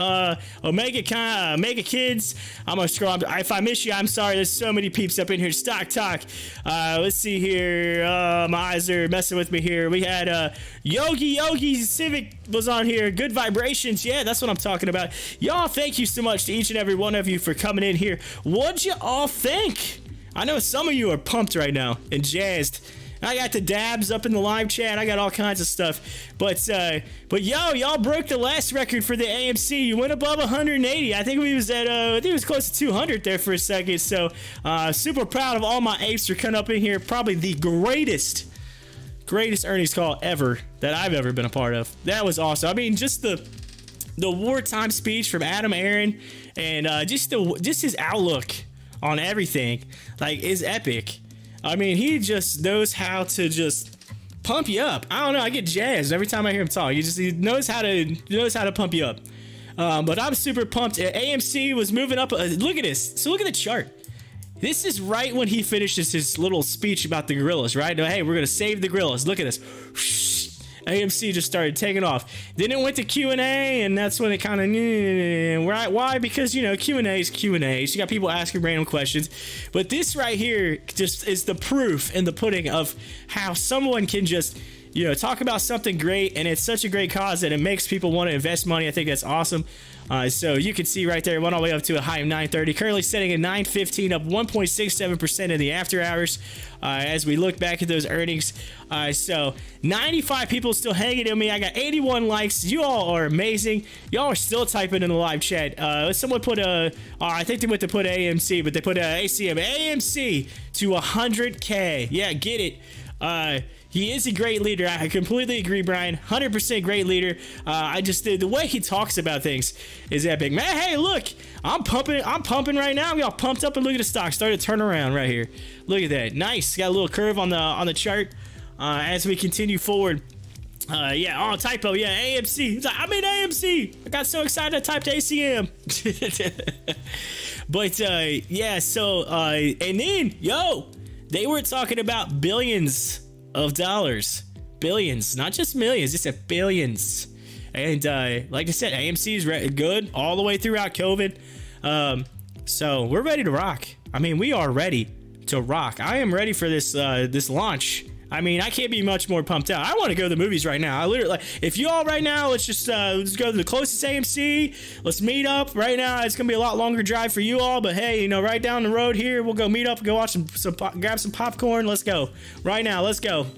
Omega Kids. I'm going to scroll up. If I miss you, I'm sorry. There's so many peeps up in here. Stock Talk. Let's see here. My eyes are messing with me here. We had Yogi Civic was on here. Good vibrations. Yeah, that's what I'm talking about. Y'all, thank you so much to each and every one of you for coming in here. What'd you all think? I know some of you are pumped right now and jazzed. I got the dabs up in the live chat. I got all kinds of stuff. But yo, y'all broke the last record for the AMC. You went above 180. I think we was at I think it was close to 200 there for a second. So super proud of all my apes for coming up in here. Probably the greatest earnings call ever that I've ever been a part of. That was awesome. I mean, just the wartime speech from Adam Aaron, and just his outlook on everything, like, is epic. I mean, he just knows how to just pump you up. I don't know. I get jazzed every time I hear him talk. He knows how to pump you up. But I'm super pumped. AMC was moving up. Look at this. So look at the chart. This is right when he finishes his little speech about the gorillas, right? Hey, we're going to save the gorillas. Look at this. AMC just started taking off. Then it went to Q&A, and that's when it kind of... Right? Why? Because, you know, Q&A is Q&A. So you got people asking random questions. But this right here just is the proof in the pudding of how someone can just, you know, talk about something great, and it's such a great cause that it makes people want to invest money. I think that's awesome. So you can see right there, it went all the way up to a high of 930. Currently sitting at 915, up 1.67% in the after hours. As we look back at those earnings, so 95 people still hanging in me. I got 81 likes. You all are amazing. Y'all are still typing in the live chat. Someone put I think they went to put AMC, but they put AMC to 100K. Yeah, get it. He is a great leader. I completely agree, Brian. 100% great leader. The way he talks about things is epic. Man, hey, look, I'm pumping right now. We all pumped up, and look at the stock. Started to turn around right here. Look at that. Nice. Got a little curve on the chart as we continue forward. Typo. Yeah, AMC. I mean AMC. I got so excited I typed ACM. But and then, yo, they were talking about billions of dollars. Billions, not just millions. It's at billions. And like I said, AMC is good all the way throughout COVID. So we're ready to rock. I mean, we are ready to rock. I am ready for this launch. I mean, I can't be much more pumped out. I want to go to the movies right now. I literally, if you all right now, let's go to the closest AMC. Let's meet up right now. It's gonna be a lot longer drive for you all, but hey, you know, right down the road here, we'll go meet up and go watch grab some popcorn. Let's go right now. Let's go.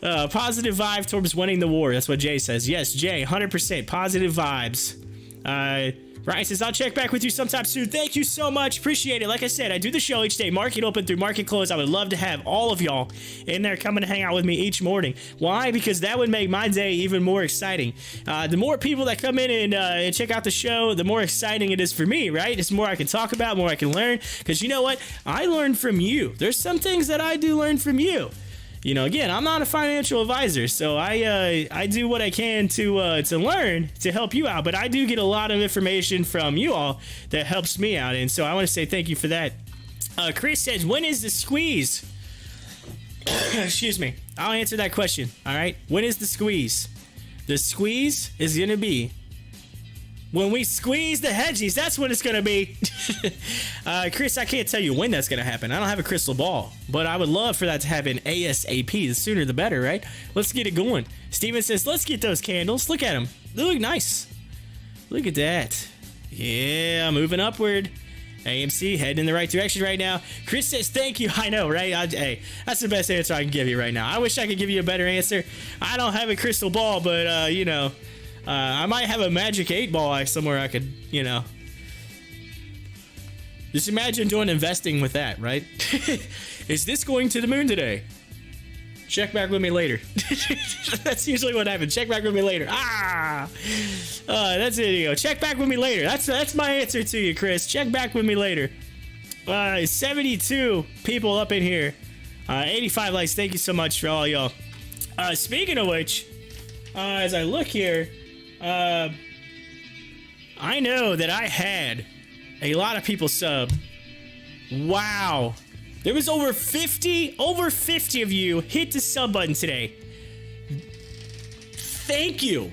Positive vibe towards winning the war. That's what Jay says. Yes, Jay, 100% positive vibes. Ryan says, I'll check back with you sometime soon. Thank you so much. Appreciate it. Like I said, I do the show each day, market open through market close. I would love to have all of y'all in there coming to hang out with me each morning. Why? Because that would make my day even more exciting. The more people that come in and check out the show, the more exciting it is for me, right? It's more I can talk about, more I can learn. Because you know what? I learn from you. There's some things that I do learn from you. You know, again, I'm not a financial advisor, so I do what I can to learn to help you out. But I do get a lot of information from you all that helps me out, and so I want to say thank you for that. Chris says, when is the squeeze? Excuse me. I'll answer that question. All right. When is the squeeze? The squeeze is gonna be when we squeeze the hedgies. That's what it's gonna be. Chris, I can't tell you when that's gonna happen. I don't have a crystal ball, but I would love for that to happen ASAP. The sooner the better, right? Let's get it going. Steven says, let's get those candles. Look at them. They look nice. Look at that. Yeah, moving upward. AMC heading in the right direction right now. Chris says thank you. I know, right? Hey, that's the best answer I can give you right now. I wish I could give you a better answer. I don't have a crystal ball, but I might have a magic 8 ball somewhere I could, just imagine doing investing with that, right? Is this going to the moon today? Check back with me later. That's usually what happens. Check back with me later. That's it. Check back with me later. That's my answer to you, Chris. Check back with me later. 72 people up in here. 85 likes. Thank you so much for all y'all. Speaking of which, as I look here, I know that I had a lot of people sub. Wow. There was over 50 of you hit the sub button today. Thank you.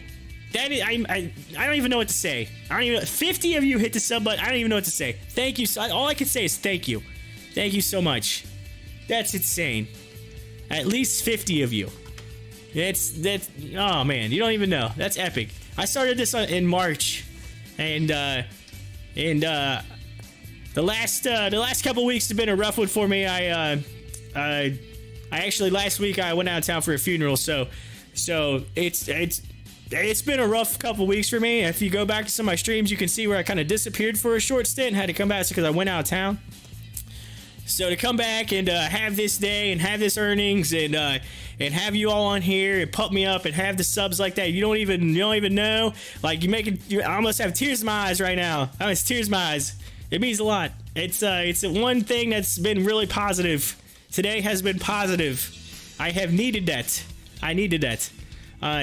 That is, I don't even know what to say. 50 of you hit the sub button. I don't even know what to say. Thank you. All I can say is thank you. Thank you so much. That's insane. At least 50 of you. That's oh man, you don't even know. That's epic. I started this in March, and the last couple weeks have been a rough one for me. I actually last week I went out of town for a funeral, so it's been a rough couple weeks for me. If you go back to some of my streams, you can see where I kind of disappeared for a short stint and had to come back because I went out of town. So to come back and have this day and have this earnings and have you all on here and pump me up and have the subs like that, you don't even know. Like I almost have tears in my eyes right now. It's tears in my eyes. It means a lot. It's one thing that's been really positive. Today has been positive. I have needed that. I needed that.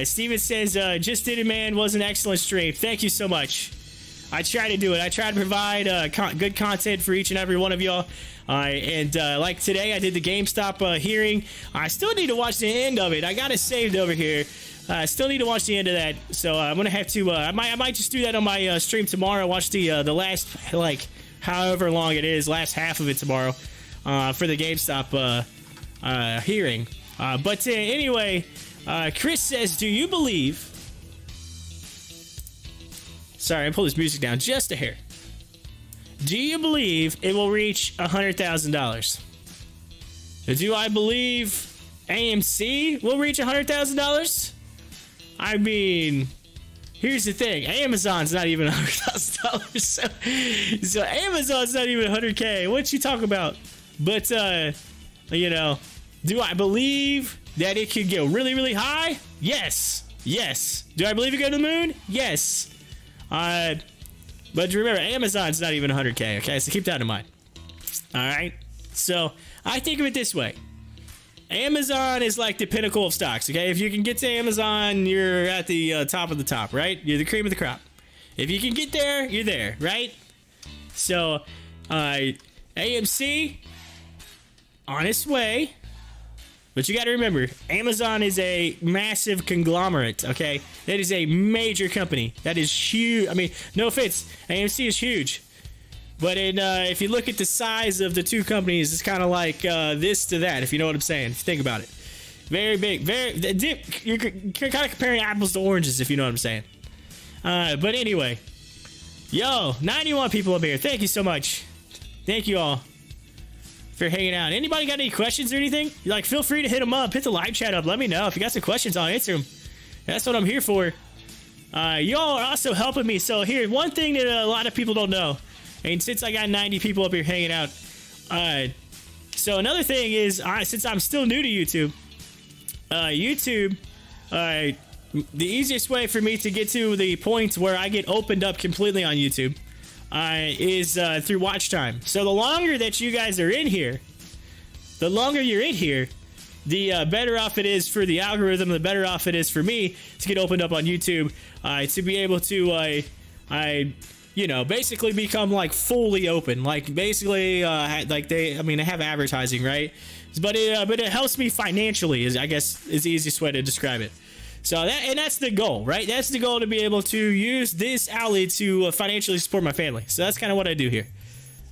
Steven says, just did it, man. Was an excellent stream. Thank you so much. I try to do it. I try to provide good content for each and every one of y'all. Like today, I did the GameStop hearing. I still need to watch the end of it. I got it saved over here. I still need to watch the end of that, so I'm gonna have to. I might just do that on my stream tomorrow. Watch the last however long it is, last half of it tomorrow for the GameStop hearing. But anyway, Chris says, "Do you believe?" Sorry, I pulled this music down just a hair. Do you believe it will reach $100,000? Do I believe AMC will reach $100,000? I mean, here's the thing. Amazon's not even $100,000. So Amazon's not even 100K. What you talk about? But, do I believe that it could go really, really high? Yes. Yes. Do I believe it could go to the moon? Yes. But remember, Amazon's not even 100K, okay? So keep that in mind. All right? So I think of it this way. Amazon is like the pinnacle of stocks, okay? If you can get to Amazon, you're at the top of the top, right? You're the cream of the crop. If you can get there, you're there, right? So, AMC, on its way. But you got to remember, Amazon is a massive conglomerate, okay? That is a major company. That is huge. I mean, no offense, AMC is huge. But if you look at the size of the two companies, it's kind of like this to that, if you know what I'm saying. If you think about it. Very big. You're kind of comparing apples to oranges, if you know what I'm saying. But anyway. Yo, 91 people up here. Thank you so much. Thank you all for hanging out. Anybody got any questions or anything? Feel free to hit them up. Hit the live chat up. Let me know. If you got some questions, I'll answer them. That's what I'm here for. Y'all are also helping me. So here, one thing that a lot of people don't know. And since I got 90 people up here hanging out. So another thing is, since I'm still new to YouTube, the easiest way for me to get to the point where I get opened up completely on YouTube is through watch time. So the longer that you guys are in here, the longer you're in here, the better off it is for the algorithm, the better off it is for me to get opened up on YouTube, to be able to, basically become fully open. Basically, they have advertising, right? But it helps me financially, I guess is the easiest way to describe it. So that's the goal, right? That's the goal, to be able to use this outlet to financially support my family. So that's kind of what I do here.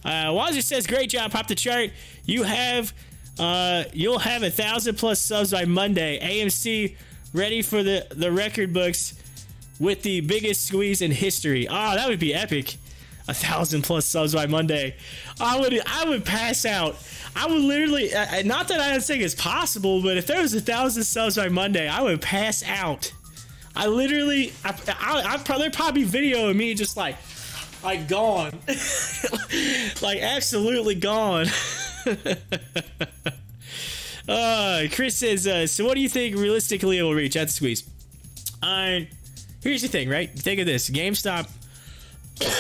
Wazir says, great job, Pop the Chart. You'll have 1,000+ subs by Monday. AMC ready for the record books with the biggest squeeze in history. Oh, that would be epic. 1,000 plus subs by Monday, I would pass out. I would literally, not that I don't think it's possible, but if there was 1,000 subs by Monday, I would pass out. I literally, there'd probably be video of me just like gone, like absolutely gone. Chris says, so what do you think realistically it will reach at the squeeze? Here's the thing, right? Think of this, GameStop.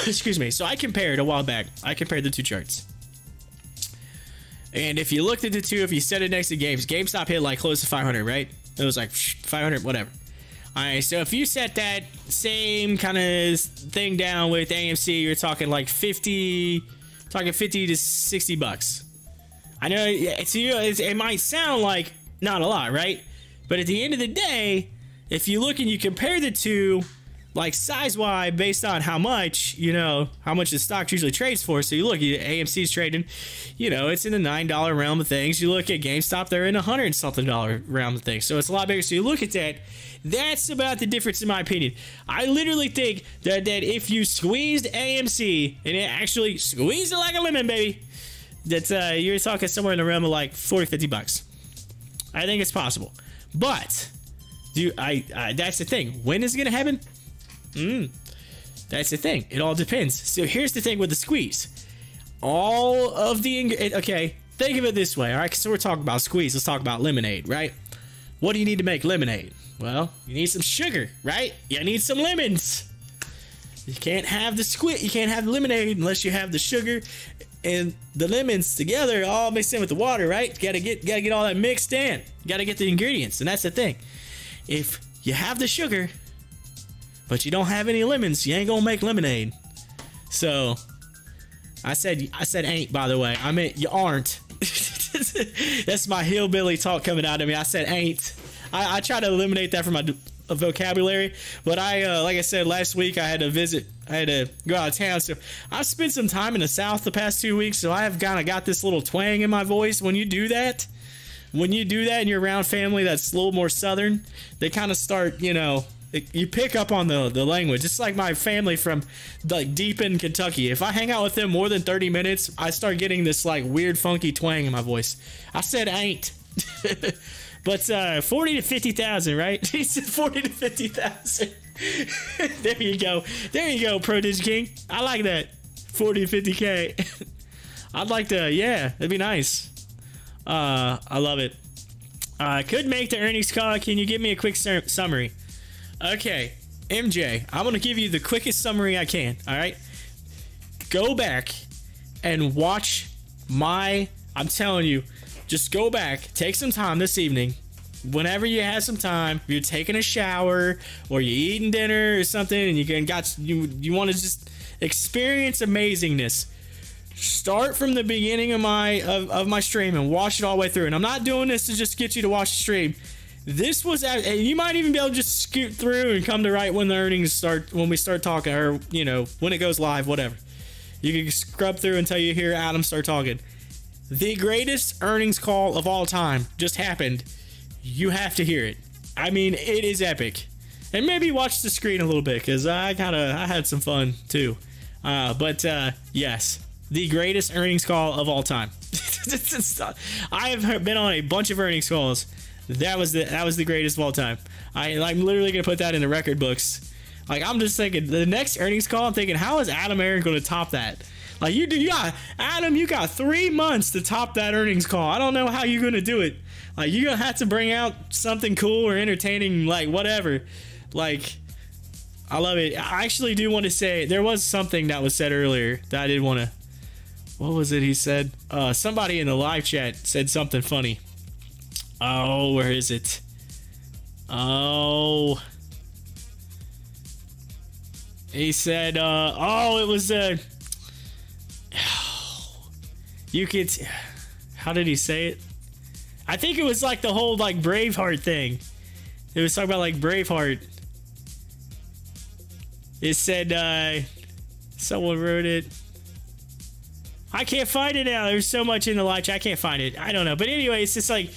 Excuse me. So I compared a while back. I compared the two charts. And if you looked at the two, if you set it next to GameStop hit like close to 500, right? It was like 500, whatever. All right. So if you set that same kind of thing down with AMC, you're talking like 50 to 60 bucks. I know it might sound like not a lot, right? But at the end of the day, if you look and you compare the two, like size-wise, based on how much the stock usually trades for. So you look, AMC's trading, it's in the $9 realm of things. You look at GameStop, they're in $100-something realm of things. So it's a lot bigger. So you look at that, that's about the difference in my opinion. I literally think that if you squeezed AMC, and it actually squeezed it like a lemon, baby, that you're talking somewhere in the realm of like 40, 50 bucks. I think it's possible. But, that's the thing. When is it going to happen? That's the thing. It all depends. So here's the thing with the squeeze. All of the... Okay, think of it this way, all right? So we're talking about squeeze. Let's talk about lemonade, right? What do you need to make lemonade? Well, you need some sugar, right? You need some lemons. You can't have the squeeze. You can't have the lemonade unless you have the sugar and the lemons together, all mixed in with the water, right? Gotta get all that mixed in. Gotta get the ingredients, and that's the thing. If you have the sugar, but you don't have any lemons, you ain't gonna make lemonade. So, I said ain't, by the way. I meant you aren't. That's my hillbilly talk coming out of me. I said ain't. I try to eliminate that from my vocabulary, but like I said last week, I had to go out of town, so I've spent some time in the South the past 2 weeks, so I have kind of got this little twang in my voice. When you do that and you're around family that's a little more Southern, they kind of start, you pick up on the language. It's like my family from like deep in Kentucky. If I hang out with them more than 30 minutes, I start getting this like weird funky twang in my voice. I said ain't. But 40 to 50,000, right? He said 40 to 50,000. There you go, Pro Dig King. I like that. 40 to 50K. I'd like to, yeah, that'd be nice. I love it. Could make the earnings call. Can you give me a quick summary? Okay, MJ, I'm going to give you the quickest summary I can, all right? Go back and watch I'm telling you, just go back, take some time this evening, whenever you have some time, you're taking a shower or you're eating dinner or something, and you want to just experience amazingness. Start from the beginning of my stream and watch it all the way through. And I'm not doing this to just get you to watch the stream. This was, and you might even be able to just scoot through and come to right when the earnings start, when we start talking, or when it goes live, whatever. You can scrub through until you hear Adam start talking. The greatest earnings call of all time just happened. You have to hear it. I mean, it is epic. And maybe watch the screen a little bit, because I had some fun too. But yes, the greatest earnings call of all time. I have been on a bunch of earnings calls. That was the greatest of all time. I'm literally gonna put that in the record books. Like, I'm just thinking, the next earnings call, I'm thinking, how is Adam Aaron going to top that? Like, Adam, you got 3 months to top that earnings call. I don't know how you're going to do it. Like, you're going to have to bring out something cool or entertaining, like, whatever. Like, I love it. I actually do want to say, there was something that was said earlier that I did want to, what was it he said? Somebody in the live chat said something funny. Oh, where is it? Oh. He said, it was, you could, how did he say it? I think it was like the whole like Braveheart thing. It was talking about like Braveheart. It said, someone wrote it. I can't find it now. There's so much in the live chat. I can't find it. I don't know. But anyway, it's just like,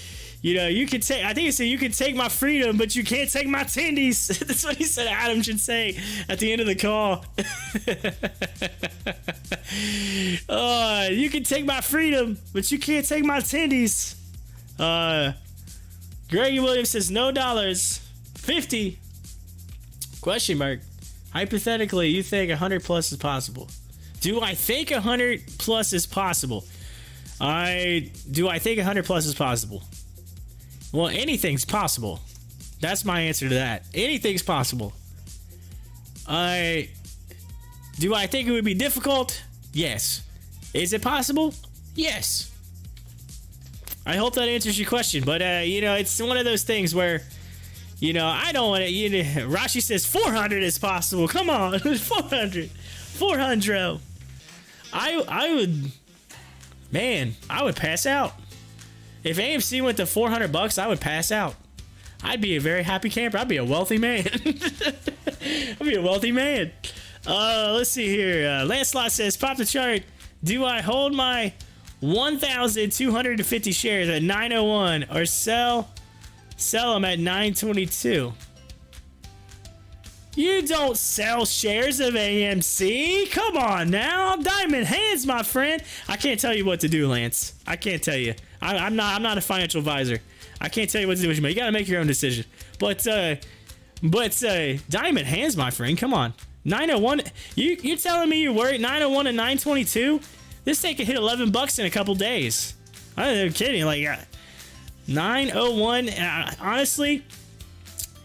you can take, I think he said, you can take my freedom, but you can't take my tendies. That's what he said Adam should say at the end of the call. You can take my freedom, but you can't take my tendies. Greg Williams says, no dollars. 50. Question mark. Hypothetically, you think 100 plus is possible? Do I think 100 plus is possible? Do I think 100 plus is possible? Well, anything's possible. That's my answer to that. Anything's possible. Do I think it would be difficult? Yes. Is it possible? Yes. I hope that answers your question. But, it's one of those things where, I don't want to, Rashi says 400 is possible. Come on. 400. 400. I would pass out. If AMC went to $400, I would pass out. I'd be a very happy camper. I'd be a wealthy man. I'd be a wealthy man. Let's see here. Lancelot says, pop the chart. Do I hold my 1,250 shares at 901 or sell them at 922? You don't sell shares of AMC. Come on now. Diamond hands, my friend. I can't tell you what to do, Lance. I can't tell you. I'm not a financial advisor. I can't tell you what to do with you. You got to make your own decision. But diamond hands, my friend. Come on. 901. You're telling me you're worried 901 and 922? This thing could hit $11 in a couple days. I'm kidding. Like 901. Honestly,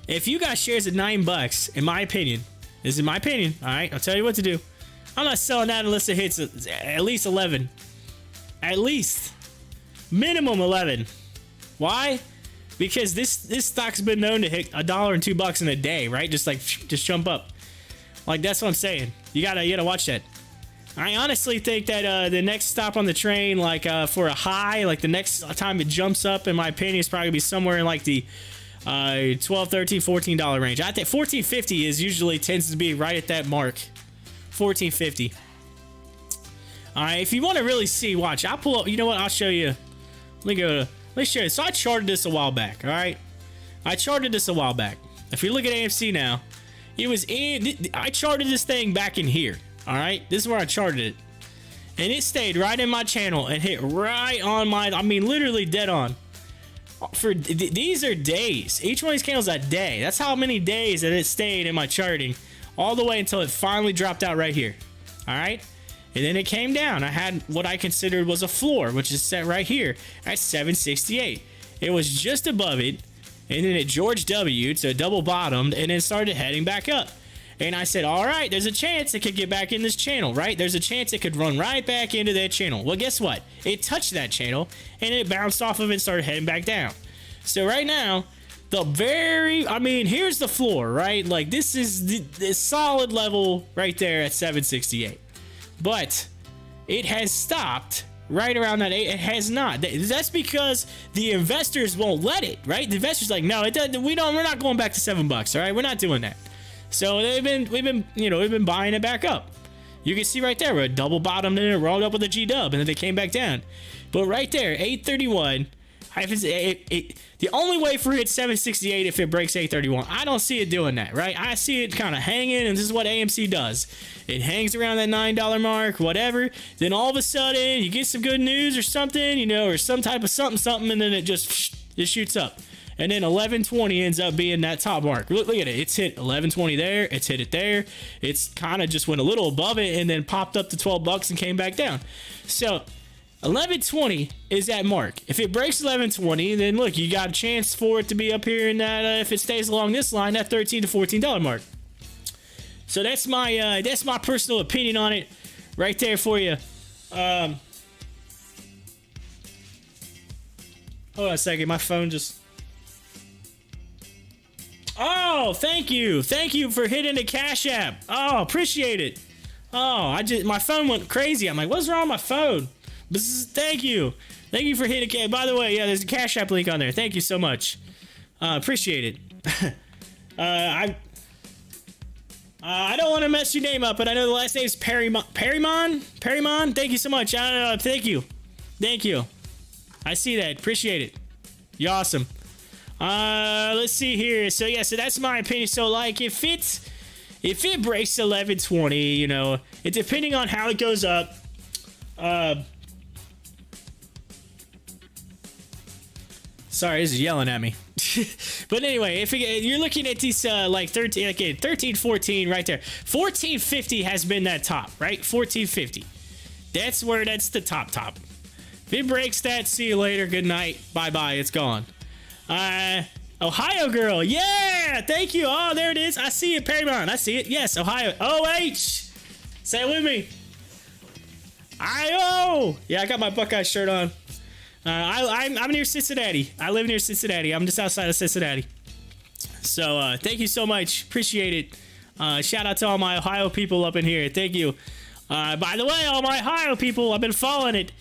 if you got shares at $9, in my opinion, this is my opinion. All right, I'll tell you what to do. I'm not selling that unless it hits at least 11. At least. Minimum 11. Why? Because this stock's been known to hit $1 and $2 in a day, right? Just jump up. Like, that's what I'm saying. You gotta watch that. I honestly think that the next stop on the train, like for a high, like the next time it jumps up, in my opinion, is probably gonna be somewhere in like the $12, $13, $14 range. I think $14.50 tends to be right at that mark. $14.50. All right, if you want to really see, watch. I'll pull up. You know what? I'll show you. Let me show you. So I charted this a while back. All right, I charted this a while back. If you look at AMC now, I charted this thing back in here. All right, this is where I charted it, and it stayed right in my channel and hit right on my. I mean, literally dead on. These are days. Each one of these candles a day. That's how many days that it stayed in my charting, all the way until it finally dropped out right here. All right, and then it came down. I had what I considered was a floor, which is set right here at 768. It was just above it, and then it George W'd, so it double bottomed, and then started heading back up. And I said, all right, there's a chance it could get back in this channel, right? There's a chance it could run right back into that channel. Well, guess what? It touched that channel, and it bounced off of it and started heading back down. So right now, here's the floor, right? Like, this is the solid level right there at 768. But it has stopped right around that 8. It has not. That's because the investors won't let it, right? The investors are like, no, we're not going back to $7, all right? We're not doing that. So we've been buying it back up. You can see right there where it double bottomed and it rolled up with a G-dub, and then they came back down. But right there, 831. The only way for it 768 if it breaks 831. I don't see it doing that, right? I see it kind of hanging, and this is what AMC does. It hangs around that $9 mark, whatever. Then all of a sudden, you get some good news or something, or some type of something, and then it just shoots up. And then 1120 ends up being that top mark. Look at it. It's hit 1120 there. It's hit it there. It's kind of just went a little above it and then popped up to $12 and came back down. So 1120 is that mark. If it breaks 1120, then look, you got a chance for it to be up here in that, if it stays along this line, that $13 to $14 mark. So that's my personal opinion on it right there for you. Hold on a second. My phone just... Oh, thank you. Thank you for hitting the Cash App. Oh, appreciate it. Oh, my phone went crazy. I'm like, what's wrong with my phone? Thank you. Thank you for hitting. By the way, yeah, there's a Cash App link on there. Thank you so much. Appreciate it. I don't want to mess your name up, but I know the last name is Perrymon. Thank you so much. Thank you. I see that. Appreciate it. You're awesome. Let's see here. So yeah, so that's my opinion. So like, if it breaks 1120, you know, it depending on how it goes up. Sorry, this is yelling at me. But anyway, if you're looking at these like 13, 14 right there. 1450 has been that top, right? 1450. That's the top. If it breaks that, see you later. Good night. Bye-bye. It's gone. Ohio girl. Yeah, thank you. Oh, there it is. I see it, Paramount. I see it. Yes, Ohio. OH. Say it with me. IO. Yeah, I got my Buckeye shirt on. I'm near Cincinnati. I live near Cincinnati. I'm just outside of Cincinnati. So thank you so much. Appreciate it. Shout out to all my Ohio people up in here. Thank you. By the way, all my Ohio people, I've been following it.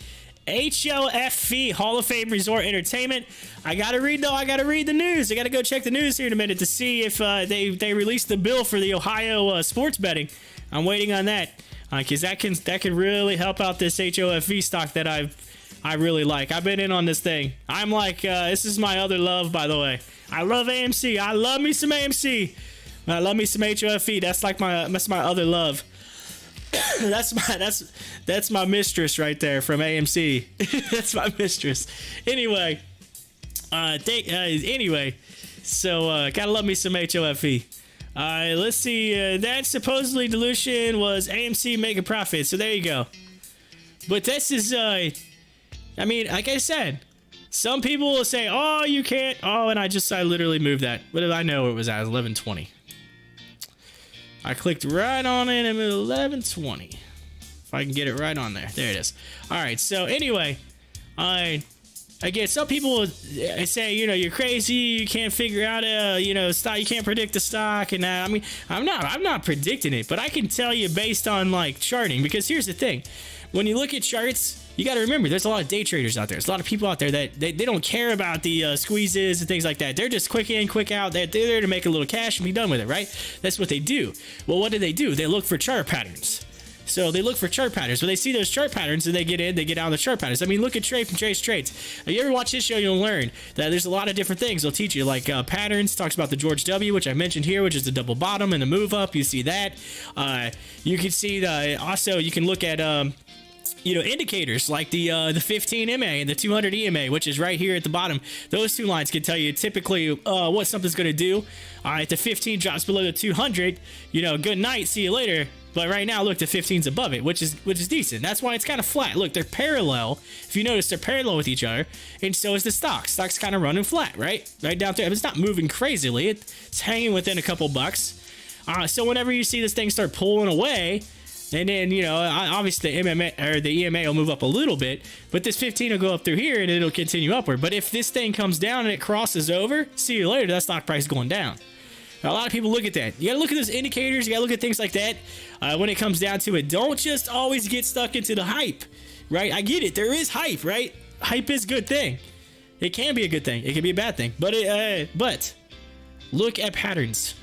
HOFV, Hall of Fame Resort Entertainment. I gotta read the news. I gotta go check the news here in a minute to see if they released the bill for the Ohio sports betting. I'm waiting on that because that can really help out this HOFV stock that I really like. I've been in on this thing. I'm like, this is my other love, by the way. I love AMC. I love me some AMC. I love me some HOFV. That's my other love. that's my mistress right there from AMC. That's my mistress. Anyway, so gotta love me some HOFV. Let's see. That supposedly dilution was AMC making profit. So there you go. But this is I mean, like I said, some people will say, "Oh, you can't." Oh, and I literally moved that. What did I know it was at? 11:20. I clicked right on it at 11:20. If I can get it right on there. There it is. All right. So anyway, again, some people say, you know, you're crazy. You can't figure out stock. You can't predict the stock. And I mean, I'm not predicting it, but I can tell you based on like charting. Because here's the thing, when you look at charts, you got to remember, there's a lot of day traders out there. There's a lot of people out there that they don't care about the squeezes and things like that. They're just quick in, quick out. They're there to make a little cash and be done with it, right? That's what they do. Well, what do? They look for chart patterns. So they look for chart patterns. When they see those chart patterns and they get in, they get out of the chart patterns. I mean, look at Trey from Trey's Trades. If you ever watch this show, you'll learn that there's a lot of different things they'll teach you, like patterns. Talks about the George W, which I mentioned here, which is the double bottom and the move up. You see that. You can see also you can look at indicators like the 15 MA and the 200 EMA, which is right here at the bottom. Those two lines can tell you typically what something's going to do. All right, the 15 drops below the 200. Good night, see you later. But right now, look, the 15's above it, which is decent. That's why it's kind of flat. Look, they're parallel. If you notice, they're parallel with each other, and so is the stock. Stock's kind of running flat, right down there. It's not moving crazily. It's hanging within a couple bucks. So whenever you see this thing start pulling away, and then, obviously the MMA or the EMA will move up a little bit, but this 15 will go up through here and it'll continue upward. But if this thing comes down and it crosses over, see you later, that stock price is going down. Now, a lot of people look at that. You got to look at those indicators. You got to look at things like that when it comes down to it. Don't just always get stuck into the hype, right? I get it. There is hype, right? Hype is a good thing. It can be a good thing. It can be a bad thing. But look at patterns.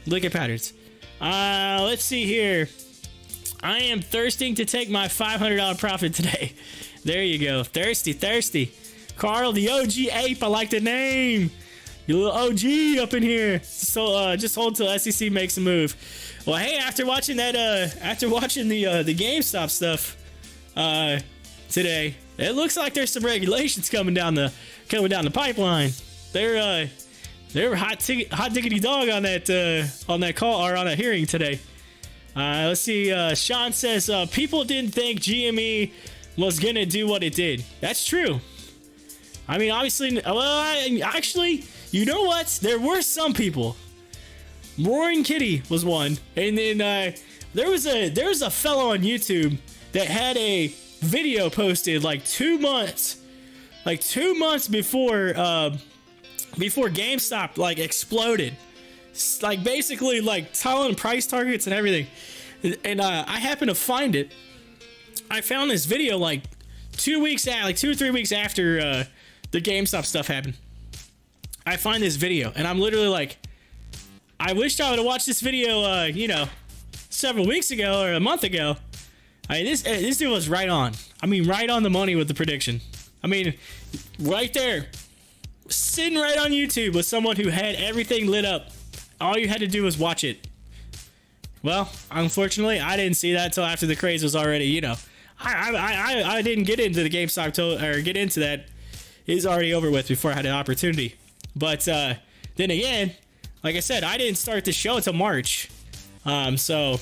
Look at patterns. Let's see here. I am thirsting to take my $500 profit today. There you go. Thirsty. Carl, the OG ape. I like the name. You little OG up in here. So just hold till SEC makes a move. Well, hey, after watching the GameStop stuff today, it looks like there's some regulations coming down the pipeline. They're hot diggity dog on that call or on a hearing today. Let's see. Sean says people didn't think GME was gonna do what it did. That's true. I mean, obviously, actually, you know what? There were some people. Roaring Kitty was one, and then there was a fellow on YouTube that had a video posted like 2 months before GameStop like exploded, like basically like telling price targets and everything. And I happened to find it. I found this video like 2 or 3 weeks after the GameStop stuff happened. I find this video, and I'm literally like, I wished I would have watched this video, several weeks ago or a month ago. I mean, this dude was right on. I mean, right on the money with the prediction. I mean, right there. sitting right on YouTube with someone who had everything lit up. All you had to do was watch it. Well, unfortunately, I didn't see that until after the craze was already, you know. I didn't get into the GameStop or get into that. It was already over with before I had an opportunity. But then again, like I said, I didn't start the show until March. So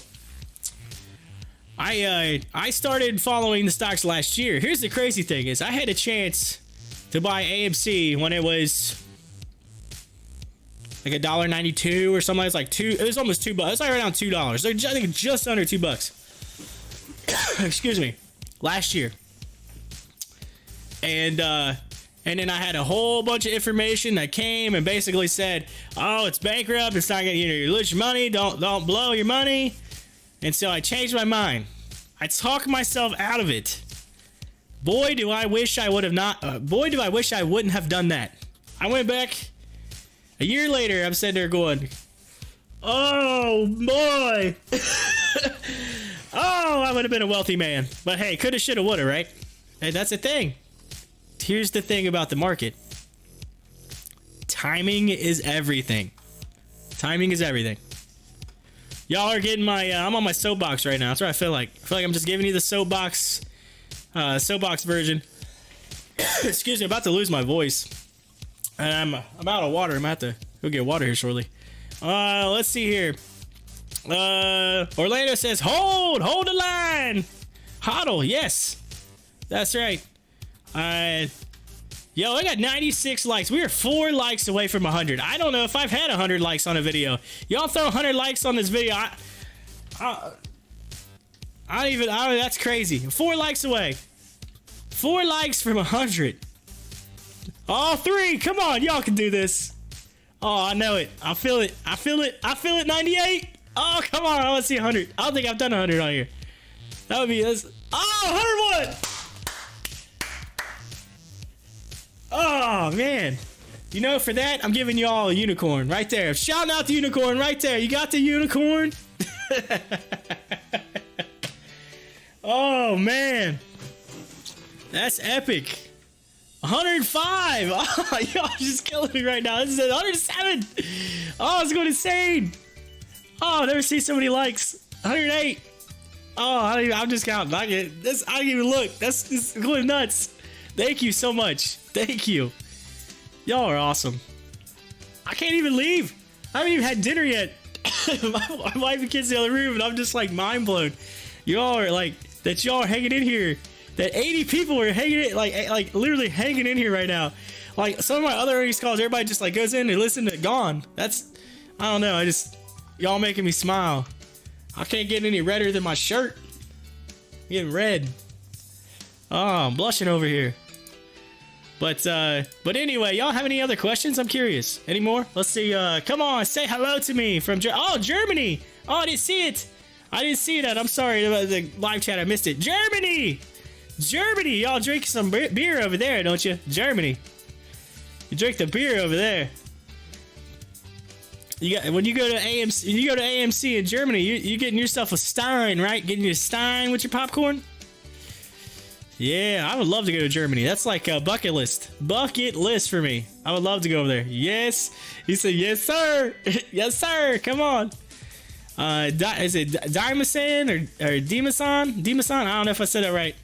I started following the stocks last year. Here's the crazy thing is I had a chance to buy AMC when it was like $1.92 or something. It was like it was almost $2. It was like around $2. They're I think just under $2. Excuse me. Last year. And then I had a whole bunch of information that came and basically said, "Oh, it's bankrupt. It's not gonna, you lose your money. Don't blow your money." And so I changed my mind. I talked myself out of it. Boy, do I wish I would have not. Boy, do I wish I wouldn't have done that. I went back a year later. I'm sitting there going, "Oh boy." Oh, I would have been a wealthy man. But hey, coulda, shoulda, woulda, right? Hey, that's the thing. Here's the thing about the market. Timing is everything. Timing is everything. Y'all are getting my, I'm on my soapbox right now. That's what I feel like. I feel like I'm just giving you the soapbox version. Excuse me, I'm about to lose my voice. And I'm out of water. I'm about to go get water here shortly. Let's see here. Orlando says, hold the line. Hodl, yes. That's right. Yo, I got 96 likes. We are 4 likes away from 100. I don't know if I've had 100 likes on a video. Y'all throw 100 likes on this video. That's crazy. 4 likes away. 4 likes from 100. All 3. Come on, y'all can do this. Oh, I know it. I feel it. 98. Oh, come on. I want to see 100. I don't think I've done 100 on here. That would be this. Oh, 101. Oh, man. You know, for that, I'm giving y'all a unicorn right there. Shouting out the unicorn right there. You got the unicorn? Oh, man. That's epic. 105. Oh, y'all just killing me right now. This is 107. Oh, it's going insane. Oh, I've never seen so many likes. 108. Oh, I'm just counting. I don't even look. That's going nuts. Thank you so much. Thank you. Y'all are awesome. I can't even leave. I haven't even had dinner yet. My wife and kids in the other room, and I'm just like mind blown. Y'all are like that. Y'all are hanging in here. That 80 people are hanging in, like literally hanging in here right now. Like some of my other earnings calls, everybody just like goes in and listens to gone. That's, I don't know. Y'all making me smile. I can't get any redder than my shirt. I'm getting red. Oh, I'm blushing over here. But anyway, y'all have any other questions? I'm curious. Any more? Let's see. Come on, say hello to me from Germany. Oh, I didn't see it. I didn't see that. I'm sorry about the live chat. I missed it. Germany. Y'all drink some beer over there, don't you? Germany. You drink the beer over there. When you go to AMC in Germany, you getting yourself a Stein, right? Getting you a Stein with your popcorn. Yeah, I would love to go to Germany. That's like a bucket list. Bucket list for me. I would love to go over there. Yes. He said, yes, sir. Yes, sir. Come on. Is it Dimasan or Dimasan? Dimasan? I don't know if I said it right.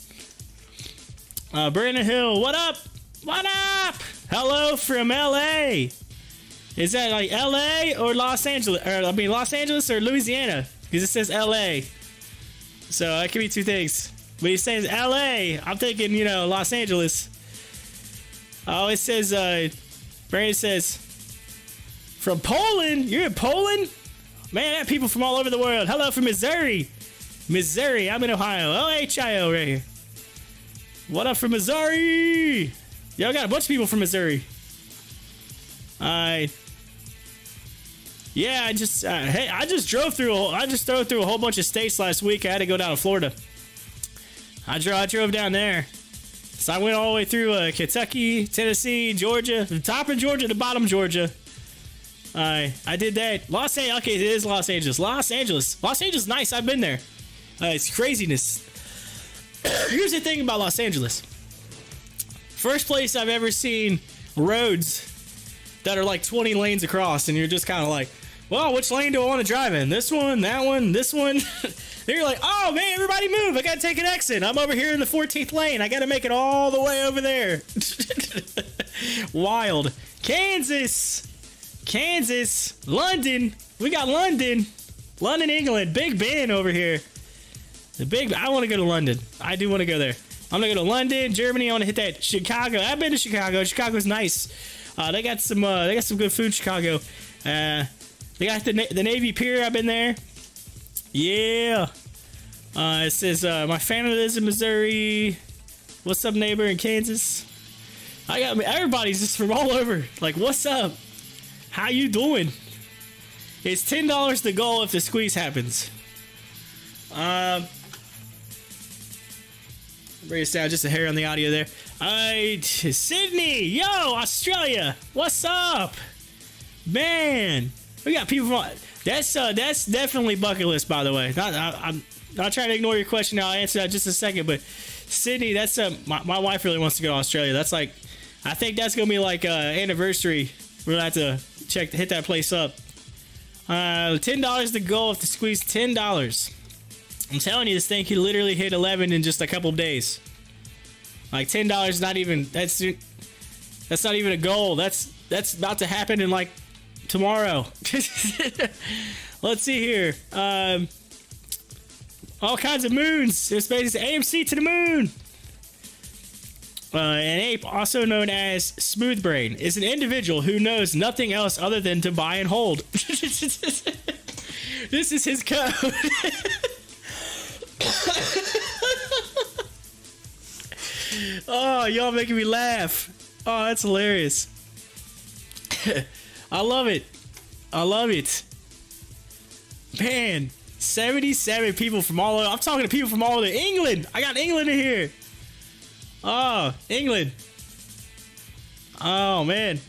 Brandon Hill, what up? What up? Hello from LA. Is that like LA or Los Angeles? Los Angeles or Louisiana? Because it says LA. So that could be two things. But he's saying LA. I'm thinking, Los Angeles. Oh, it says, Brandon says, from Poland? You're in Poland? Man, I have people from all over the world. Hello from Missouri. Missouri. I'm in Ohio. OHIO right here. What up from Missouri? Yo, I got a bunch of people from Missouri. I just drove through a whole bunch of states last week. I had to go down to Florida. I drove down there. So I went all the way through Kentucky, Tennessee, Georgia, from top of Georgia to bottom Georgia. I did that. Los Angeles. Okay, it is Los Angeles. Los Angeles, nice. I've been there. It's craziness. Here's the thing about Los Angeles. First place I've ever seen roads that are like 20 lanes across, and you're just kind of like, well, which lane do I want to drive in? This one, that one, this one. Then you're like, oh man, everybody move. I got to take an exit. I'm over here in the 14th lane. I got to make it all the way over there. Wild. Kansas, London. We got London, England. Big Ben over here. I want to go to London. I do want to go there. I'm going to go to London, Germany. I want to hit that Chicago. I've been to Chicago. Chicago's nice. They got some good food in Chicago. They got the Navy Pier. I've been there. Yeah. It says, my family lives in Missouri. What's up, neighbor in Kansas? Everybody's just from all over. Like, what's up? How you doing? It's $10 to go if the squeeze happens. Bring us down just a hair on the audio there. Sydney, yo, Australia. What's up? Man, we got people from... That's definitely bucket list, by the way. I'm not trying to ignore your question now. I'll answer that just a second. But Sydney, that's my wife really wants to go to Australia. That's like, I think that's gonna be like anniversary. We're gonna have to hit that place up. $10 to go if the squeeze. $10. I'm telling you, this thing could literally hit 11 in just a couple of days. Like $10, not even that's not even a goal. That's about to happen in like tomorrow. Let's see here. All kinds of moons. It's basically AMC to the moon. An ape, also known as smooth brain, is an individual who knows nothing else other than to buy and hold. This is his code. Oh, y'all making me laugh. Oh, that's hilarious. I love it. Man, 77 people from all over. I'm talking to people from all over England. I got England in here. Oh, England. Oh, man.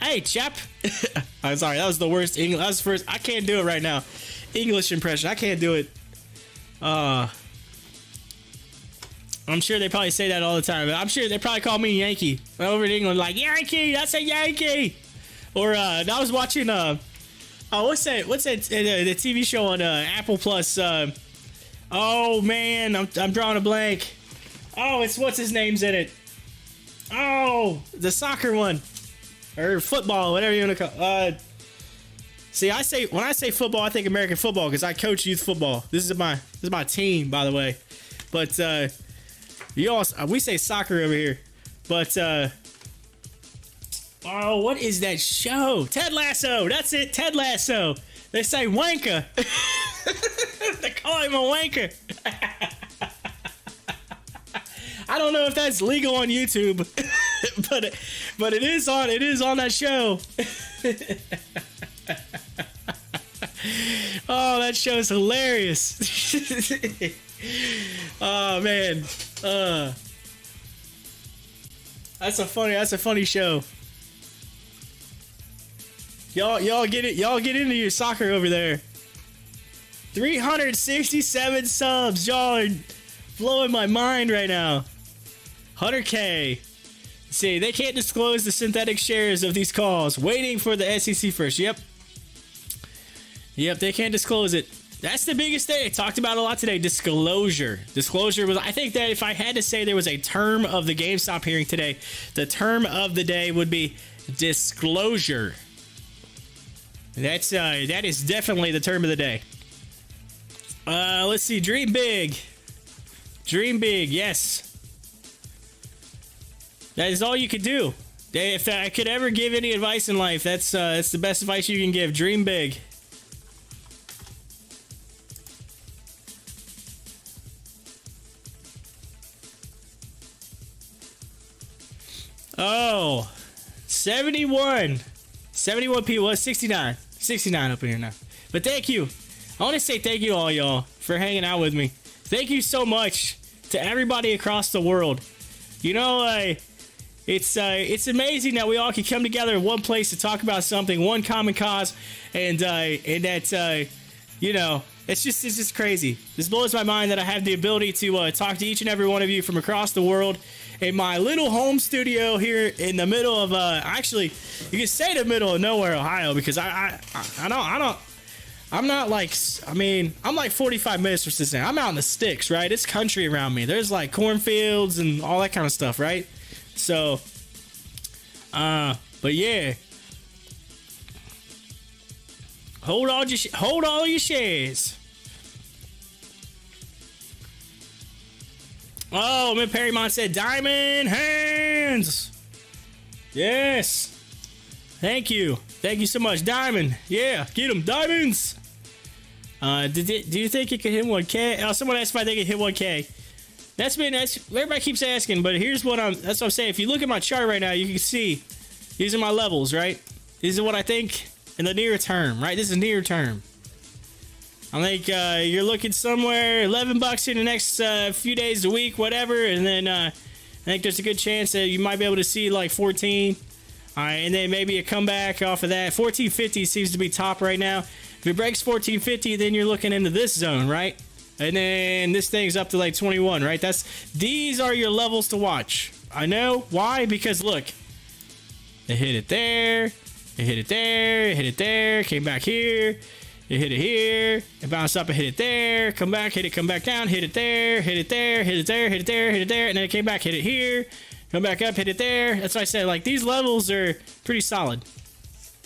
Hey, chap. I'm sorry. That was the worst English. That was the first. I can't do it right now. English impression. I can't do it. I'm sure they probably say that all the time. I'm sure they probably call me Yankee. Over in England, like, Yankee, that's a Yankee. Or, I was watching, what's that, the TV show on, Apple Plus, oh, man, I'm drawing a blank. Oh, it's, what's his name's in it? Oh, the soccer one. Or football, whatever you want to call it. See, when I say football, I think American football, because I coach youth football. This is my team, by the way. But, we say soccer over here, but what is that show? Ted Lasso. That's it. Ted Lasso. They say wanker. They call him a wanker. I don't know if that's legal on YouTube, but it is on that show. Oh, that show is hilarious. Oh man. That's a funny show. Y'all get into your soccer over there. 367 subs. Y'all are blowing my mind right now. 100K. See, they can't disclose the synthetic shares of these calls. Waiting for the SEC first. Yep, they can't disclose it. That's the biggest thing I talked about a lot today. Disclosure was, I think that if I had to say there was a term of the GameStop hearing today, the term of the day would be disclosure. That is definitely the term of the day. Let's see. Dream big. Yes. That is all you could do. If I could ever give any advice in life, that's the best advice you can give. Dream big. Oh, 71 people. Well, 69 up in here now. But thank you. I want to say thank you to all y'all for hanging out with me. Thank you so much to everybody across the world. You know, it's amazing that we all can come together in one place to talk about something, one common cause, and that you know, it's just crazy. This blows my mind that I have the ability to talk to each and every one of you from across the world in my little home studio here in the middle of actually you can say the middle of nowhere, Ohio, because I'm not like, I mean, I'm like 45 minutes from Cincinnati. I'm out in the sticks, right? It's country around me. There's like cornfields and all that kind of stuff, right? So, but yeah. Hold all your shares. Oh, Miss Perrymont said diamond hands. Yes. Thank you. Thank you so much. Diamond. Yeah, get them. Diamonds. Do you think it could hit 1K? Oh, someone asked if I think it hit 1K. That's everybody keeps asking, but here's that's what I'm saying. If you look at my chart right now, you can see these are my levels, right? These are what I think in the near term, right? This is near term. I think you're looking somewhere $11 in the next few days, a week, whatever, and then I think there's a good chance that you might be able to see like 14. All right, and then maybe a comeback off of that. 1450 seems to be top right now. If it breaks 1450, then you're looking into this zone, right? And then this thing's up to like 21, right? These are your levels to watch. I know why, because look, it hit it there, it hit it there, it hit it there, came back here, it hit it here, it bounced up and hit it there, come back, hit it, come back down, hit it there, hit it there, hit it there, hit it there, hit it there, and then it came back, hit it here, come back up, hit it there. That's what I said. Like, these levels are pretty solid.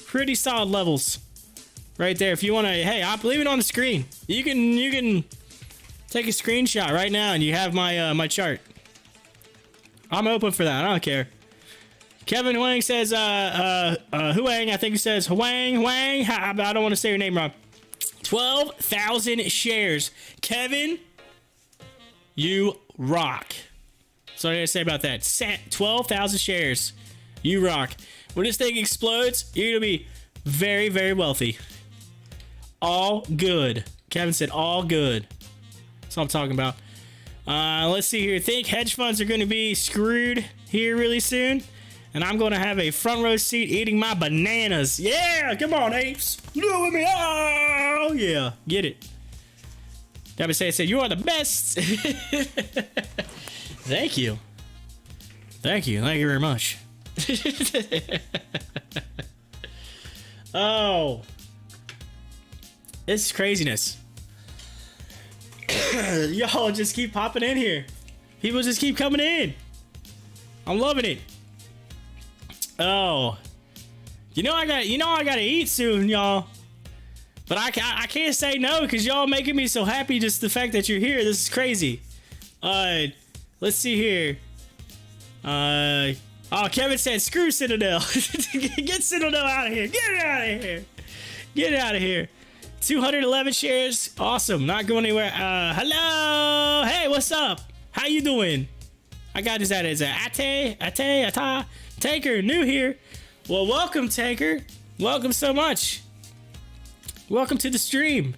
Pretty solid levels. Right there. If you want to, hey, I'll leave it on the screen. You can take a screenshot right now and you have my my chart. I'm open for that. I don't care. Kevin Huang says, Huang, I think he says Huang. I don't want to say your name wrong. 12,000 shares. Kevin, you rock. So I gotta say about that. 12,000 shares. You rock. When this thing explodes, you're gonna be very, very wealthy. All good. Kevin said all good. That's what I'm talking about. Let's see here. Think hedge funds are gonna be screwed here really soon. And I'm gonna have a front row seat eating my bananas. Yeah, come on, apes. Do with me. Oh yeah. Get it. Kevin said, you are the best. Thank you. Thank you very much. Oh. This is craziness. Y'all just keep popping in here. People just keep coming in. I'm loving it. Oh. You know I gotta eat soon, y'all. But I can't say no because y'all making me so happy just the fact that you're here. This is crazy. Let's see here. Kevin said, screw Citadel. Get Citadel out of here. Get it out of here. Get it out of here. 211 shares. Awesome. Not going anywhere. Hello. Hey, what's up? How you doing? I got this as Ata. Tanker, new here. Well, welcome, Tanker. Welcome so much. Welcome to the stream.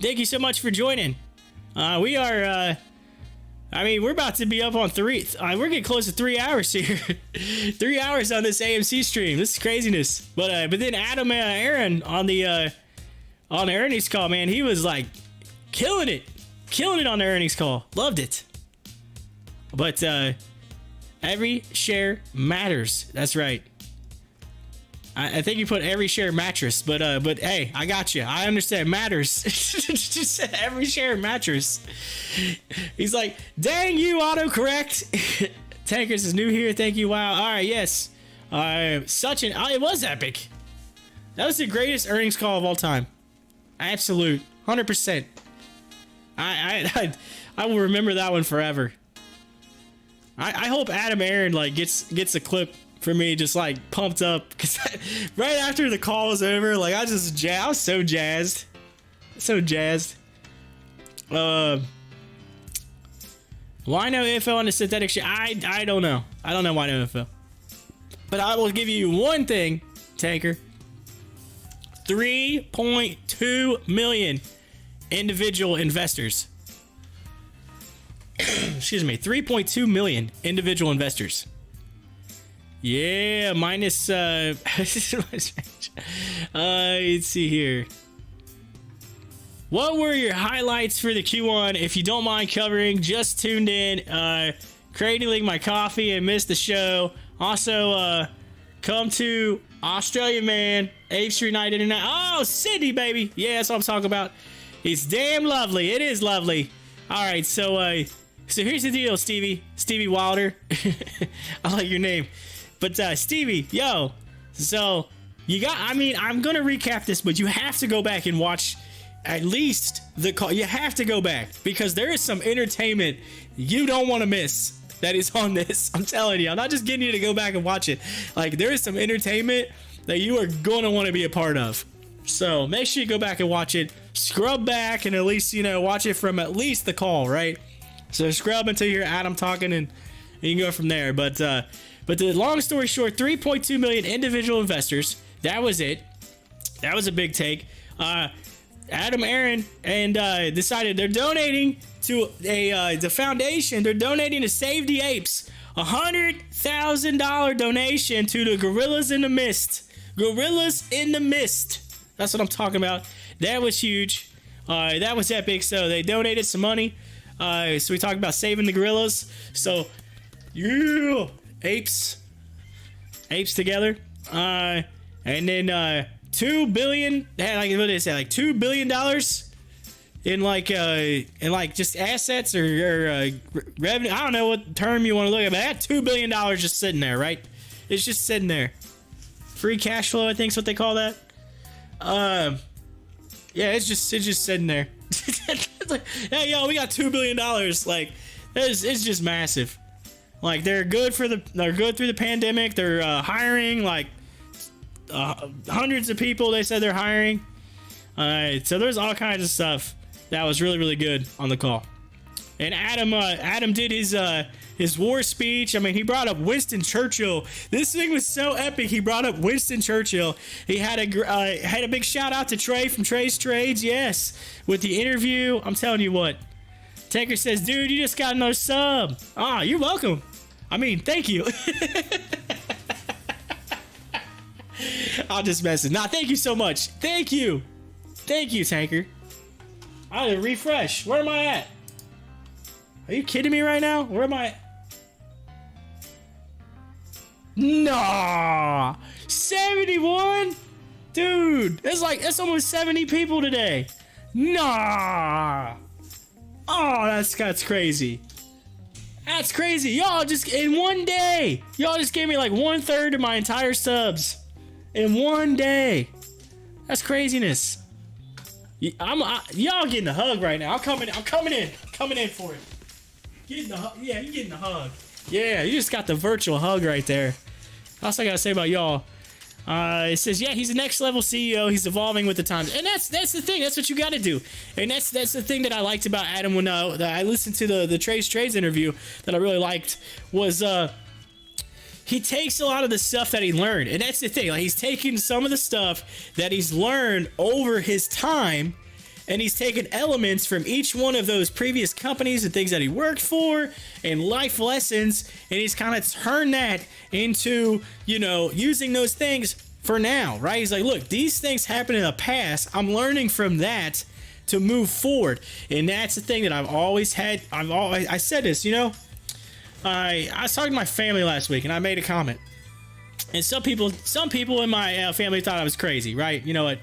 Thank you so much for joining. We are... we're about to be up on we're getting close to 3 hours here. 3 hours on this AMC stream. This is craziness. But then Adam and Aaron on the earnings call, man, he was like killing it on the earnings call. Loved it. But every share matters. That's right. I think you put every share mattress, but hey, I got you. I understand matters. Just every share matters. He's like, dang you, autocorrect. Tankers is new here. Thank you. Wow. All right. Yes. It was epic. That was the greatest earnings call of all time. Absolute 100%. I will remember that one forever. I hope Adam Aaron gets a clip for me just pumped up because right after the call was over, I was so jazzed. Why no info on the synthetic shit? I don't know. I don't know why no info. But I will give you one thing, Tanker. 3.2 million individual investors. Excuse me, 3.2 million individual investors. Yeah, minus let's see here. What were your highlights for the Q1? If you don't mind covering, just tuned in. cradling my coffee and missed the show. Also, come to Australia, man. 8th Street Night Internet. Oh, Sydney, baby. Yeah, that's what I'm talking about. It's damn lovely. It is lovely. All right, so here's the deal, Stevie Wilder. I like your name. But Stevie, yo, so I'm gonna recap this, but you have to go back and watch at least the call. You have to go back because there is some entertainment you don't want to miss that is on this. I'm telling you, I'm not just getting you to go back and watch it. Like, there is some entertainment that you are gonna want to be a part of. So make sure you go back and watch it. Scrub back and at least, watch it from at least the call, right? So scrub until you hear Adam talking, and you can go from there. But the long story short, 3.2 million individual investors. That was it. That was a big take. Adam Aaron and decided they're donating to the foundation. They're donating to Save the Apes. $100,000 donation to the Gorillas in the Mist. Gorillas in the Mist. That's what I'm talking about. That was huge. That was epic. So they donated some money. So we talked about saving the gorillas. So, yeah, apes together. And then $2 billion. They had, like, what did they say? Like $2 billion in just assets or revenue. I don't know what term you want to look at, but that $2 billion just sitting there, right? It's just sitting there. Free cash flow, I think is what they call that. Yeah, it's just sitting there. It's like, hey, yo, we got $2 billion. Like, it's just massive. Like, they're good through the pandemic. They're hiring like hundreds of people. They said they're hiring. So there's all kinds of stuff that was really, really good on the call. And Adam did his war speech. I mean, he brought up Winston Churchill. This thing was so epic. He brought up Winston Churchill. He had a big shout out to Trey from Trey's Trades. Yes, with the interview. I'm telling you what. Tanker says, dude, you just got another sub. Ah, you're welcome. I mean, thank you. I'll just mess it. Nah, thank you so much. Thank you, Tanker. I had to refresh. Where am I at? Are you kidding me right now? Where am I? Nah, 71, dude. That's almost 70 people today. Nah. Oh, that's crazy. That's crazy. Y'all just in one day. Y'all just gave me like 1/3 of my entire subs in one day. That's craziness. Y'all getting a hug right now. I'm coming in for it. You're getting a hug. Yeah, you just got the virtual hug right there. That's what I gotta say about y'all. It says, yeah, he's a next level CEO. He's evolving with the times, and that's the thing. That's what you got to do, and that's the thing that I liked about Adam when I listened to the Trades interview that I really liked was he takes a lot of the stuff that he learned, and that's the thing. Like, he's taking some of the stuff that he's learned over his time. And he's taken elements from each one of those previous companies and things that he worked for and life lessons, and he's kind of turned that into, using those things for now, right? He's like, look, these things happened in the past. I'm learning from that to move forward. And that's the thing that I've always had. I said this, I was talking to my family last week, and I made a comment. And some people in my family thought I was crazy, right? You know what?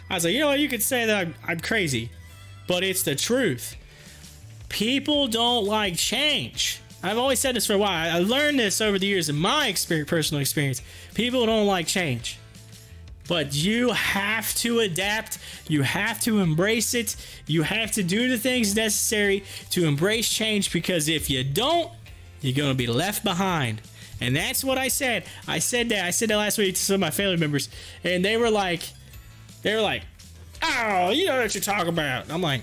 I was like, you could say that I'm crazy, but it's the truth. People don't like change. I've always said this for a while. I learned this over the years in my personal experience. People don't like change. But you have to adapt. You have to embrace it. You have to do the things necessary to embrace change, because if you don't, you're going to be left behind. And that's what I said. I said that last week to some of my family members, and they were like, oh, you know what you're talking about. I'm like,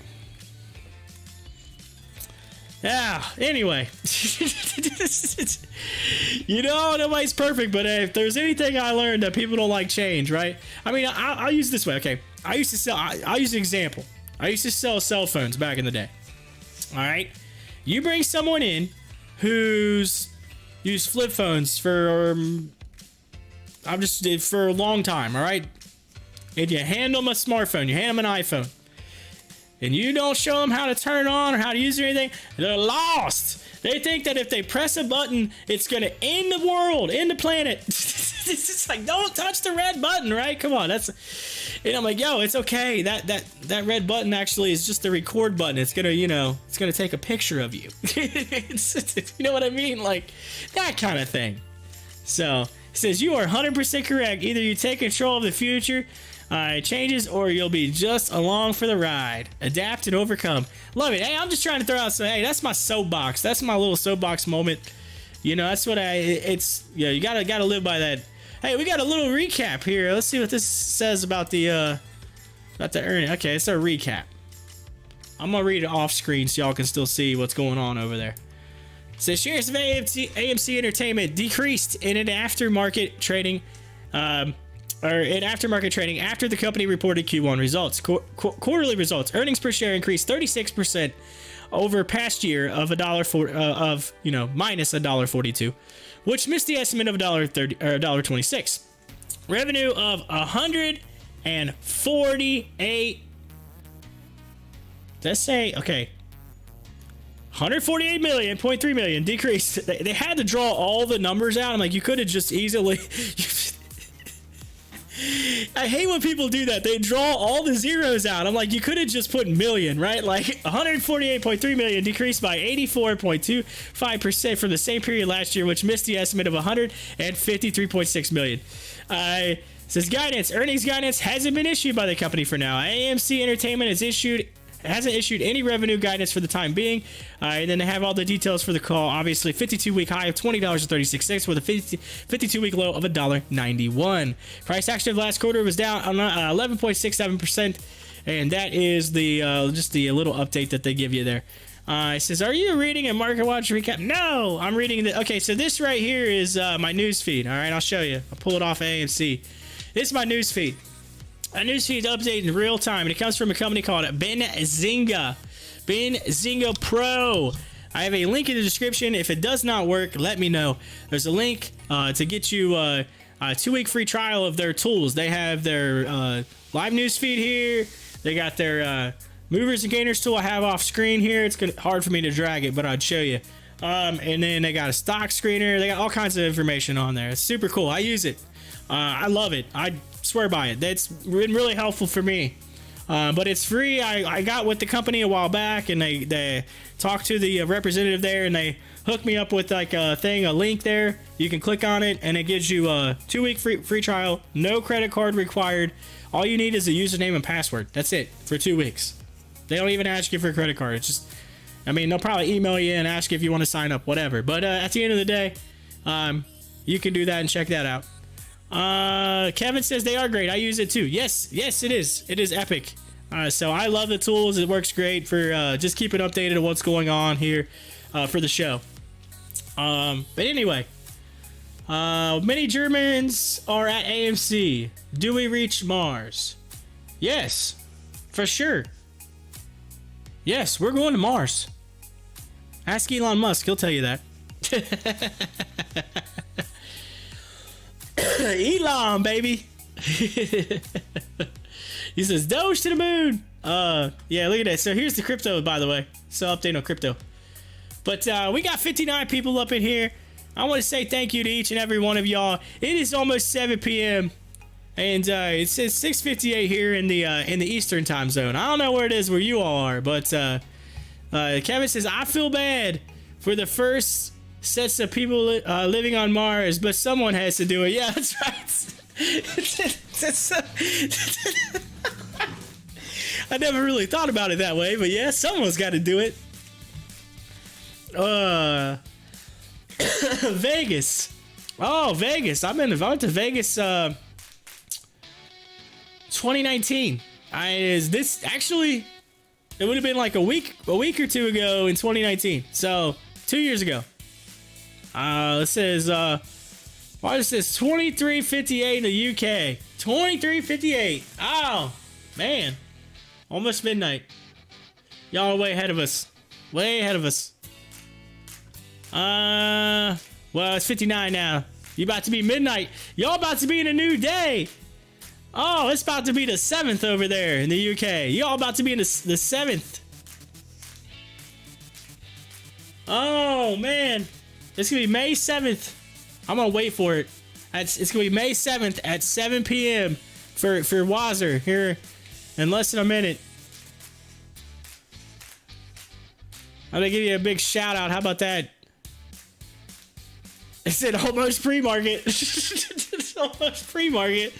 yeah, anyway. Nobody's perfect, but if there's anything I learned that people don't like change, right? I mean, I'll use it this way, okay? I'll use an example. I used to sell cell phones back in the day. All right? You bring someone in who's used flip phones for a long time, all right? And you hand them a smartphone, you hand them an iPhone, and you don't show them how to turn it on or how to use it or anything, they're lost. They think that if they press a button, it's going to end the world, end the planet. It's just like, don't touch the red button, right? Come on. And I'm like, yo, it's okay. That red button actually is just the record button. It's going to, it's going to take a picture of you. You know what I mean? Like that kind of thing. So it says you are 100% correct. Either you take control of the future changes, or you'll be just along for the ride. Adapt and overcome. Love it. Hey, I'm just trying to throw out some. Hey, that's my soapbox. That's my little soapbox moment. That's what you gotta live by that. Hey, we got a little recap here. Let's see what this says about the earning. Okay, it's a recap. I'm gonna read it off screen so y'all can still see what's going on over there. It says shares of AMC Entertainment decreased in an aftermarket trading. After the company reported Q1 results. Quarterly results. Earnings per share increased 36% over past year of minus $1.42, which missed the estimate of $1.26. Revenue of $148. Let's say, okay. 148.3 million decreased. They had to draw all the numbers out. I'm like, you could have just easily. I hate when people do that. They draw all the zeros out. I'm like, you could have just put million, right? Like 148.3 million decreased by 84.25% from the same period last year, which missed the estimate of 153.6 million. Says guidance. Earnings guidance hasn't been issued by the company for now. AMC Entertainment hasn't issued any revenue guidance for the time being. And then they have all the details for the call. Obviously, 52-week high of $20.36 with a 52-week low of $1.91. Price action of last quarter was down 11.67%. And that is just the little update that they give you there. It says, are you reading a Market Watch recap? No, I'm reading okay, so this right here is my news feed. All right, I'll show you. I'll pull it off AMC. This is my news feed. A newsfeed update in real time, and it comes from a company called Benzinga. Benzinga Pro. I have a link in the description. If it does not work, let me know. There's a link to get you a 2-week free trial of their tools. They have their live news feed here. They got their movers and gainers tool I have off screen here. It's hard for me to drag it, but I'd show you. And then they got a stock screener. They got all kinds of information on there. It's super cool. I use it. I love it. I swear by it. That's been really helpful for me. But it's free. I got with the company a while back, and they talked to the representative there, and they hooked me up with like a link there. You can click on it, and it gives you a 2-week free trial. No credit card required. All you need is a username and password. That's it for 2 weeks. They don't even ask you for a credit card. It's just, they'll probably email you and ask you if you want to sign up, whatever. But at the end of the day, you can do that and check that out. Kevin says they are great. I use it too. Yes, it is. It is epic. So I love the tools. It works great for just keeping updated on what's going on here for the show. But anyway, many Germans are at AMC. Do we reach Mars? Yes, for sure. Yes, we're going to Mars. Ask Elon Musk. He'll tell you that. Elon, baby. He says Doge to the moon. Yeah, look at that. So here's the crypto, by the way. So update on crypto. But we got 59 people up in here. I want to say thank you to each and every one of y'all. It is almost 7 p.m. and it says 6:58 here in the Eastern time zone. I don't know where it is where you all are, but Kevin says I feel bad for the first sets of people living on Mars, but someone has to do it. Yeah, that's right. I never really thought about it that way, but yeah, someone's got to do it. Vegas. Oh, Vegas. I went to Vegas 2019. This actually, it would have been like a week or two ago in 2019. So 2 years ago. It says why does this 23:58 in the UK? 23:58. Oh man, almost midnight. Y'all are way ahead of us. Way ahead of us. Well, it's 59 now. You about to be midnight. Y'all about to be in a new day. Oh, it's about to be the 7th over there in the UK. Y'all about to be in the 7th. Oh, man. It's going to be May 7th. I'm going to wait for it. It's going to be May 7th at 7 p.m. for Wazzer here in less than a minute. I'm going to give you a big shout out. How about that? It said almost pre-market. It's almost pre-market.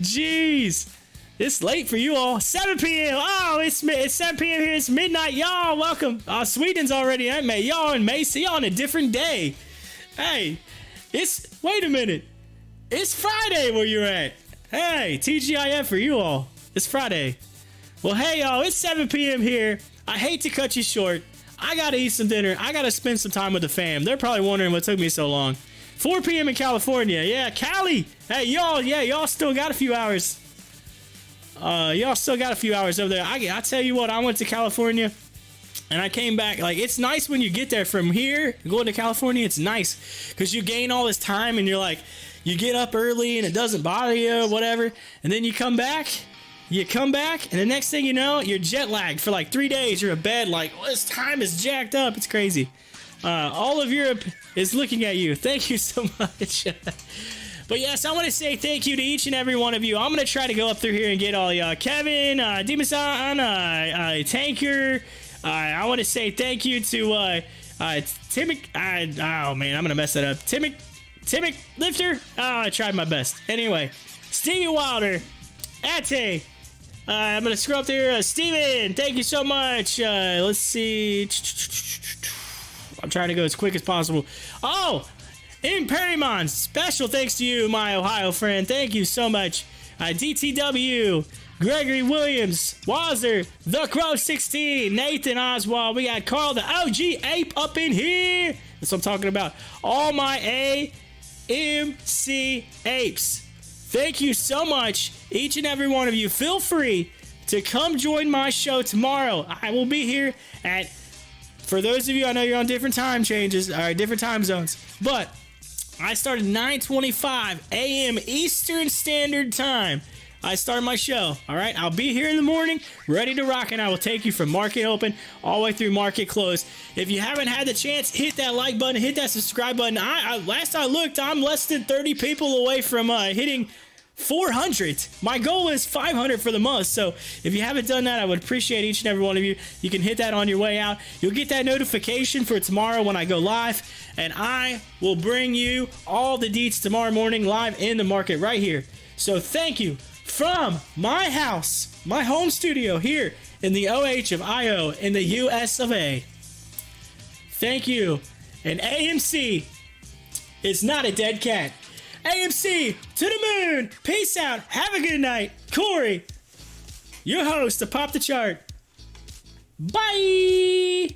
Jeez. It's late for you all. 7 p.m. Oh, it's 7 p.m. here. It's midnight. Y'all, welcome. Sweden's already at May. Y'all in May. See y'all on a different day. Hey, wait a minute. It's Friday where you're at. Hey, TGIF for you all. It's Friday. Well, hey, y'all. It's 7 p.m. here. I hate to cut you short. I got to eat some dinner. I got to spend some time with the fam. They're probably wondering what took me so long. 4 p.m. in California. Yeah, Cali. Hey, y'all still got a few hours. Y'all still got a few hours over there. I tell you what, I went to California and I came back. Like, it's nice when you get there from here, going to California. It's nice because you gain all this time and you're like, you get up early and it doesn't bother you, whatever. And then you come back, and the next thing you know, you're jet lagged for like 3 days. You're in bed like, well, this time is jacked up. It's crazy. All of Europe is looking at you. Thank you so much. But yes, I want to say thank you to each and every one of you. I'm going to try to go up through here and get all y'all. Kevin, Dimasan, Tanker. I want to say thank you to Timic. Oh, man, I'm going to mess that up. Timic Lifter. Oh, I tried my best. Anyway, Stevie Wilder. Ate. I'm going to scroll up there. Steven, thank you so much. Let's see. I'm trying to go as quick as possible. Oh! Imperimon, special thanks to you, my Ohio friend. Thank you so much. DTW, Gregory Williams, Wazzer, The Crow 16, Nathan Oswald. We got Carl, the OG Ape up in here. That's what I'm talking about. All my AMC apes. Thank you so much, each and every one of you. Feel free to come join my show tomorrow. I will be here for those of you, I know you're on different time changes, or different time zones, but I started 9:25 a.m. Eastern Standard Time. I start my show. All right, I'll be here in the morning, ready to rock, and I will take you from market open all the way through market close. If you haven't had the chance, hit that like button, hit that subscribe button. Last I looked, I'm less than 30 people away from hitting 400. My goal is 500 for the month. So if you haven't done that, I would appreciate each and every one of you. You can hit that on your way out. You'll get that notification for tomorrow when I go live, and I will bring you all the deets tomorrow morning live in the market right here. So thank you from my house, my home studio here in the OH of IO in the US of A. Thank you. And AMC is not a dead cat. AMC to the moon. Peace out. Have a good night. Corey, your host to Pop the Chart. Bye.